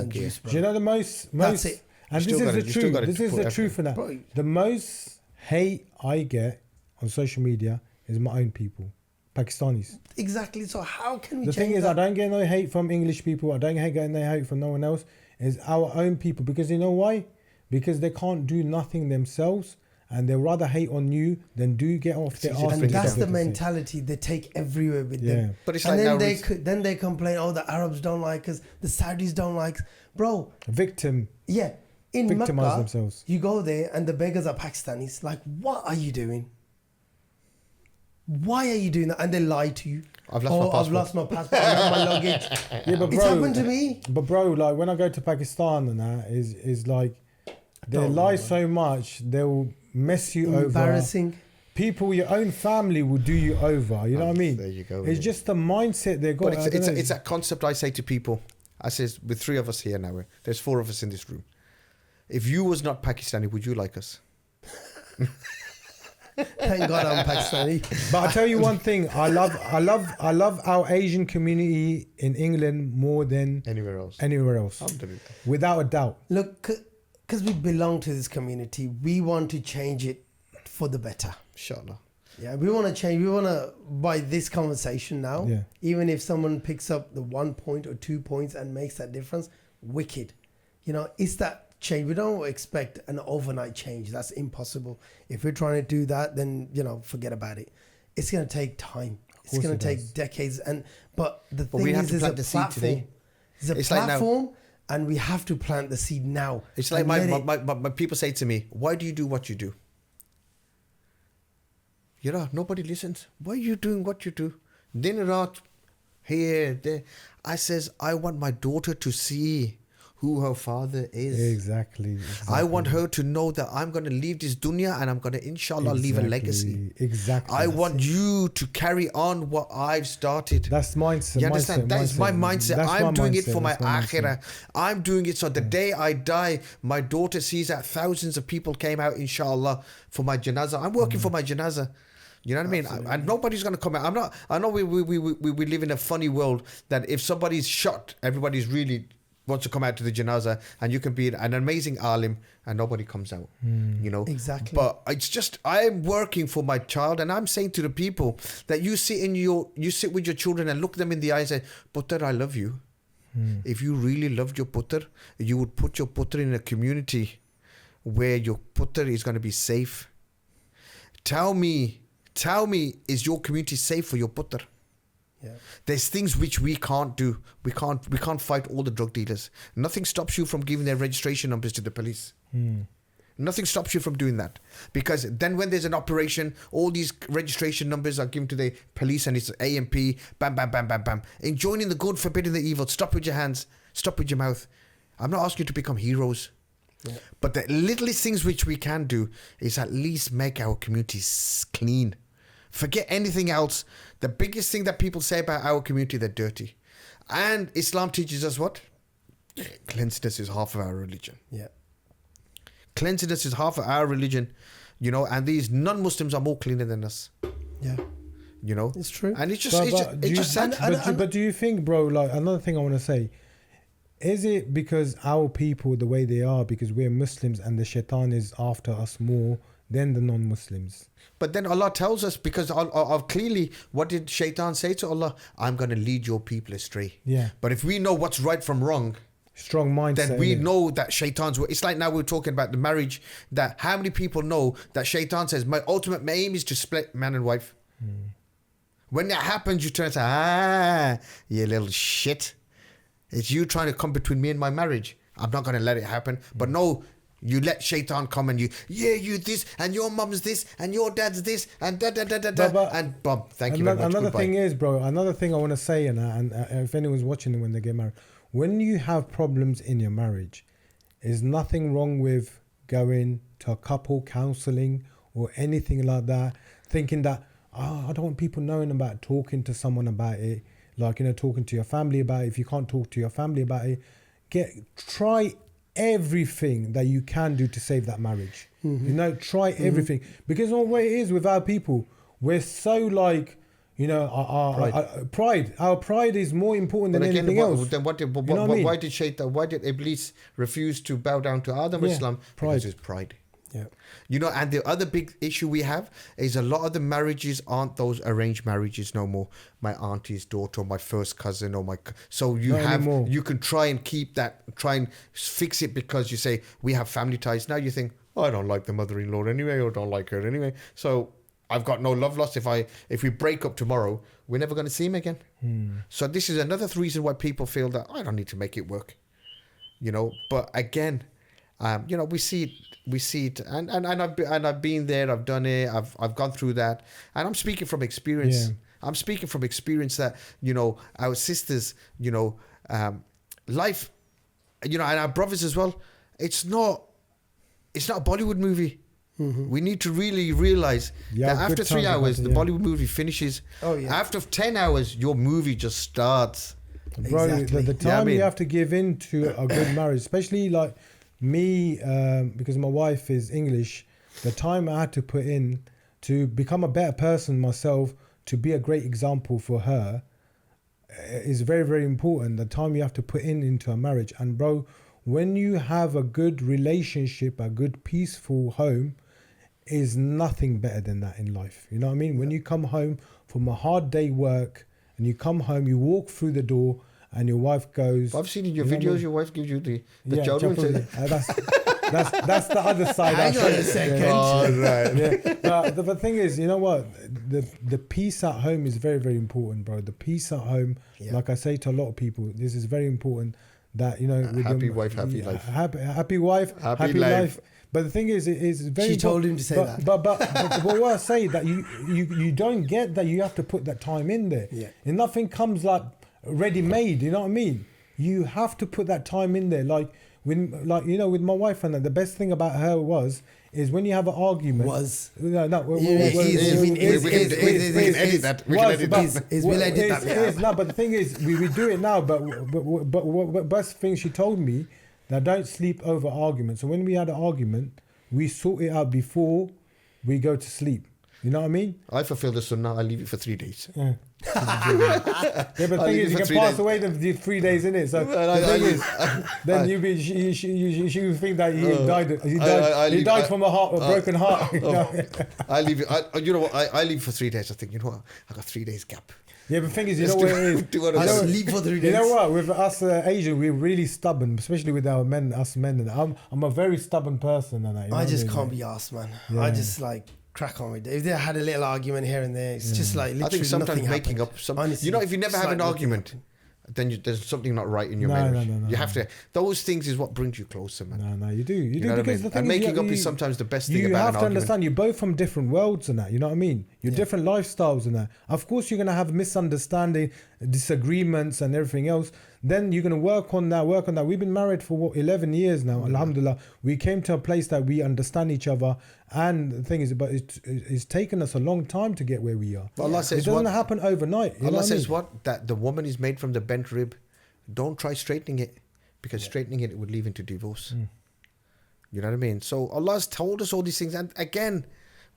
juice, bro. Do you know the most That's it. and You this still is gotta- the you still truth. gotta This is put the effort. truth for that. Bro. The most hate I get on social media is my own people, Pakistanis. Exactly. So how can we The change thing is, that? I don't get no hate from English people. I don't get no hate from no one else. It's our own people, because you know why? Because they can't do nothing themselves, and they rather hate on you than do get off their easy to arse. And bring it that's down. the mentality they take everywhere with them. But it's and like then now then they complain, the Arabs don't like us, the Saudis don't like us. Bro, Victim. yeah. In Victimize Mecca, themselves. you go there and the beggars are Pakistanis. Like, what are you doing? Why are you doing that? And they lie to you. I've lost my passport. I've lost my passport. I have my luggage. Yeah, but It's happened to me. But bro, like when I go to Pakistan and that is like they Don't lie know, so much, they'll mess you over. Embarrassing. People, your own family will do you over. You know what I mean? There you go, It's yeah. just the mindset they got. But I don't know. it's that concept I say to people. I says, with 3 of us here now, there's 4 of us in this room. If you was not Pakistani, would you like us? Thank God I'm Pakistani. But I tell you one thing, I love our Asian community in England more than Anywhere else? anywhere else, Alhamdulillah. without a doubt. Look, because we belong to this community, we want to change it for the better. Inshallah. Yeah, we want to change. We want to, by this conversation now, Yeah. even if someone picks up the 1 point or 2 points and makes that difference, wicked. It's that change. We don't expect an overnight change. That's impossible. If we're trying to do that, then, forget about it. It's going to take time. It's course going it to take does. decades. But the But we thing have is, to there's a plant the seed platform. today. There's a It's like now- platform, and we have to plant the seed now. It's like and my, let it- my people say to me, why do you do what you do? Nobody listens. Why are you doing what you do? Din Raat, here, there. I says, I want my daughter to see who her father is. Exactly. I want her to know that I'm going to leave this dunya and I'm going to, inshallah, leave a legacy. Exactly. I want you to carry on what I've started. That's mindset. You understand? That is my mindset. That's I'm my doing it mindset, for my that's my mindset. akhirah. I'm doing it so the day I die, my daughter sees that thousands of people came out, inshallah, for my janazah. I'm working for my janazah. You know what I mean? And nobody's going to come out. I know we live in a funny world that if somebody's shot, everybody's really wants to come out to the janazah, and you can be an amazing alim and nobody comes out. Exactly. But it's just, I'm working for my child, and I'm saying to the people that you sit with your children and look them in the eye and say, Putter, I love you. If you really loved your putter, you would put your putter in a community where your putter is going to be safe. Tell me, is your community safe for your putter? Yeah. There's things which we can't do. We can't fight all the drug dealers. Nothing stops you from giving their registration numbers to the police. Nothing stops you from doing that. Because then when there's an operation, all these registration numbers are given to the police, and it's AMP, bam, bam, bam, bam, bam. Enjoining the good, forbidding the evil. Stop with your hands. Stop with your mouth. I'm not asking you to become heroes. Yeah. But the littlest things which we can do is at least make our communities clean. Forget anything else. The biggest thing that people say about our community, they're dirty. And Islam teaches us what? Cleanliness is half of our religion. Yeah. Cleanliness is half of our religion, and these non-Muslims are more cleaner than us. Yeah. It's true. And it's just sad. But do you think, bro, like another thing I want to say, is it because our people the way they are, because we're Muslims and the shaitan is after us more than the non-Muslims? But then Allah tells us, because of clearly, what did shaitan say to Allah? I'm going to lead your people astray. Yeah. But if we know what's right from wrong, strong mindset, then we innit? know that shaitan's... It's like now we're talking about the marriage, that how many people know that shaitan says, my ultimate aim is to split man and wife. When that happens, you turn and say, you little shit. It's you trying to come between me and my marriage. I'm not going to let it happen. But no, You let shaitan come and you this, and your mum's this, and your dad's this, and and Bob, thank you very much. Another Goodbye. thing is, bro, another thing I want to say, and if anyone's watching when they get married, when you have problems in your marriage, there's nothing wrong with going to a couple counseling or anything like that, thinking that, I don't want people knowing about talking to someone about it, like, talking to your family about it. If you can't talk to your family about it, try everything that you can do to save that marriage. Try everything, because what it is with our people, we're so like, our pride. Our pride is more important than anything else. Then why did Shaitan, why did Iblis refuse to bow down to Adam Islam? Pride. Because it's pride. Yeah. And the other big issue we have is a lot of the marriages aren't those arranged marriages no more. My auntie's daughter, or my first cousin, or so you Not anymore. You can try and keep that, try and fix it, because you say we have family ties. Now you think, I don't like the mother-in-law anyway, or don't like her anyway. So I've got no love lost. If we break up tomorrow, we're never going to see him again. So this is another reason why people feel that I don't need to make it work. But again, we see it, and I've been there, I've done it, I've gone through that, and I'm speaking from experience. Yeah. I'm speaking from experience that our sisters, life, and our brothers as well. It's not a Bollywood movie. We need to really realize that after 3 hours, the Bollywood movie finishes. Oh, yeah. After 10 hours, your movie just starts. Bro, Exactly. the time you have to give in to a good marriage, especially like me, because my wife is English, the time I had to put in to become a better person myself, to be a great example for her, is very, very important. The time you have to put into a marriage. And bro, when you have a good relationship, a good peaceful home, is nothing better than that in life. You know what I mean? When you come home from a hard day work, and you come home, you walk through the door, and your wife goes... I've seen in your videos, your wife gives you the children. That's the other side. Hang on a second. Oh, right. Yeah. The thing is, you know what? The peace at home is very, very important, bro. The peace at home, like I say to a lot of people, this is very important. That with happy wife, happy life. Happy wife, happy life. But the thing is, it is very. She told him to say that. But what I say that you don't get that you have to put that time in there. Yeah. And nothing comes like ready made. You know what I mean? You have to put that time in there. Like with my wife and that. The best thing about her is when you have an argument. We can edit that. We'll edit that. No, but the thing is, we do it now. But what best thing she told me, that don't sleep over arguments. So when we had an argument, we sort it out before we go to sleep. You know what I mean? I fulfill the sunnah. I leave it for 3 days. Yeah. But the thing is, you can pass away the 3 days in it. So the thing is, then she will think that he died from a broken heart. I leave it. You know what? I leave for 3 days. I think, I got 3 days gap. Yeah, but the thing is, you know what it is? I sleep for 3 days. You know what? With us Asian, we're really stubborn, especially with our men. And I'm a very stubborn person, and I just can't be asked, man. Yeah. I just crack on with it. If they had a little argument here and there, it's just like literally I think sometimes nothing making up some. Honestly, if you never have an argument, then there's something not right in your marriage. No. You have to. Those things is what brings you closer, man. No, you do. You do, know what because I mean? the thing And is, making up is sometimes the best thing about an You have to argument. understand, you're both from different worlds and that. You know what I mean? You're different lifestyles and that. Of course, you're gonna have misunderstanding, disagreements, and everything else. Then you're gonna work on that. We've been married for 11 years now. Alhamdulillah, we came to a place that we understand each other. And the thing is, but it's taken us a long time to get where we are. But Allah says it doesn't happen overnight. Allah says that the woman is made from the bent rib. Don't try straightening it, because straightening it would lead into divorce. You know what I mean? So Allah has told us all these things, and again,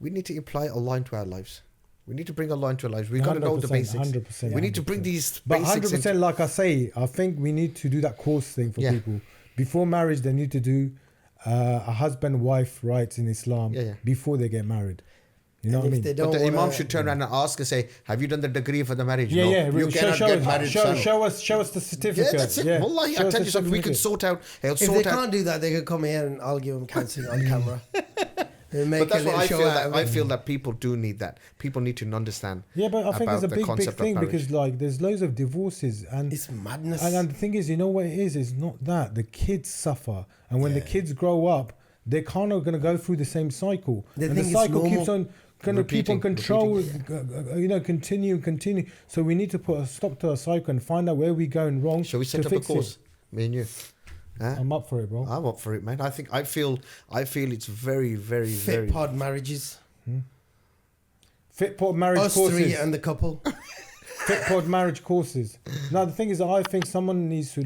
we need to apply Allah into our lives. We need to bring Allah into our lives. We've got to know the basics. 100%. We need to bring these But basics 100%, like I say, I think we need to do that course thing for people. Before marriage, they need to do a husband-wife rights in Islam before they get married. You know what I mean? But the Imam should turn around and ask and say, have you done the degree for the marriage? Yeah, no. yeah. You cannot get married. Show us the certificate. Yeah, that's it. Wallahi, I tell you something, we can sort out. If they can't do that, they can come here and I'll give them counselling on camera. But that's what I feel. I feel that people do need that. People need to understand. Yeah, but I think it's a big thing because there's loads of divorces and it's madness. And the thing is, you know what it is? It's not that the kids suffer, and when the kids grow up, they're kind of going to go through the same cycle. They And think the it's cycle keeps normal. on going to keep on control, repeating. continue. So we need to put a stop to a cycle and find out where we're going wrong. Shall we to set up a fix course, it. me and you? Huh? I'm up for it, bro. I'm up for it, man. I feel it's very, very, very. FitPod marriages. FitPod marriage Us courses. three and the couple. FitPod marriage courses. Now the thing is, I think someone needs to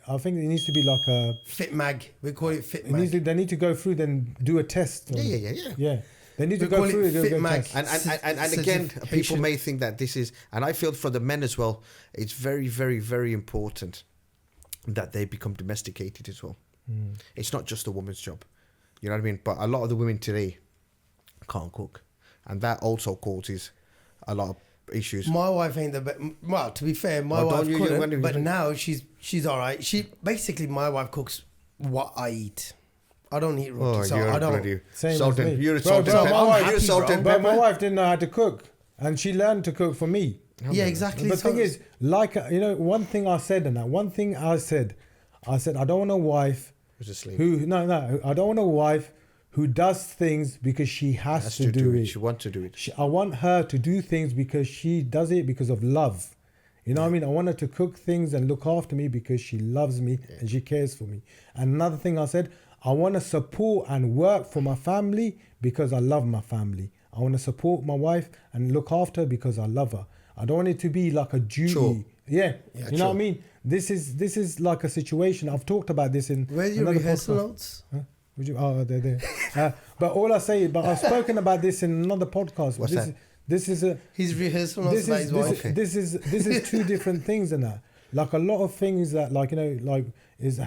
I think it needs to be like a. FitMag. We call it It needs FitMag. to, they need to go through, then do a test. Yeah. Yeah. They need to We go call it through it. Do a FitMag. test. And again, people Certification. may think that this is, and I feel for the men as well, it's very, very, very important that they become domesticated as well. It's not just a woman's job. You know what I mean? But a lot of the women today can't cook. And that also causes a lot of issues. My wife ain't the best. Well, to be fair, my Well, wife don't you- couldn't, you- but now she's all right. Basically, my wife cooks what I eat. I don't eat roti, so I don't. Same as Sultan. me. You're a Bro, Sultan. bro, pepper. my wife- You're a happy, Sultan. bro. But my pepper. wife didn't know how to cook, and she learned to cook for me. Yeah, exactly. The So- thing is, one thing I said, I said, I don't want a wife Was a slave. I don't want a wife who does things because she has to do it. She wants to do it. I want her to do things because she does it because of love. You know what I mean? I want her to cook things and look after me because she loves me and she cares for me. And another thing I said, I want to support and work for my family because I love my family. I want to support my wife and look after her because I love her. I don't want it to be like a duty. Chore. Yeah. Yeah, You know what I chore. mean? This is like a situation. I've talked about this in Where's your another rehearsal podcast. notes? Huh? Would you? Oh, they're there. But all I say, but I've spoken about this in another podcast. What's this, that? This is a His rehearsal notes this about is his wife. this is two different things in that. Like a lot of things that it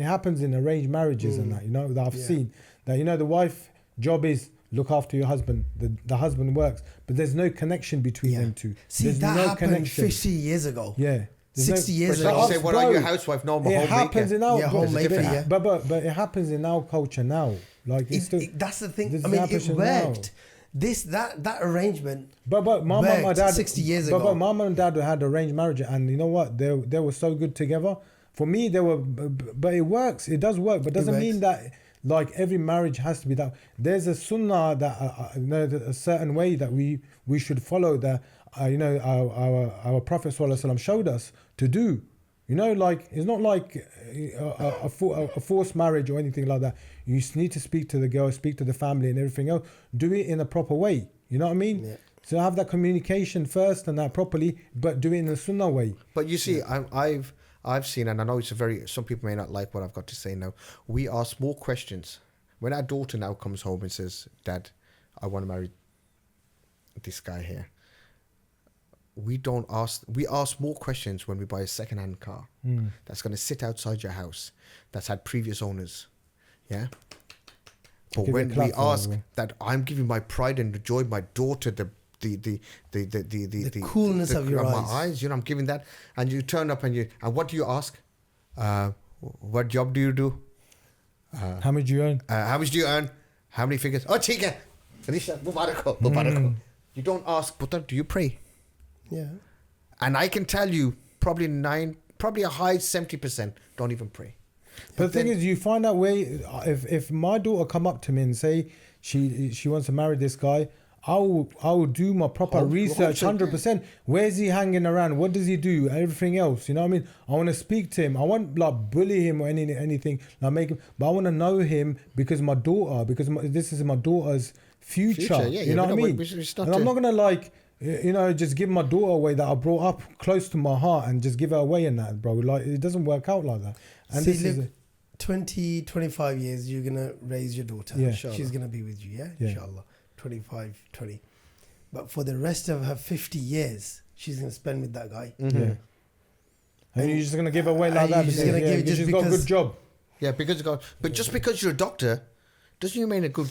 happens in arranged marriages and that, that I've seen. That the wife job is look after your husband. The husband works, but there's no connection between them two. See, There's that no happened connection. 50 years ago. Yeah. There's 60 years But ago. you say, well, Bro, are you a housewife? No, I'm a It homemaker. happens in our Yeah, homemaker, yeah. but it happens in our culture now. Like it's still, That's the thing. this I mean, it happens now. worked. That arrangement. But my mum and my worked dad 60 years but ago. my mum and dad had arranged marriage, and you know what? They were so good together. For me, they were, but it works. It does work, but doesn't mean that like every marriage has to be that. There's a sunnah that a certain way that we should follow that. Our Prophet ﷺ showed us to do. Like it's not like a forced marriage or anything like that. You just need to speak to the girl, speak to the family, and everything else. Do it in a proper way. You know what I mean? Yeah. So have that communication first and that properly, but do it in a sunnah way. But you see, I've seen, and I know some people may not like what I've got to say now. We ask more questions. When our daughter now comes home and says, Dad, I want to marry this guy here. We ask more questions when we buy a second-hand car that's going to sit outside your house, that's had previous owners. Yeah. But Give when it a clap we for that, ask bro. that I'm giving my pride and joy, my daughter, the coolness of your my eyes. I'm giving that, and you turn up and what do you ask? What job do you do? How much do you earn? How much do you earn? How many figures? Oh, Tika, Mubarak. You don't ask, but do you pray? Yeah. And I can tell you, probably a high 70% don't even pray. But the thing is, you find out where if my daughter come up to me and say she wants to marry this guy, I will do my proper research 100%. Where's he hanging around? What does he do? Everything else, you know what I mean? I want to speak to him. I won't like bully him or anything. Like make him, but I want to know him because this is my daughter's future. Yeah, you know what I mean? And I'm not gonna like. Just give my daughter away that I brought up close to my heart and just give her away in that, bro. Like, it doesn't work out like that. And See, this is... look, 20, 25 years, you're going to raise your daughter. Yeah. She's going to be with you, Yeah. Inshallah. 25, 20. But for the rest of her 50 years, she's going to spend with that guy. Yeah. And you're just going to give her away like that you're just because, gonna give it just she's got a because- good job. Yeah, but just because you're a doctor, doesn't you mean a good?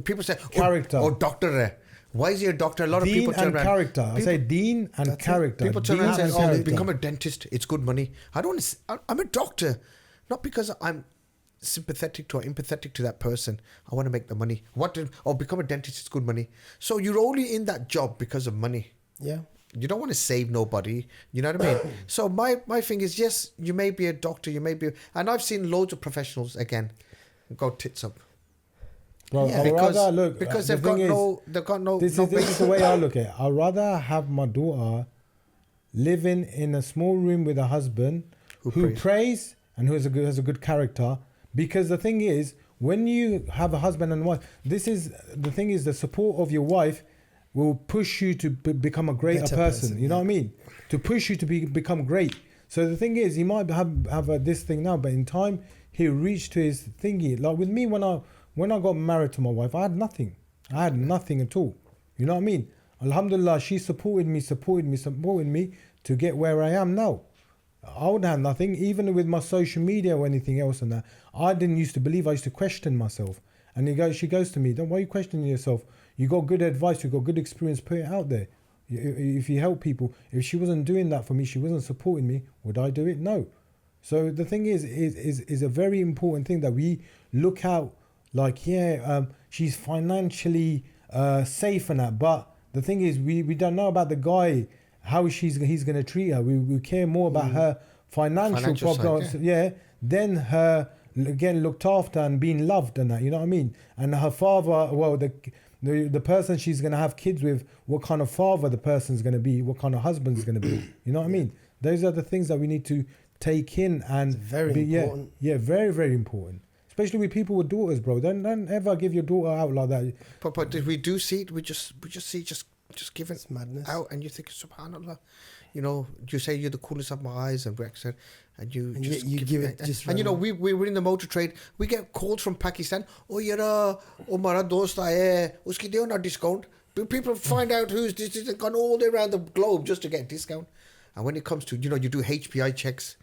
People say Character. Oh, doctor. Why is he a doctor? A lot of Dean people turn and around. character. I say dean and character. People turn Dean around and and say, "Oh, character. become a dentist. It's good money." I'm a doctor, not because I'm sympathetic to or empathetic to that person. I want to make the money. Become a dentist. It's good money. So you're only in that job because of money. Yeah. You don't want to save nobody. You know what I mean? So my thing is, yes, you may be a doctor. You may be, and I've seen loads of professionals again. Go tits up. Bro, Yeah, I'd rather look because the they've got thing is, no, they've got no. This no is the way I look at it. I'd rather have my daughter living in a small room with a husband who prays and who has a good character. Because the thing is, when you have a husband and wife, the support of your wife will push you to become a greater Better person. You know yeah. what I mean? To push you to become great. So the thing is, he might have this thing now, but in time he'll reach to his thingy. Like with me, when I got married to my wife, I had nothing. I had nothing at all. You know what I mean? Alhamdulillah, she supported me to get where I am now. I would have nothing, even with my social media or anything else and that. I didn't used to believe, I used to question myself. And she goes to me, why are you questioning yourself? You got good advice, you got good experience, put it out there. If you help people, if she wasn't doing that for me, she wasn't supporting me, would I do it? No. So the thing is a very important thing that we look out like, she's financially safe and that. But the thing is, we don't know about the guy, how he's going to treat her. We care more about her financial problems, than her getting looked after and being loved and that. You know what I mean? And her father, well, the person she's going to have kids with, what kind of father the person's going to be, what kind of husband's going to be. You know what I mean? Those are the things that we need to take in and it's very important. Yeah, very, very important. Especially with people with daughters, bro. Don't ever give your daughter out like that. But did we do see it? We just see just giving It's madness. out, and you think, subhanallah, you know, you say you're the coolest of my eyes and Brexit, and you give it just. and you know, we were in the motor trade. We get calls from Pakistan. Oh, you're Umara dost hai, uski deo na discount. People find out who's this. They've gone all the way around the globe just to get a discount. And when it comes to, you know, you do HPI checks,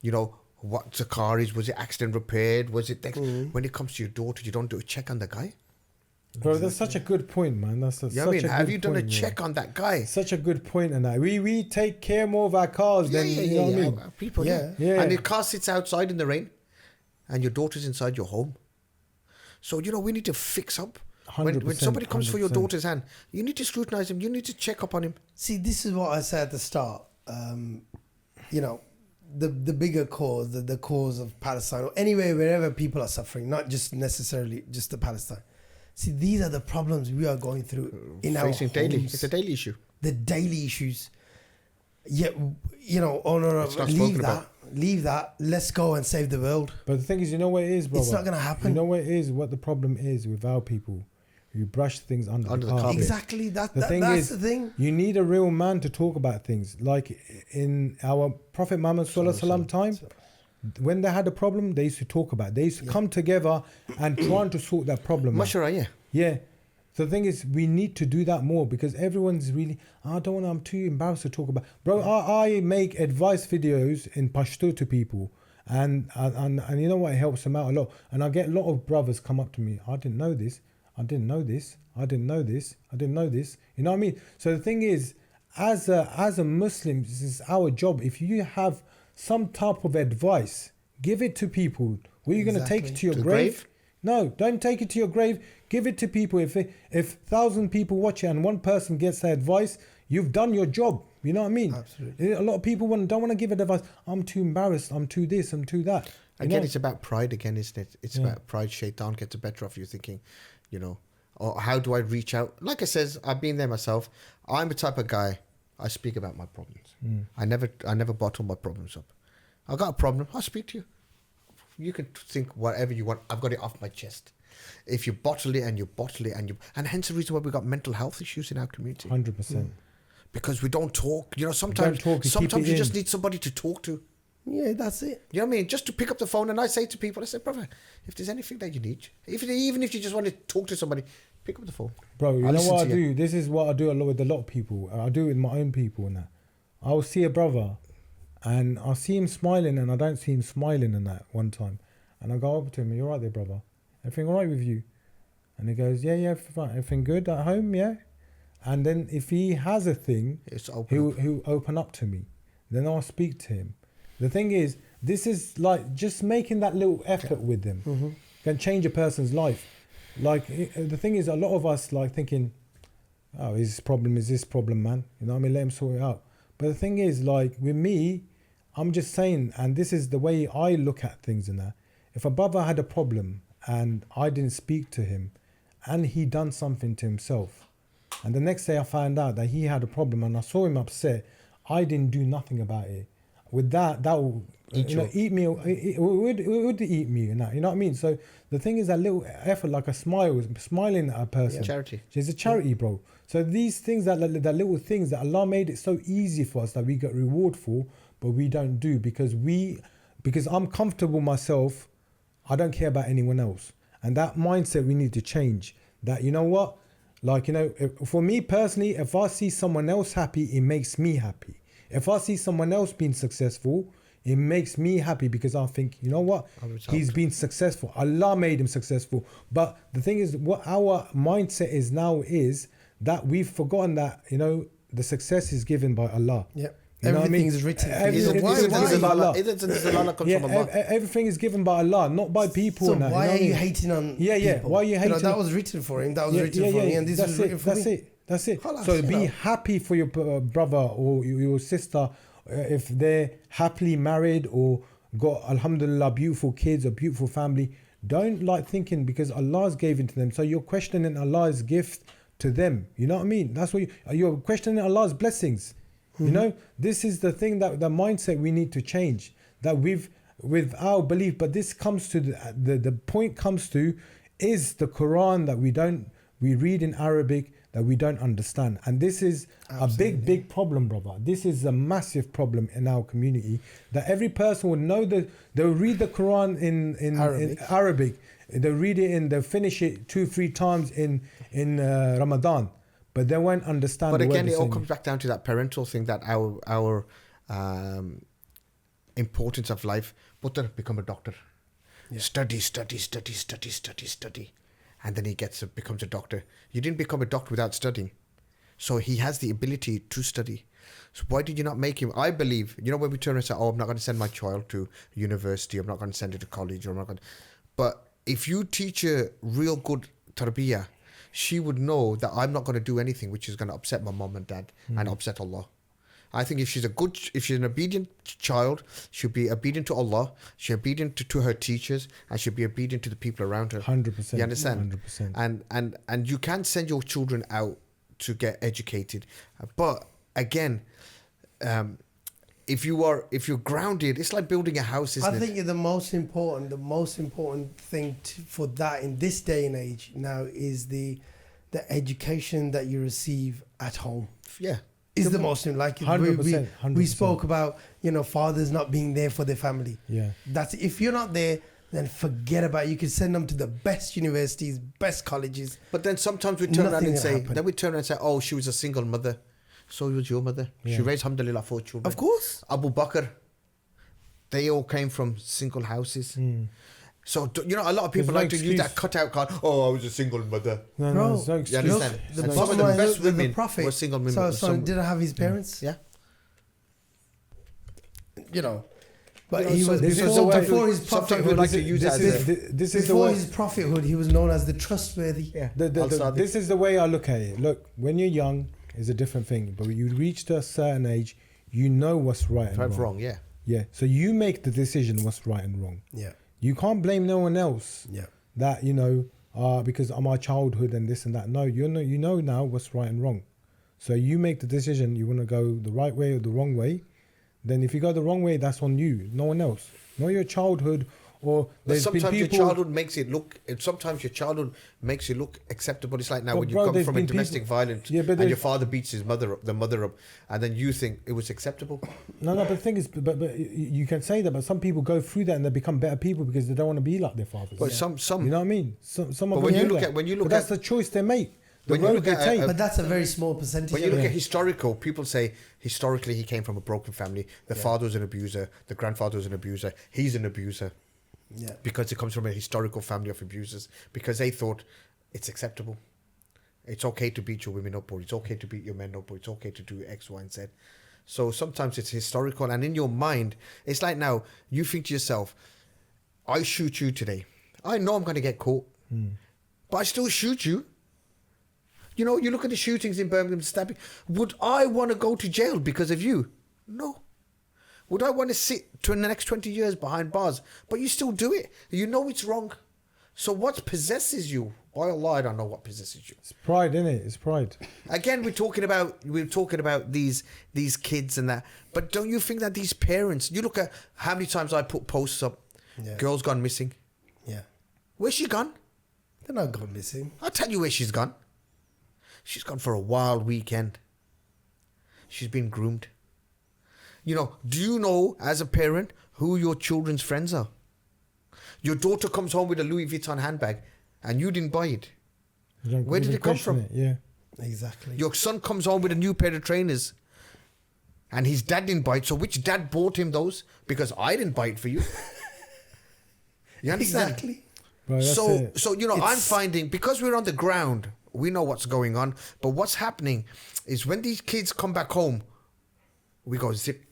you know, what the car is, was it accident repaired, was it when it comes to your daughter, you don't do a check on the guy. Bro, that's such a good point, man. Have you done a check on that guy? Such a good point, and that we take care more of our cars than you know what I mean. People, Yeah. And the car sits outside in the rain, and your daughter's inside your home. So you know we need to fix up. When somebody comes for your 100%. daughter's hand, you need to scrutinize him. You need to check up on him. See, this is what I said at the start. You know, the bigger cause, the cause of Palestine, or anywhere, wherever people are suffering, not just necessarily just the Palestine. See, these are the problems we are going through in our homes. Daily. It's a daily issue. The daily issues. Yeah, you know, leave that. Let's go and save the world. But the thing is, you know what it is, brother? It's not going to happen. You know what it is? What the problem is with our people? You brush things under the carpet. Exactly. That's the thing. You need a real man to talk about things. Like in our Prophet Muhammad Sallallahu time, when they had a problem, they used to talk about it. They used to come together and trying to sort that problem out. Mashara, yeah. Yeah. So the thing is, we need to do that more because everyone's really, I'm too embarrassed to talk about. Bro, I make advice videos in Pashto to people. And you know what? It helps them out a lot. And I get a lot of brothers come up to me. I didn't know this. I didn't know this. I didn't know this. I didn't know this. You know what I mean? So the thing is, as a Muslim, this is our job. If you have some type of advice, give it to people. Were you going to take it to your grave? No, don't take it to your grave. Give it to people. If 1,000 people watch it and one person gets the advice, you've done your job. You know what I mean? Absolutely. A lot of people don't want to give advice. I'm too embarrassed. I'm too this. I'm too that. Again, it's about pride again, isn't it? It's about pride. Shaitan gets the better of you thinking, you know, or how do I reach out? Like I says, I've been there myself. I'm the type of guy, I speak about my problems. I never bottle my problems up. I got a problem, I'll speak to you. You can think whatever you want. I've got it off my chest. If you bottle it and hence the reason why we got mental health issues in our community. 100%. Because we don't talk. You know, sometimes you just need somebody to talk to. Yeah, that's it. You know what I mean? Just to pick up the phone, and I say to people, I say, brother, if there's anything that you need, even if you just want to talk to somebody, pick up the phone. Bro, you know what I do? This is what I do a lot with a lot of people. I do it with my own people and that. I'll see a brother and I'll see him smiling and I don't see him smiling and that one time. And I go over to him, you all right there, brother? Everything all right with you? And he goes, yeah, fine. Everything good at home, yeah? And then if he has a thing, he'll open up to me. Then I'll speak to him. The thing is, this is like just making that little effort with them can change a person's life. Like the thing is, a lot of us like thinking, oh, is this problem, man? You know what I mean? Let him sort it out. But the thing is, like with me, I'm just saying, and this is the way I look at things in that. If a brother had a problem and I didn't speak to him, and he done something to himself. And the next day I found out that he had a problem, and I saw him upset. I didn't do nothing about it. With that will eat me. It would eat me, and that, you know what I mean. So the thing is, that little effort, like a smile, smiling at a person, Charity. It's a charity, bro. So these things, that little things that Allah made it so easy for us that we get reward for, but we don't do because I'm comfortable myself. I don't care about anyone else, and that mindset we need to change. That, you know what, like, you know, for me personally, if I see someone else happy, it makes me happy. If I see someone else being successful, it makes me happy because I think, you know what, he's been successful. Allah made him successful. But the thing is, what our mindset is now is that we've forgotten that, you know, the success is given by Allah. Yeah. You know Everything what I mean? is written. Everything is given by Allah, not by people. So and that, why you know are you what I mean? hating on Yeah, people? why are you hating? That was written for him. That was written for me, and this was written for me. That's it. Khalas, So you be know. happy for your brother or your sister if they're happily married or got, alhamdulillah, beautiful kids or beautiful family. Don't like thinking because Allah's gave it to them. So you're questioning Allah's gift to them. You know what I mean? That's what you're questioning Allah's blessings. You know, this is the thing, that the mindset we need to change, that with our belief. But this comes to the point comes to is the Quran that we read in Arabic that we don't understand. And this is a big problem, brother. This is a massive problem in our community, that every person would know that they'll read the Quran in Arabic. They'll read it they'll finish it 2-3 times in Ramadan. But they won't understand. But again, it all comes back down to that parental thing, that our importance of life. Putter, become a doctor. Yeah. Study. And then he becomes a doctor. You didn't become a doctor without studying. So he has the ability to study. So why did you not make him? I believe, you know, when we turn and say, oh, I'm not going to send my child to university, I'm not going to send it to college, or I'm not going to... But if you teach a real good tarbiyah, she would know that I'm not going to do anything which is going to upset my mom and dad and upset Allah. I think if she's an obedient child, she'll be obedient to Allah, she'll be obedient to her teachers, and she'll be obedient to the people around her. 100%. You understand? 100%. And you can send your children out to get educated. But again, if you're grounded, it's like building a house, isn't it? I think the most important thing for that in this day and age now is the education that you receive at home. Yeah. Is the most important. Like 100%, we spoke about, you know, fathers not being there for their family. Yeah. That's, if you're not there, then forget about it. You can send them to the best universities, best colleges. But then sometimes we turn around and say, oh, she was a single mother. So was your mother. Yeah. She raised, alhamdulillah, 4 children. Of course. Abu Bakr, they all came from single houses. So, you know, a lot of people like to use that cutout card. Oh, I was a single mother. No, there's no excuse. You understand? And some of the best women were single women. So didn't have his parents? Yeah. You know. But he so was before his prophethood. Like to use before his prophethood, he was known as the trustworthy. Yeah. This is the way I look at it. Look, when you're young, it's a different thing. But when you reach to a certain age, you know what's right and wrong. Yeah. Yeah. So you make the decision what's right and wrong. Yeah. You can't blame no one else. Yeah. That, you know, because of my childhood and this and that. No, you know now what's right and wrong. So you make the decision. You want to go the right way or the wrong way. Then if you go the wrong way, that's on you, no one else. Not your childhood, or there's sometimes been people... your childhood makes it look. Sometimes your childhood makes you look acceptable. It's like now when you come from a domestic violence, and your father beats the mother up, and then you think it was acceptable. No. But the thing is, but you can say that, but some people go through that and they become better people because they don't want to be like their fathers. But some, you know what I mean. Some of them when you look at, that's the choice they make. But that's a very small percentage. When you look at historical, people say historically he came from a broken family. The father was an abuser. The grandfather was an abuser. He's an abuser. Yeah. Because it comes from a historical family of abusers. Because they thought it's acceptable. It's okay to beat your women up, or it's okay to beat your men up, or it's okay to do X, Y, and Z. So sometimes it's historical, and in your mind, it's like now you think to yourself, I shoot you today. I know I'm going to get caught, but I still shoot you. You know, you look at the shootings in Birmingham, stabbing. Would I want to go to jail because of you? No. Would I want to sit to the next 20 years behind bars? But you still do it. You know it's wrong. So what possesses you? By Allah, I don't know what possesses you. It's pride, isn't it? It's pride. Again, we're talking about these kids and that. But don't you think that these parents? You look at how many times I put posts up. Yeah. Girls gone missing. Yeah. Where's she gone? They're not gone missing. I'll tell you where she's gone. She's gone for a wild weekend. She's been groomed. You know, do you know as a parent who your children's friends are? Your daughter comes home with a Louis Vuitton handbag and you didn't buy it. Where did it come from? Yeah. Exactly. Your son comes home with a new pair of trainers and his dad didn't buy it. So which dad bought him those? Because I didn't buy it for you. You understand? Exactly. Bro, that's it. So you know, I'm finding, because we're on the ground, we know what's going on. But what's happening is when these kids come back home, we go zip.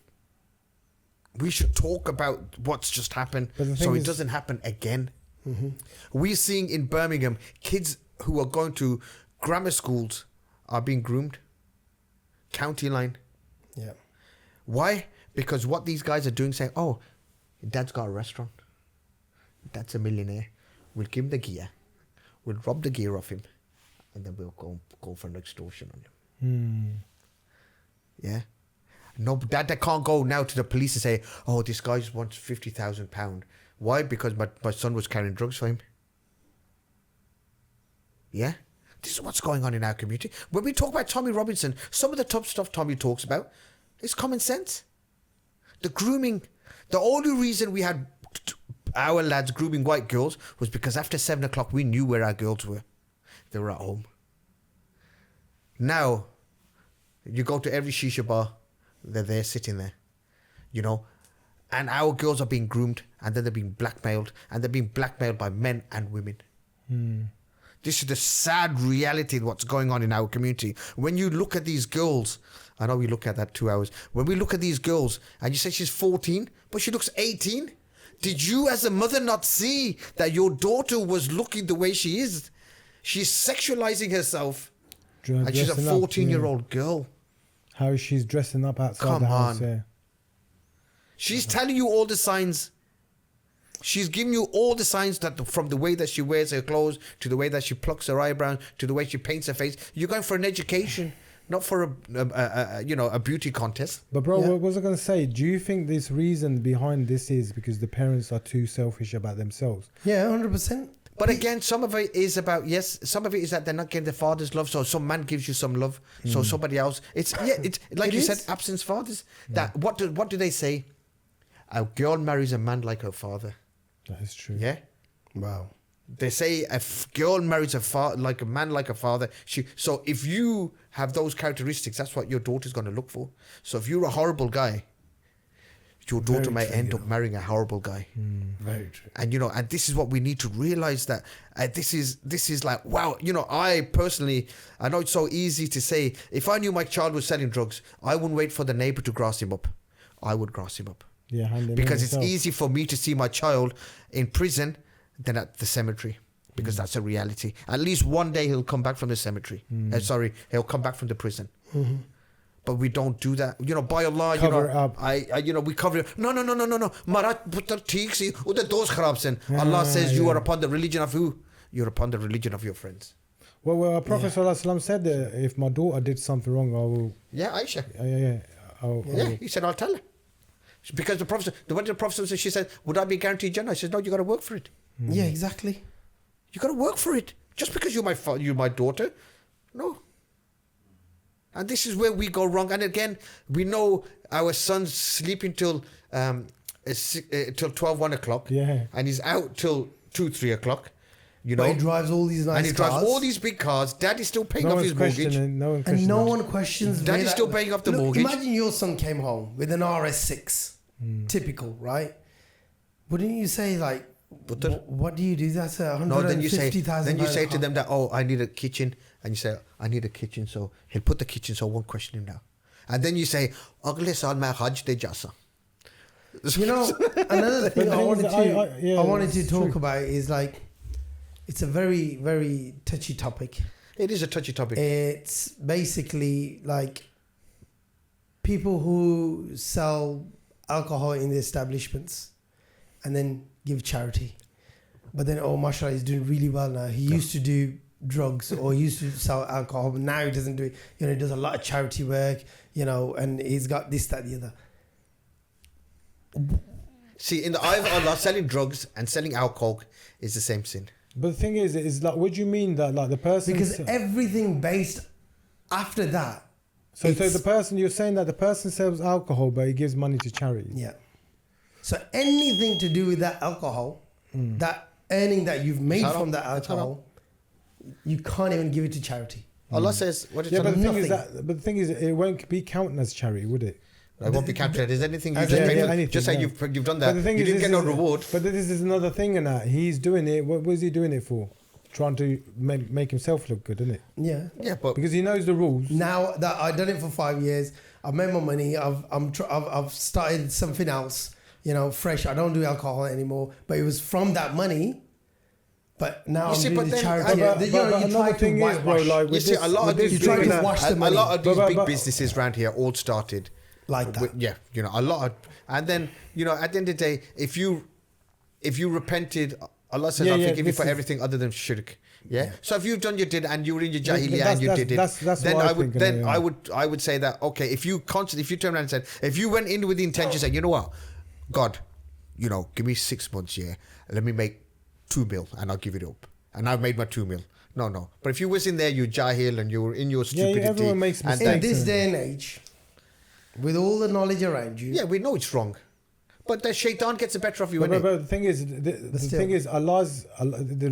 We should talk about what's just happened so it doesn't happen again. Mm-hmm. We're seeing in Birmingham, kids who are going to grammar schools are being groomed. County line. Yeah. Why? Because what these guys are doing, saying, oh, dad's got a restaurant. Dad's a millionaire. We'll give him the gear. We'll rob the gear off him. And then we'll go for an extortion on him. Yeah. No, dad can't go now to the police and say, oh, this guy just wants £50,000. Why? Because my son was carrying drugs for him. Yeah? This is what's going on in our community. When we talk about Tommy Robinson, some of the top stuff Tommy talks about is common sense. The grooming. The only reason we had our lads grooming white girls was because after 7 o'clock we knew where our girls were. They were at home. Now, you go to every shisha bar, they're there sitting there, you know, and our girls are being groomed and then they're being blackmailed, and they're being blackmailed by men and women. This is the sad reality of what's going on in our community. When you look at these girls, I know we look at that 2 hours. When we look at these girls and you say she's 14, but she looks 18. Did you as a mother not see that your daughter was looking the way she is? She's sexualizing herself. And she's a 14-year-old girl. How she's dressing up outside Come the house. on. Yeah. She's telling you all the signs. She's giving you all the signs that from the way that she wears her clothes to the way that she plucks her eyebrows to the way she paints her face. You're going for an education, not for a beauty contest. But bro, Yeah. what was I going to say? Do you think this reason behind this is because the parents are too selfish about themselves? Yeah, 100%. But again, some of it is about, some of it is that they're not getting their father's love. So some man gives you some love. So somebody else, it's like you said, absence fathers. That what do they say? A girl marries a man like her father. That is true. Yeah. Wow. They say a girl marries like a man like a father. So if you have those characteristics, that's what your daughter's going to look for. So if you're a horrible guy, your daughter may end up marrying a horrible guy. Very true. And and this is what we need to realize, that this is like, wow. I personally, I know it's so easy to say, if I knew my child was selling drugs, I wouldn't wait for the neighbor to grass him up. I would grass him up. Yeah, because it's easy for me to see my child in prison than at the cemetery, because that's a reality. At least one day he'll come back from the cemetery. He'll come back from the prison. But we don't do that. By Allah, Cover it up. we cover it. No. Marat putar theek si, ude dost kharab sen. Allah says you are upon the religion of who? You're upon the religion of your friends. Well, Prophet ﷺ said that if my daughter did something wrong, I will. Yeah, Aisha. He said, I'll tell her. Because the Prophet said, she said, would I be guaranteed Jannah? I said, no, you got to work for it. Yeah, exactly. You got to work for it. Just because you're my daughter, no. And this is where we go wrong. And again, we know our son's sleeping till 12, 1 o'clock. Yeah. And he's out till 2, 3 o'clock. But he drives all these nice cars. And he drives all these big cars. Daddy's still paying off his mortgage. No one questions. Daddy's still paying off the mortgage. Imagine your son came home with an RS6. Typical, right? Wouldn't you say like, what do you do? That's a $150,000. No, then you say to them that, oh, I need a kitchen. And you say, I need a kitchen. So he'll put the kitchen, so I won't question him now. And then you say, Agle saal main hajj de jasa. Another thing I wanted to talk about is like, it's a very, very touchy topic. It is a touchy topic. It's basically like people who sell alcohol in the establishments and then give charity. but then, oh, mashallah, he's doing really well now. He used to do drugs or he used to sell alcohol, but now he doesn't do it. He does a lot of charity work, and he's got this, that, the other. See, in the eye of Allah, selling drugs and selling alcohol is the same sin. But the thing is like, what do you mean that like the person? Because everything based after that. So the person, you're saying that the person sells alcohol, but he gives money to charity. Yeah. So anything to do with that alcohol, that earning that you've made from that alcohol, you can't even give it to charity. Allah says, "What is but the thing is, it won't be counted as charity, would it? It won't be counted as anything you anything, just say you've done that. But the thing you didn't get no reward. But this is another thing in that. He's doing it. What was he doing it for? Trying to make himself look good, isn't it? Yeah. Yeah, but because he knows the rules. Now that I've done it for 5 years, I've made my money. I've started something else. Fresh. I don't do alcohol anymore. But it was from that money. But now I'm doing the charity. You try to whitewash. You see, a lot of these big businesses around here all started like that. A lot of, and then at the end of the day, if you repented, Allah says, "I'll forgive you for everything other than shirk." Yeah. So if you've done your did and you were in your jahiliyyah and you did it, then I would say that okay, if you turn around and said, if you went in with the intention, saying, you know what, God, give me 6 months, let me make 2 mil and I'll give it up, and I've made my 2 mil. No. But if you was in there, you jahil and you were in your stupidity. Yeah, everyone makes mistakes. In this day and age, with all the knowledge around you. Yeah, we know it's wrong. But the shaitan gets the better of you, but the thing is, the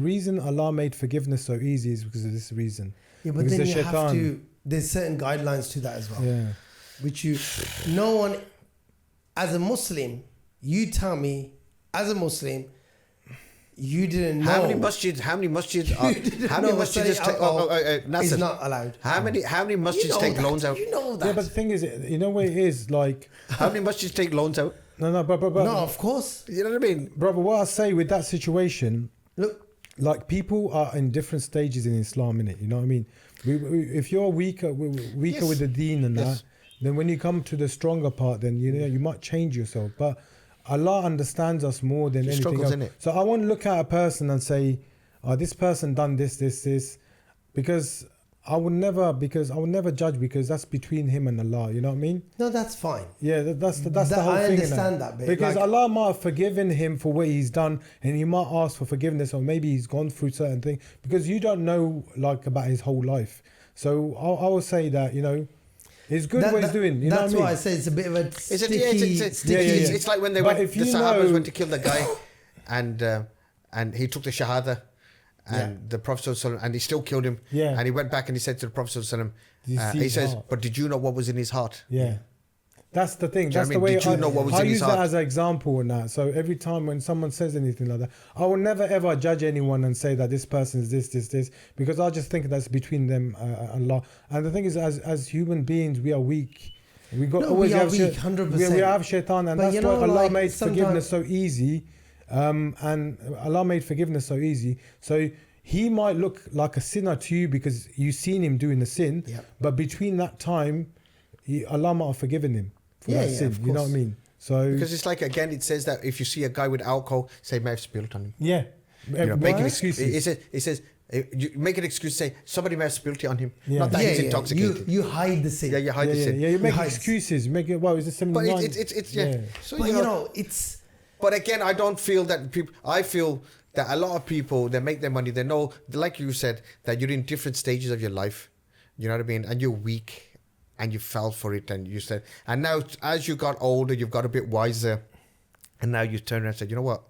reason Allah made forgiveness so easy is because of this reason. Yeah, but then you have to, there's certain guidelines to that as well. Yeah. No one, as a Muslim, you tell me, as a Muslim, you didn't know. How many masjids is not allowed. How many masjids take loans out? You know that. Yeah, but the thing is, what it is like. How many masjids take loans out? No, but no, of course. You know what I mean, brother. What I say with that situation, look, like people are in different stages in Islam, innit? You know what I mean? If you're weaker with the deen and that, then when you come to the stronger part, then you might change yourself. But Allah understands us more than anything else. So I won't look at a person and say, "Oh, this person done this," because I would never judge, because that's between him and Allah. You know what I mean? No, that's fine. Yeah, that's the whole I thing. I understand that bit. Because Allah might have forgiven him for what he's done, and he might ask for forgiveness, or maybe he's gone through certain things, because you don't know about his whole life. So I will say that it's good what he's doing. You know what I mean? That's why I say it's a bit of a sticky. It's like when the Sahabas went to kill the guy, and he took the Shahada, and the Prophet ﷺ, and he still killed him. Yeah. And he went back and he said to the Prophet ﷺ, he says, "But did you know what was in his heart?" Yeah. That's the thing. That's the way I use that as an example in that. So every time when someone says anything like that, I will never ever judge anyone and say that this person is this, because I just think that's between them and Allah. And the thing is, as human beings, we are weak. We have 100%. We have shaitan, and that's why Allah made forgiveness so easy. And Allah made forgiveness so easy. So he might look like a sinner to you because you've seen him doing the sin, but between that time, Allah might have forgiven him for that sin. You know what I mean? So because it's like, again, it says that if you see a guy with alcohol, say, "May have spilled on him." Yeah, make an excuse. It says you make an excuse. Say, "Somebody may have spilled it on him." Yeah. Not that he's intoxicated. You hide the sin. Yeah, you hide the sin. Yeah, you make excuses. You make it. Well, is it 79? But it's So it's. But again, I don't feel that people. I feel that a lot of people, they make their money. They know, like you said, that you're in different stages of your life. You know what I mean? And you're weak. And you fell for it, and you said, and now as you got older, you've got a bit wiser, and now you turn around and said, "You know what?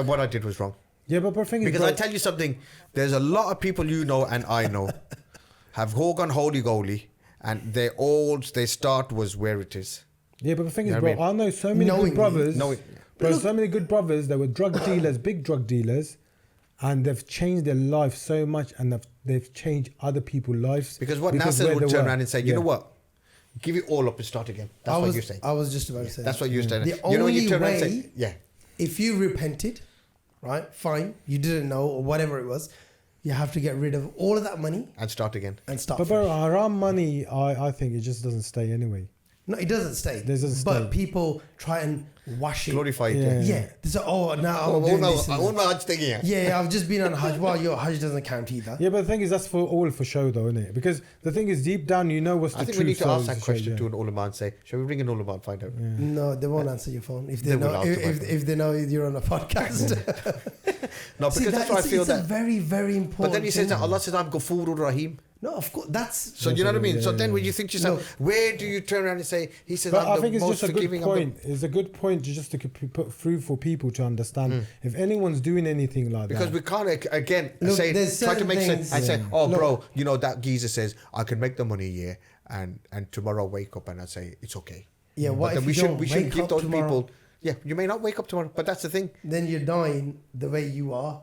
What I did was wrong." Yeah, but the thing is, because I tell you something, there's a lot of people and I know have all gone holy goalie, and their start was where it is. Yeah, but the thing is, bro, I know so many good brothers. So many good brothers that were drug dealers, big drug dealers. And they've changed their life so much, and they've changed other people's lives. Because Nasser would turn around and say, "You know what? Give it all up and start again." That's what you're saying. I was just about to say. That's what you're saying. The only way, say, if you repented, right, fine, you didn't know or whatever it was, you have to get rid of all of that money and start again. But haram money, I think it just doesn't stay anyway. No, it doesn't stay. It doesn't but stay. people try and wash it. Glorify it. Yeah. Yeah. They say, oh, now I'm doing this. Yeah, I've just been on Hajj. Well, your Hajj doesn't count either. Yeah, but the thing is, that's all for show, though, isn't it? Because the thing is, deep down, you know what's the I truth. think we need to ask so that it's question straight, to an ulama and say, shall we ring an ulama and find out? No, they won't answer your phone if they, They will know answer my if they know you're on a podcast. No, because that's why I feel it's that. a very, very important. But then he says thing. that Allah says, I'm Ghafurur Rahim. No, of course, that's. So you know what I mean? Yeah, So yeah, then when yeah. you think to yourself, where do you turn around and say, he says, But I'm I the think it's most just a good forgiving. point. It's a good point just to put through for people to understand. If anyone's doing anything like Because that, we can't, again, Look, say, there's try to certain make sense things- and say, Yeah. oh, Look. bro, you know, that geezer says, I can make the money here and tomorrow I'll wake up and I say, it's okay. Yeah, what But if then you don't we should wake give up those tomorrow? people, yeah, you may not wake up tomorrow, but that's the thing. Then you're dying the way you are.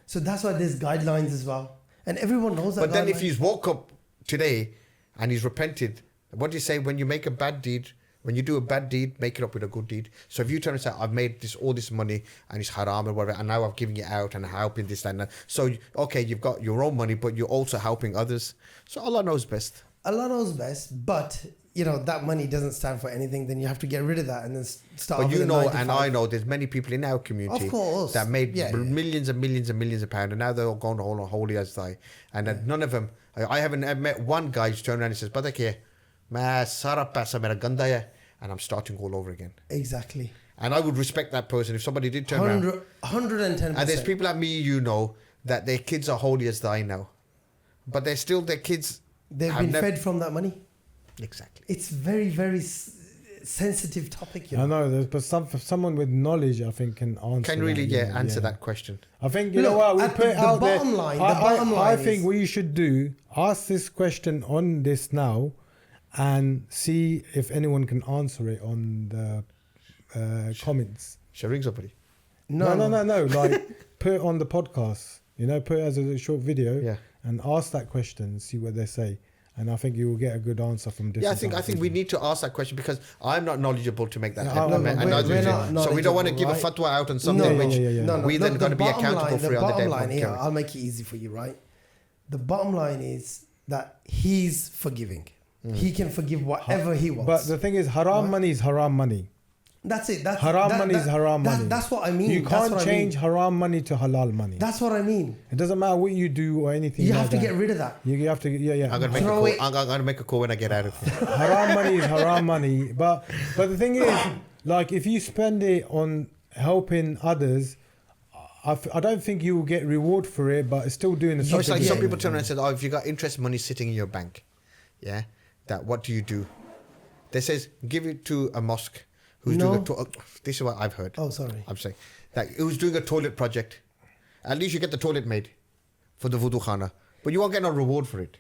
So that's why there's guidelines as well, and everyone knows that. But then if guideline. he's woke up today and he's repented, what do you say when you make a bad deed? When you do a bad deed, make it up with a good deed. So if you turn and say, I've made all this money and it's haram and whatever, and now I'm giving it out and helping this and that. So, okay, you've got your own money, but you're also helping others. So Allah knows best. Allah knows best, but you know that money doesn't stand for anything. Then you have to get rid of that and then start. But with you a know, 9 to and 5. I know, there's many people in our community Of course. that made Yeah, yeah. millions and millions and millions of pounds, and now they're all going to holy as I. And then none of them, I haven't met one guy who's turned around and says, "But okay, ma sara paisa mera ganda hai," and I'm starting all over again. Exactly. And I would respect that person if somebody did turn around. 110%. And there's people like me, you know, that their kids are holy as I now, but they're still their kids. They've have been never- fed from that money. Exactly. It's very, very sensitive topic. You I know. know, but someone with knowledge, I think, can answer. Can really, that, answer that question. I think you Look, know what we at put it the out there. bottom line- I, the bottom I line think is- what you should do: ask this question on this now, and see if anyone can answer it on the comments. Shall I ring somebody? No. Like put it on the podcast. You know, put it as a short video. Yeah. And ask that question, see what they say, and I think you will get a good answer from different. Yeah, I types think of we people. need to ask that question because I'm not knowledgeable to make that Yeah, happen. no, And we're neither is not it. So we don't want to give knowledgeable, a fatwa out on No, something which yeah. we then the got to be bottom accountable line- for on the day bottom of line here, Qiyamah. I'll make it easy for you, right? The bottom line is that he's forgiving. He can forgive whatever he wants. But the thing is, haram money is haram money. That's it. Haram money is haram money. That's what I mean. You That's can't what I change mean. haram money to halal money. That's what I mean. It doesn't matter what you do or anything. You like have to that. get rid of that. You have to, yeah. I'm gonna make a Throw call. it. I'm gonna make a call when I get out of here. Haram money is haram money. But the thing is, like, if you spend it on helping others, I don't think you will get reward for it. But it's still doing the. So it's like Yeah. some people turn around and say, "Oh, if you got interest money sitting in your bank, yeah, that what do you do?" They says, "Give it to a mosque who's No. doing a this is what I've heard. Oh, sorry. I'm saying that who's doing a toilet project. At least you get the toilet made for the wudu khana, but you won't get no reward for it.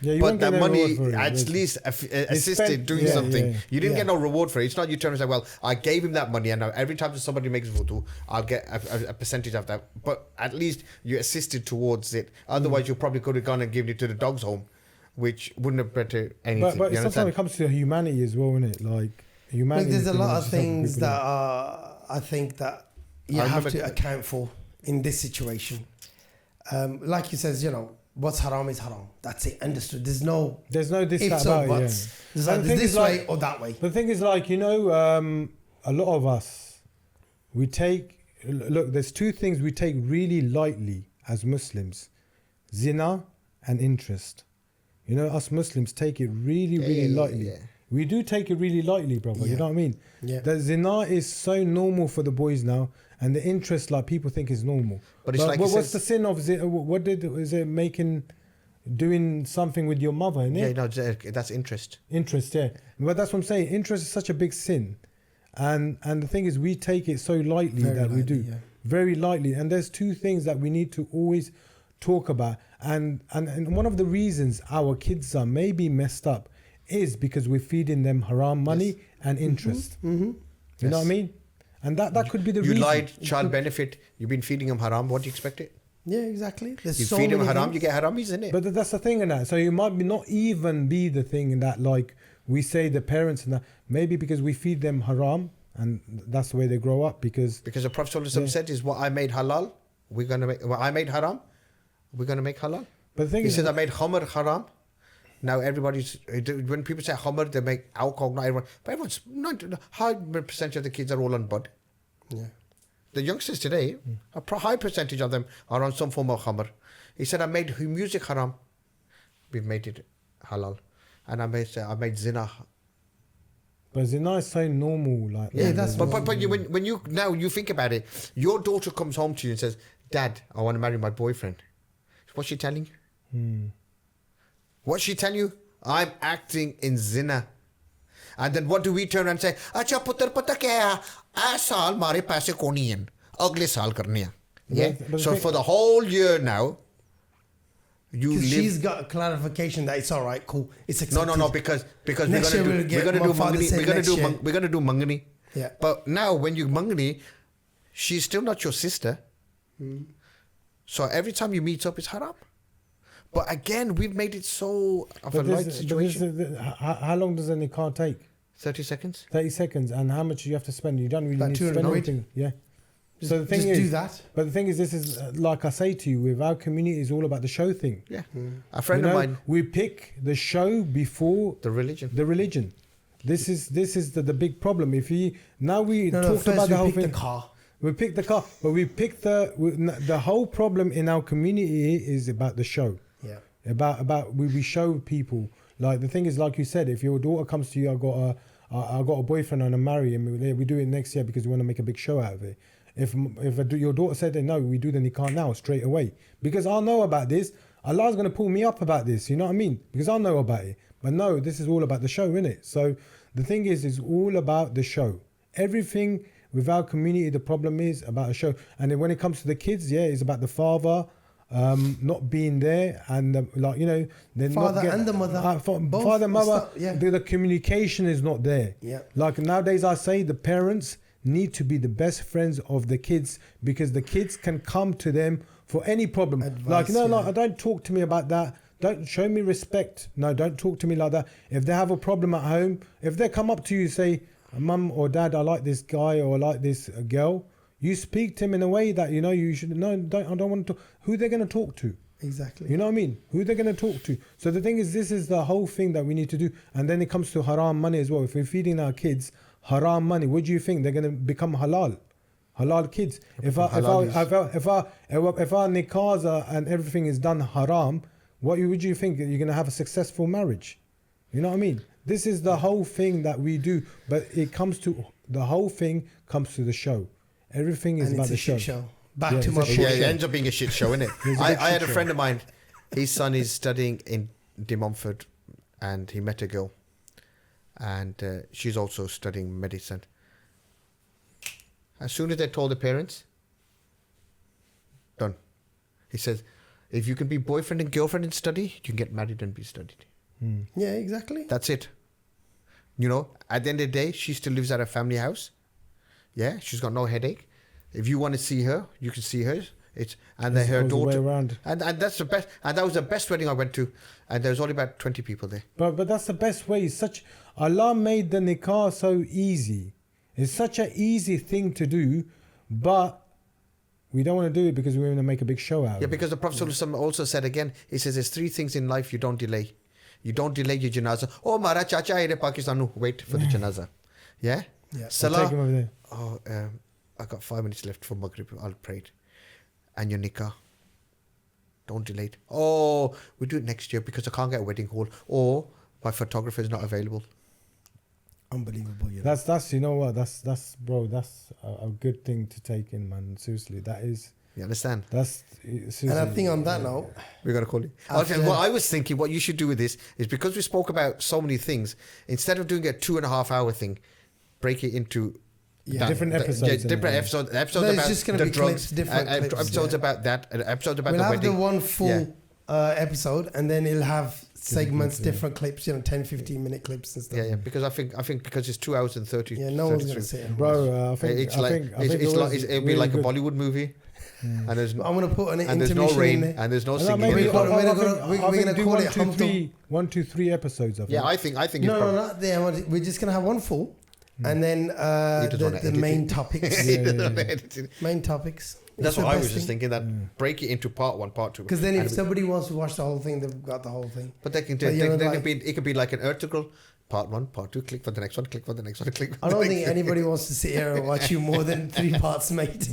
Yeah, you But won't get that no money reward for it. at It's- least assisted spent- doing yeah, something. yeah, You didn't yeah. get no reward for it. It's not you turn and say, well, I gave him that money and now every time somebody makes wudu, I'll get a percentage of that. But at least you assisted towards it. Otherwise, you probably could have gone and given it to the dog's home, which wouldn't have better anything. But You sometimes understand? it comes to humanity as well, isn't it? Like humanity. Look, there's a can lot of just help things people. that are, I think that you I have remember- to account for in this situation. Like you says, you know, what's haram is haram. That's it. Understood. There's no There's no this, that, ifs about or it. buts. Yeah. There's And like, the there's thing is, this way like- or that way. The thing is, like, you know, a lot of us, we take, look, there's two things we take really lightly as Muslims: zina and interest. You know, us Muslims take it really, really yeah, lightly. yeah. We do take it really lightly, brother. You Yeah. know what I mean? Yeah. The zina is so normal for the boys now, and the interest, like, people think is normal. But it's like it what's says- the sin of zina? Is it doing something with your mother? Innit? Yeah, no, that's interest. Interest, yeah. But that's what I'm saying. Interest is such a big sin. And the thing is, we take it so lightly Very that we lightly, do. yeah. Very lightly. And there's two things that we need to always talk about. And one of the reasons our kids are maybe messed up is because we're feeding them haram money and interest. You know what I mean? And that could be the You reason. lied, child benefit. You've been feeding him haram. What do you expect it? Yeah, exactly. There's You so feed him many haram, things. you get haramis, isn't it? But that's the thing in that. So it might be not even be the thing in that, like we say the parents and that, maybe because we feed them haram and that's the way they grow up because Because the Prophet ﷺ said is what I made halal, we're gonna make. What I made haram, we're gonna make halal. But the thing He is, said I made khamr haram, Now everybody's, when people say Hummer, they make alcohol, not everyone, but everyone's, not high percentage of the kids are all on bud. Yeah. The youngsters today, a high percentage of them are on some form of Hummer. He said, I made music haram. We've made it halal. And I made zina. But zina is so normal. Like Yeah, that's. But when you think about it, your daughter comes home to you and says, Dad, I want to marry my boyfriend. What's she telling you? What's she telling you? I'm acting in zina. And then what do we turn around and say? Acha putar pata kya hai? Saal mare paise koni hain. Agle saal karne hain. Yeah. So for the whole year now, she's got a clarification that it's all right, cool. It's accepted. No, because we're gonna do mangani. We're gonna do mangani. Yeah. But now when you mangani, she's still not your sister. So every time you meet up, it's haram. But again, we've made it so of a light situation. How long does a nikah take? 30 seconds. 30 seconds. And how much do you have to spend? You don't really About need to spend 200 anything. Yeah. So the thing just is, do that. But the thing is, this is like I say to you, with our community, is all about the show thing. Yeah. A friend of mine. We pick the show before the religion. The religion. This is the big problem. If we talked about the whole thing. We picked the car, but we picked the whole problem in our community is about the show. Yeah. About we show people. Like the thing is, like you said, if your daughter comes to you, I got a boyfriend and I'm married, and we do it next year because we want to make a big show out of it. If your daughter said no, we do the nikah now straight away because I know about this. Allah's going to pull me up about this. You know what I mean? Because I know about it. But no, this is all about the show, isn't it? So the thing is all about the show. Everything with our community, the problem is about a show. And then when it comes to the kids, it's about the father not being there and they're father not and the mother, both father, mother. Yeah. The communication is not there. Yeah. Like nowadays, I say the parents need to be the best friends of the kids because the kids can come to them for any problem. Advice, Don't talk to me about that. Don't show me respect. No, don't talk to me like that. If they have a problem at home, if they come up to you, say, Mum or Dad, I like this guy or I like this girl, you speak to him in a way that you should. I don't want to. Who they're going to talk to? Exactly. You know what I mean? Who they're going to talk to? So the thing is, this is the whole thing that we need to do. And then it comes to haram money as well. If we're feeding our kids haram money, what do you think? They're going to become halal kids. If our nikahs and everything is done haram, what would you think? You're going to have a successful marriage. You know what I mean? This is the whole thing that we do, but the whole thing comes to the show. Everything is about the show. Back to my it ends up being a shit show, isn't it? I had a friend of mine, his son is studying in De Montfort, and he met a girl, and she's also studying medicine. As soon as they told the parents, done. He says, if you can be boyfriend and girlfriend and study, you can get married and be studied. Yeah, exactly. That's it. At the end of the day, she still lives at her family house. Yeah, she's got no headache. If you want to see her, you can see her. Her daughter. And that's the best. And that was the best wedding I went to. And there was only about 20 people there. But that's the best way. Allah made the nikah so easy. It's such an easy thing to do, but we don't want to do it because we want to make a big show out of it. Yeah, because the Prophet ﷺ also said again, he says there's 3 things in life you don't delay. You don't delay your janazah. Oh, Mara Chacha ere Pakistan, wait for the janazah. Yeah? Yeah. Salah. Take him over there. Oh, I got 5 minutes left for Maghrib. I'll pray it. And your nikah. Don't delay it. Oh, we do it next year because I can't get a wedding hall. Or my photographer is not available. Unbelievable. That's you know what? That's a good thing to take in, man. Seriously, that is. You understand? And I think on that note, we're gonna call you. What I was thinking, what you should do with this is because we spoke about so many things. Instead of doing a 2.5 hour thing, break it into different episodes. Episodes no, about it's just gonna the be drugs. clips, different clips, episodes about that. Episodes about we'll the have wedding. the one full episode, and then it'll have segments, different clips, 10-15 minute clips and stuff. Yeah, because I think because it's 2 hours and 30. Yeah, no one's gonna sit here. Bro, I think it'll be like a Bollywood movie. And I'm gonna put an and there's no rain and there's no singing. We're gonna call it 1, 2, 3 episodes. I think no, not there. We're just gonna have one full, and then the main topics. Main topics. That's what I was just thinking. That break it into part 1, part 2. Because then, if somebody wants to watch the whole thing, they've got the whole thing. But they can do. It could be like an article. Part 1, part 2. Click for the next one. Click for the next one. Click. For I don't think anybody wants to sit here and watch you more than 3 parts, mate.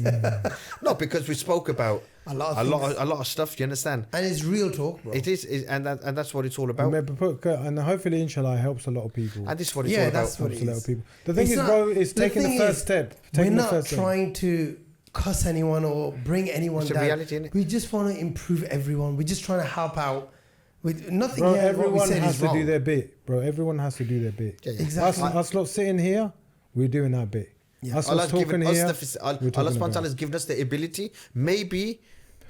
No, because we spoke about a lot of stuff. You understand? And it's real talk, bro. It is, and that's what it's all about. And hopefully, inshallah, helps a lot of people. And this is what it's all about. That's what Helps it a lot is. of people. The thing is, bro, is taking the first step. We're not trying to cuss anyone or bring anyone down. Reality, innit? We just want to improve everyone. We're just trying to help out. With nothing bro, here, everyone has to wrong. do their bit, bro. Everyone has to do their bit. Yeah. Exactly. Us lot sitting here, we're doing our bit. Yeah. Us lot talking here, Allah has given us the ability, maybe,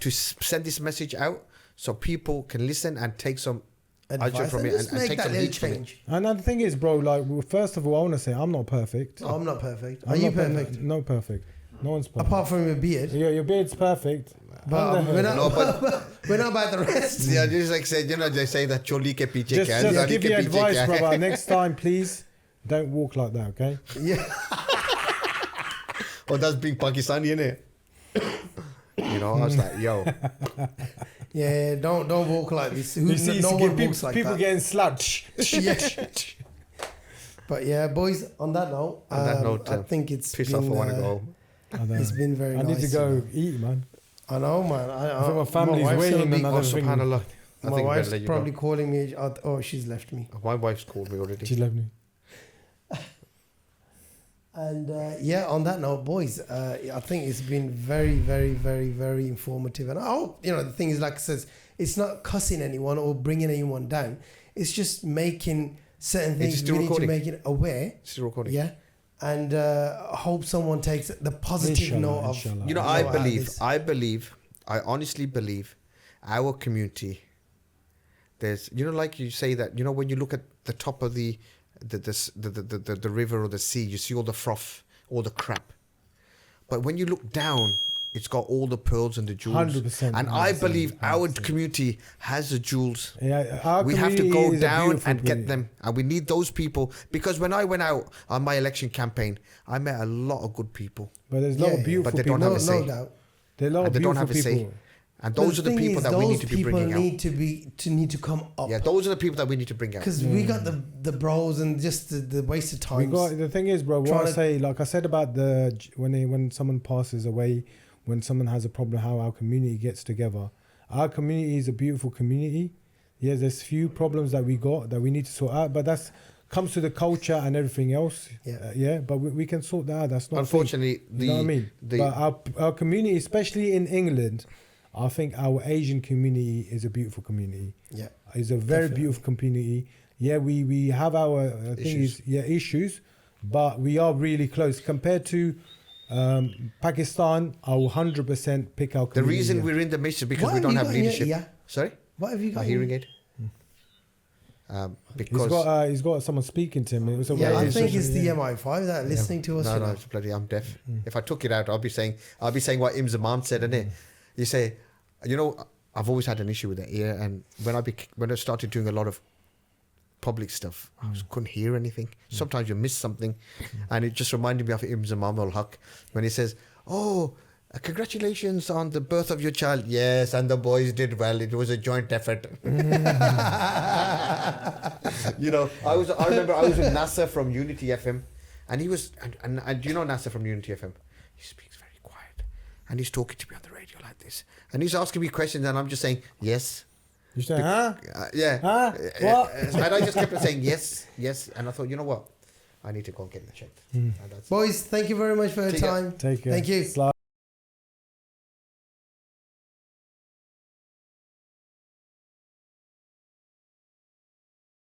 to send this message out so people can listen and take some advice from it and take some heat from it. And the thing is, bro, like, first of all, I want to say I'm not perfect. No, I'm not perfect. Are you perfect? No perfect. No one's perfect. Apart from your beard. Yeah, your beard's perfect. But we're not about the rest. Yeah, just like say, they say that choli ke piche Just give you advice, brother. Next time, please, don't walk like that, okay? Yeah. Oh, that's being Pakistani, innit? You know, I was like, yo. Yeah, don't walk like this. You see, no one walks like people that. getting slapped. Yeah. But yeah, boys, on that note, I think it's piss been, off, I want to go home. It's been very nice. I need to go eat, man. I know, man. I think my family's waiting another thing. SubhanAllah. My wife's probably calling me. Oh, she's left me. My wife's called me already. She left me. And on that note, boys, I think it's been very, very, very, very informative. And I hope, the thing is, like I says, it's not cussing anyone or bringing anyone down. It's just making certain things we need to make it aware. Still recording. Yeah. And hope someone takes the positive note of. I honestly believe our community, there's, like you say that, when you look at the top of the river or the sea, you see all the froth, all the crap. But when you look down, it's got all the pearls and the jewels. 100%. And I believe our community has the jewels. Yeah, we have to go down and get them. And we need those people. Because when I went out on my election campaign, I met a lot of good people. But there's a lot of beautiful but they people. don't have a say. No doubt. There are a lot of beautiful people. And those are the people that we need to be bringing out. Need to come up. Yeah, those are the people that we need to bring out. Because we got the bros and just the waste of time. The thing is, bro, what I say, like I said about when someone passes away, when someone has a problem, how our community gets together. Our community is a beautiful community. Yeah, there's few problems that we got that we need to sort out, but that's comes to the culture and everything else. Yeah, but we can sort that out. That's not. Unfortunately, you know what I mean. But our community, especially in England, I think our Asian community is a beautiful community. Yeah, it's a very beautiful community. Yeah, we have our issues, but we are really close compared to Pakistan. I will 100% pick our community. The reason we're in the midst is because we don't have leadership. Sorry? What have you got? A hearing aid. Because he's got someone speaking to him. I think it's the MI5 that listening to us. No, it's bloody. I'm deaf. If I took it out, I'll be saying what Imams said, innit? You say, I've always had an issue with the ear, and when I started doing a lot of public stuff, I couldn't hear anything. Sometimes you miss something, and it just reminded me of Imam al-Haq when he says, "Oh, congratulations on the birth of your child." Yes, and the boys did well. It was a joint effort. I remember I was with Nasser from Unity FM, and he was, and you know Nasser from Unity FM, he speaks very quiet, and he's talking to me on the radio like this, and he's asking me questions, and I'm just saying yes. You say, huh? Yeah. Huh? What? And I just kept on saying yes, and I thought, you know what? I need to go and get it checked. Boys, thank you very much for your time. Take care. Thank you.